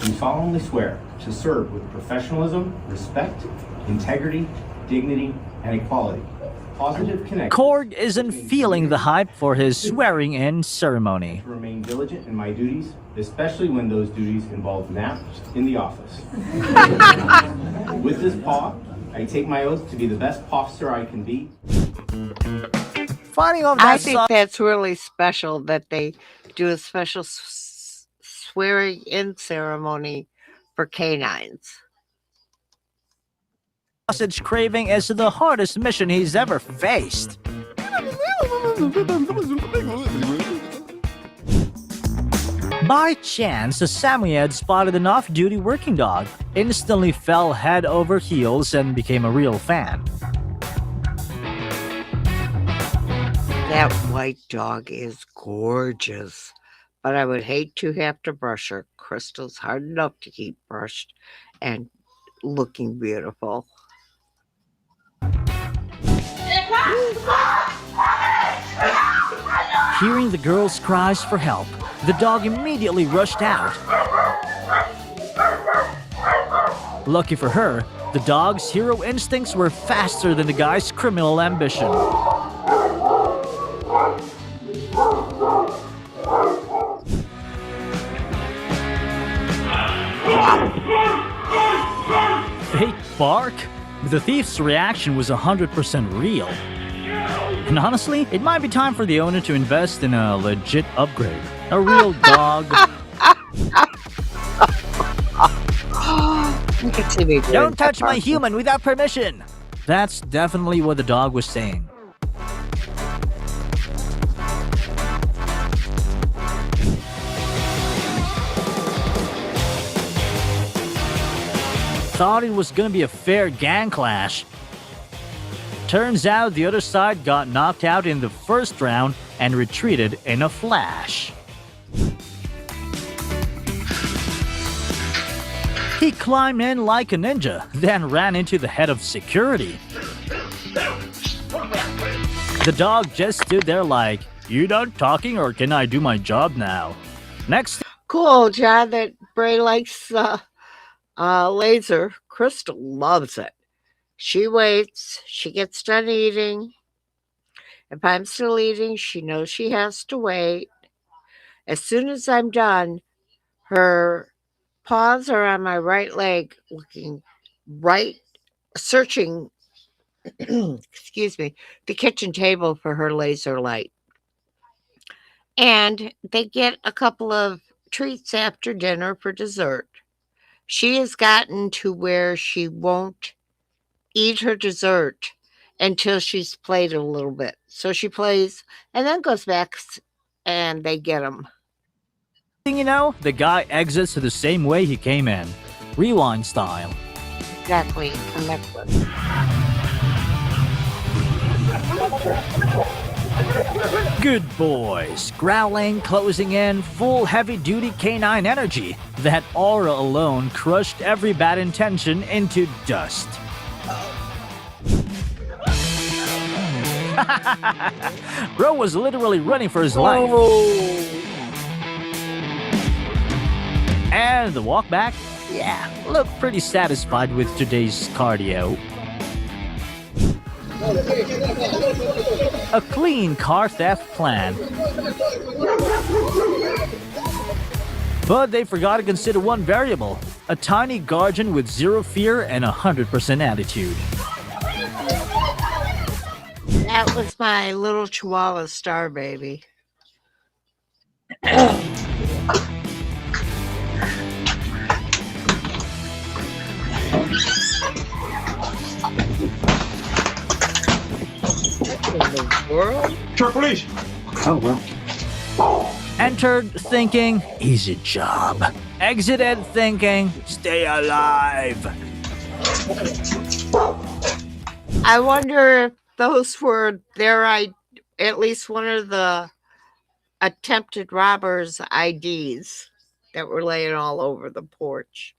You solemnly swear to serve with professionalism, respect, integrity, dignity, and equality. Positive connection. Korg isn't feeling the hype for his swearing-in ceremony. To remain diligent in my duties, especially when those duties involve naps in the office. With this paw, I take my oath to be the best officer I can be. Finding out I that think that's really special that they do a special swearing-in ceremony for canines. sausage craving is the hardest mission he's ever faced. By chance, the Samoyed spotted an off-duty working dog, instantly fell head over heels, and became a real fan. That white dog is gorgeous, but I would hate to have to brush her. Crystal's hard enough to keep brushed and looking beautiful. Hearing the girl's cries for help, the dog immediately rushed out. Lucky for her, the dog's hero instincts were faster than the guy's criminal ambition. Fake bark? The thief's reaction was 100% real. And honestly, it might be time for the owner to invest in a legit upgrade. A real dog. Don't touch my human without permission! That's definitely what the dog was saying. Thought it was gonna be a fair gang clash. Turns out the other side got knocked out in the first round and retreated in a flash. He climbed in like a ninja, then ran into the head of security. The dog just stood there like, "You done talking or can I do my job now?" Next. Cool, John, that Bray likes laser. Crystal loves it. She waits. She gets done eating. If I'm still eating, she knows she has to wait. As soon as I'm done, her paws are on my right leg, looking right, searching, excuse me, the kitchen table for her laser light. And they get a couple of treats after dinner for dessert. She has gotten to where she won't eat her dessert until she's played a little bit. So she plays and then goes back and they get them. You know, the guy exits the same way he came in. Rewind style. Exactly. A necklace. Good boys. Growling, closing in, full heavy-duty canine energy. That aura alone crushed every bad intention into dust. Bro was literally running for his life. And the walk back? Yeah, looked pretty satisfied with today's cardio. A clean car theft plan. But they forgot to consider one variable. A tiny guardian with zero fear and 100% attitude. That was my little Chihuahua Star Baby. World? Sure, police. Oh, well. Entered thinking, easy job. Exited thinking, stay alive. I wonder if those were at least one of the attempted robbers' IDs that were laying all over the porch.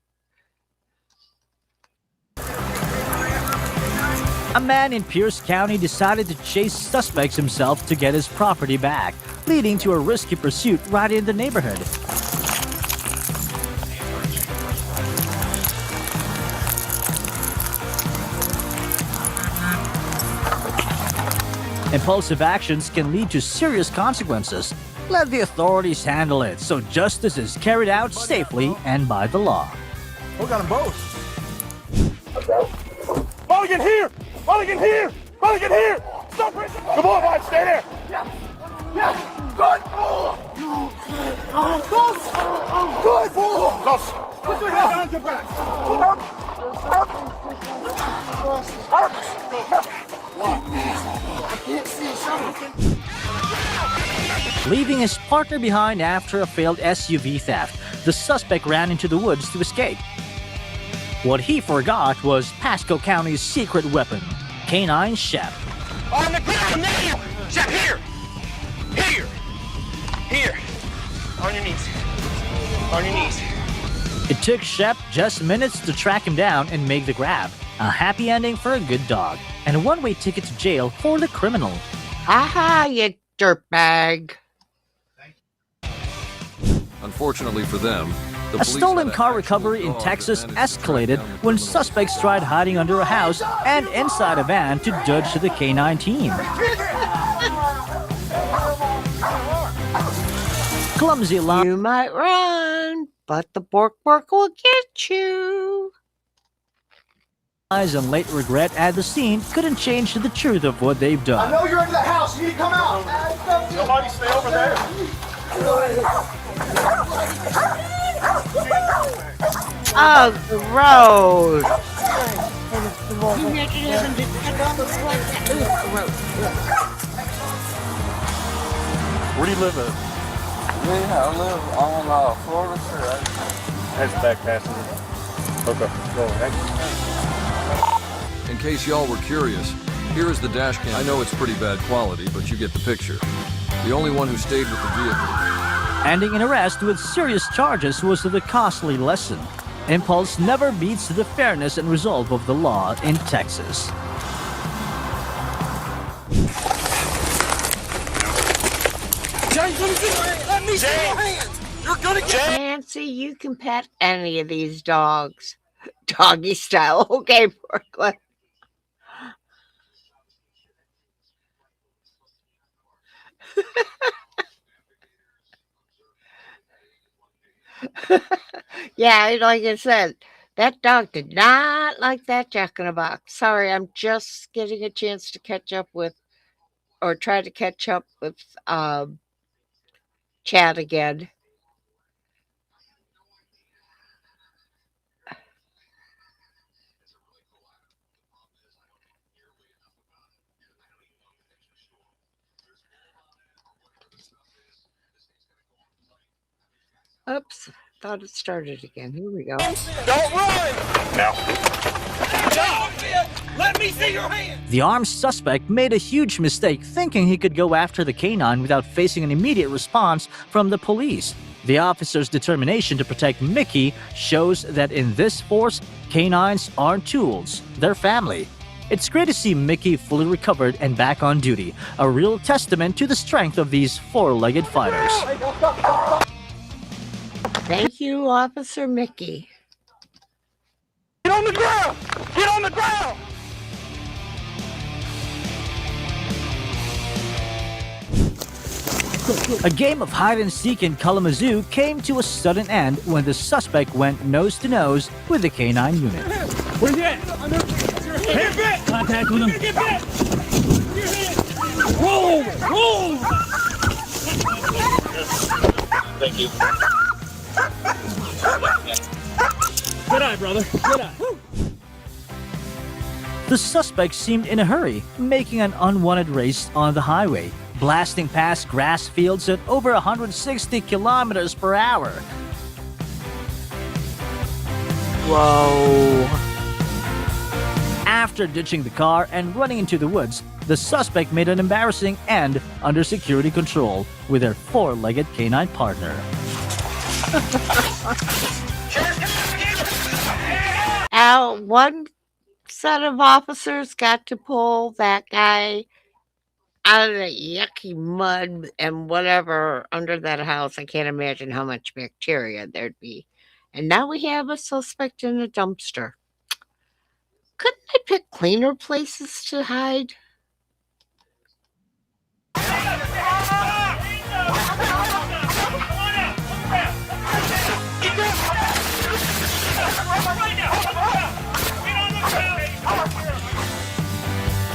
A man in Pierce County decided to chase suspects himself to get his property back, leading to a risky pursuit right in the neighborhood. Impulsive actions can lead to serious consequences. Let the authorities handle it so justice is carried out safely and by the law. We got them both. Mulligan here! Mulligan here! Mulligan here! Stop it! Come on, Mike, stay there! Yeah! Yeah! Good! Good! Los! Put your head on your back! I can't see something. Leaving his partner behind after a failed SUV theft, the suspect ran into the woods to escape. What he forgot was Pasco County's secret weapon, Canine Shep. On the ground now! Shep, here! Here! Here! On your knees. On your knees. It took Shep just minutes to track him down and make the grab. A happy ending for a good dog, and a one-way ticket to jail for the criminal. Aha, you dirtbag. Unfortunately for them, the A police stolen had car actual recovery in dog that Texas managed to track escalated down the when criminal. suspects tried hiding under a house and inside a van to dodge the canine team. Clumsy line. You might run, but the Bork will get you. And late regret at the scene couldn't change the truth of what they've I done. know you're in the house. You need to come out. Somebody stay over there. Oh, gross. You imagine having to cut all the sweat. Gross. Where do you live at? Yeah, I live on Florida Street. That's back passenger. Okay, go ahead. In case y'all were curious, here is the dash cam. I know it's pretty bad quality, but you get the picture. The only one who stayed with the vehicle. Ending an arrest with serious charges was the costly lesson. Impulse never beats the fairness and resolve of the law in Texas. James, let me see your hands! You're gonna get... Nancy, you can pet any of these dogs. Doggy style. Okay, Brooklyn. Yeah, like I said, that dog did not like that Jack in a Box. Sorry, I'm just getting a chance to catch up with, or try to catch up with Chad again. Oops, thought it started again. Here we go. Don't run! No. Let me see your hands! The armed suspect made a huge mistake thinking he could go after the canine without facing an immediate response from the police. The officer's determination to protect Mickey shows that in this force, canines aren't tools, they're family. It's great to see Mickey fully recovered and back on duty, a real testament to the strength of these four-legged fighters. Thank you, Officer Mickey. Get on the ground! Get on the ground! A game of hide-and-seek in Kalamazoo came to a sudden end when the suspect went nose-to-nose with the canine unit. Where's he at? Hit bit! Contact with him. Get bit! Roll! Roll! Thank you. Good eye, brother. Good eye. The suspect seemed in a hurry, making an unwanted race on the highway, blasting past grass fields at over 160 kilometers per hour. Whoa. After ditching the car and running into the woods, the suspect made an embarrassing end under security control with their four-legged canine partner. One set of officers got to pull that guy out of the yucky mud and whatever under that house. I can't imagine how much bacteria there'd be. And now we have a suspect in a dumpster. Couldn't they pick cleaner places to hide?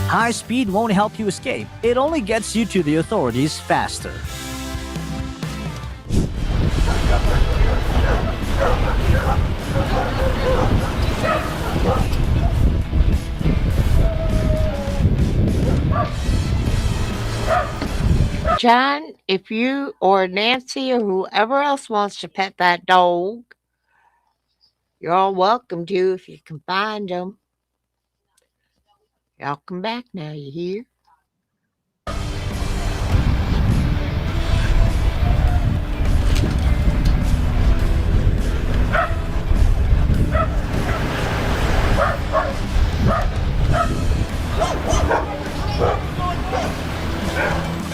High speed won't help you escape, it only gets you to the authorities faster. John, if you or Nancy or whoever else wants to pet that dog, you're all welcome to if you can find them. Y'all come back now, you hear?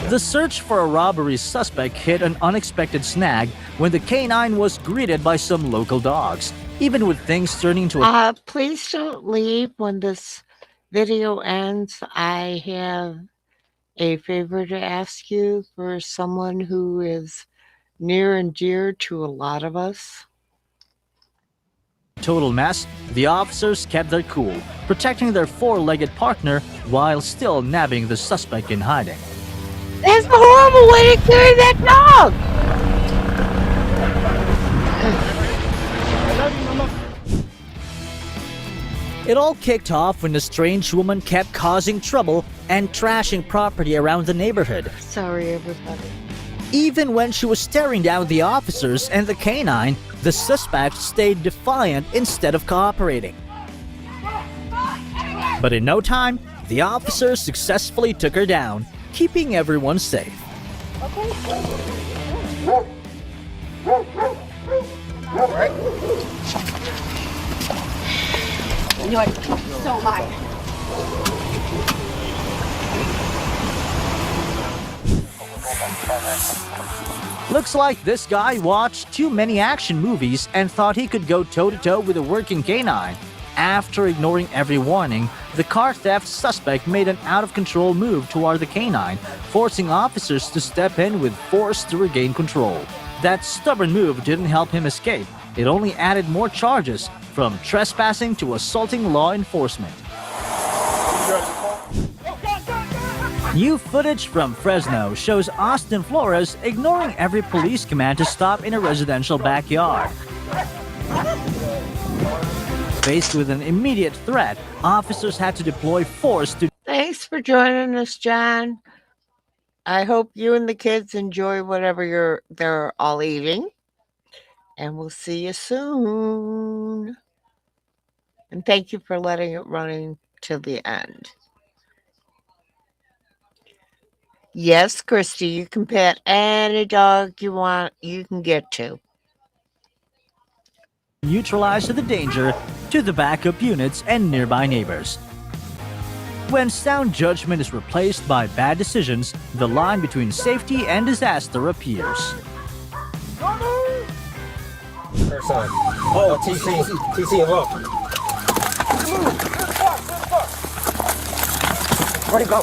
The search for a robbery suspect hit an unexpected snag when the canine was greeted by some local dogs. Even with things turning to a Please don't leave when this video ends. I have a favor to ask you for someone who is near and dear to a lot of us. total mess, the officers kept their cool, protecting their four-legged partner while still nabbing the suspect in hiding. That's a horrible way to carry that dog! It all kicked off when the strange woman kept causing trouble and trashing property around the neighborhood. Sorry, everybody. Even when she was staring down the officers and the canine, the suspect stayed defiant instead of cooperating. But in no time, the officers successfully took her down, keeping everyone safe. You know what? So am I. Looks like this guy watched too many action movies and thought he could go toe-to-toe with a working canine. After ignoring every warning, the car theft suspect made an out-of-control move toward the canine, forcing officers to step in with force to regain control. That stubborn move didn't help him escape. It only added more charges, from trespassing to assaulting law enforcement. New footage from Fresno shows Austin Flores ignoring every police command to stop in a residential backyard. Faced with an immediate threat, officers had to deploy force to... Thanks for joining us, John. I hope you and the kids enjoy whatever they're all eating. And we'll see you soon. And thank you for letting it run to the end. Yes, Christy, you can pet any dog you want, you can get to. Neutralize the danger to the backup units and nearby neighbors. When sound judgment is replaced by bad decisions, the line between safety and disaster appears. Oh, TC, look. Where'd he go?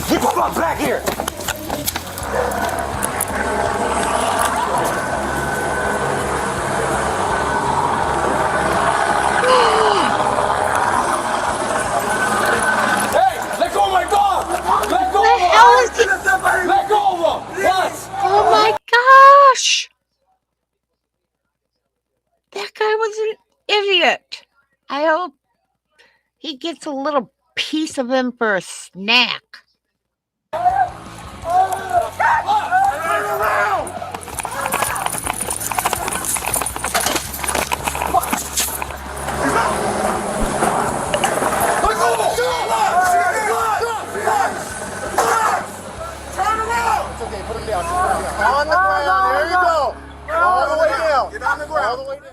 Get the fuck back here! Hey, let go of my dog! Let go of him! Let go of him! What? Oh my gosh! That guy was an idiot. I hope he gets a little piece of him for a snack. On the ground, there you go. All the way down. Get on the ground. All the way down.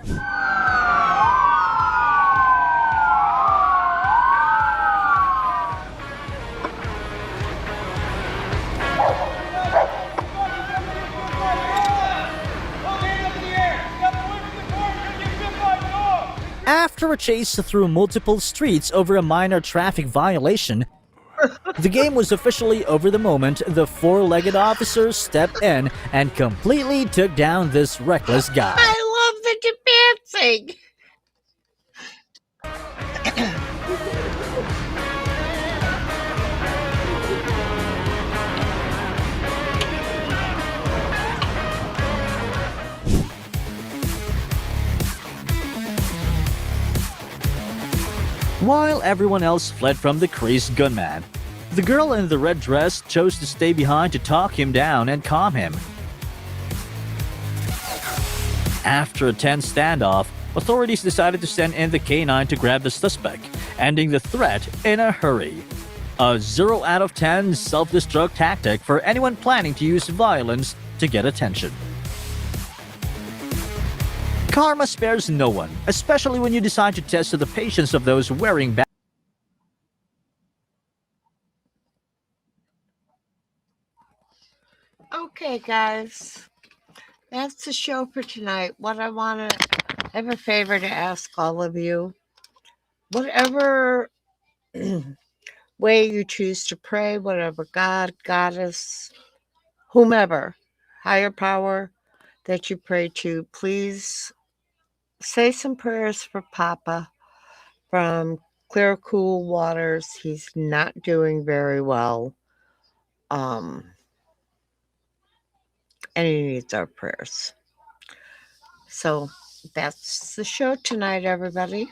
After a chase through multiple streets over a minor traffic violation, the game was officially over the moment the four-legged officers stepped in and completely took down this reckless guy. I love the dancing. while everyone else fled from the crazed gunman. The girl in the red dress chose to stay behind to talk him down and calm him. After a tense standoff, authorities decided to send in the K9 to grab the suspect, ending the threat in a hurry. A 0 out of 10 self-destruct tactic for anyone planning to use violence to get attention. Karma spares no one, especially when you decide to test the patience of those wearing bad. Okay, guys, that's the show for tonight. What I want to have a favor to ask all of you. Whatever way you choose to pray, whatever God, Goddess, whomever, higher power that you pray to, please say some prayers for Papa from Clear Cool Waters. He's not doing very well. And he needs our prayers. So that's the show tonight, everybody.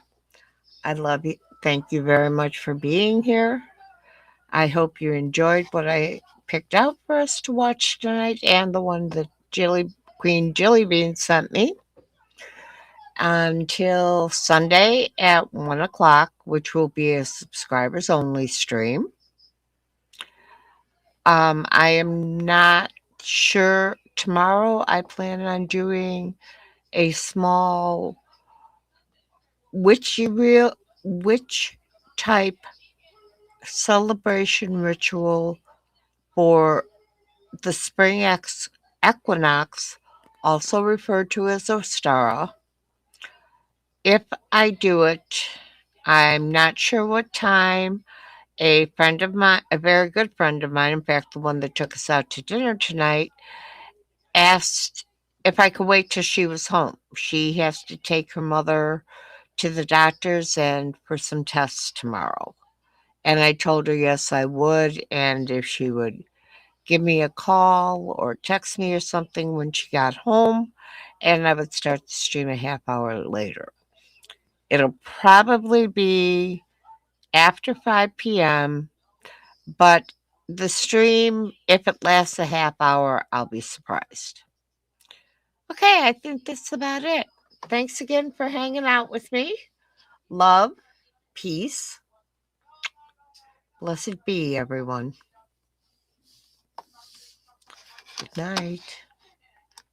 I love you. Thank you very much for being here. I hope you enjoyed what I picked out for us to watch tonight and the one that Queen Jellybean sent me. Until Sunday at 1 o'clock, which will be a subscribers only stream. I am not sure. Tomorrow I plan on doing a small witch type celebration ritual for the spring equinox, also referred to as Ostara. If I do it, I'm not sure what time. A friend of mine, a very good friend of mine, in fact, the one that took us out to dinner tonight, asked if I could wait till she was home. She has to take her mother to the doctor's and for some tests tomorrow. And I told her yes, I would, and if she would give me a call or text me or something when she got home, and I would start the stream a half hour later. It'll probably be after 5 p.m., but the stream, if it lasts a half hour, I'll be surprised. Okay, I think that's about it. Thanks again for hanging out with me. Love, peace. Blessed be, everyone. Good night.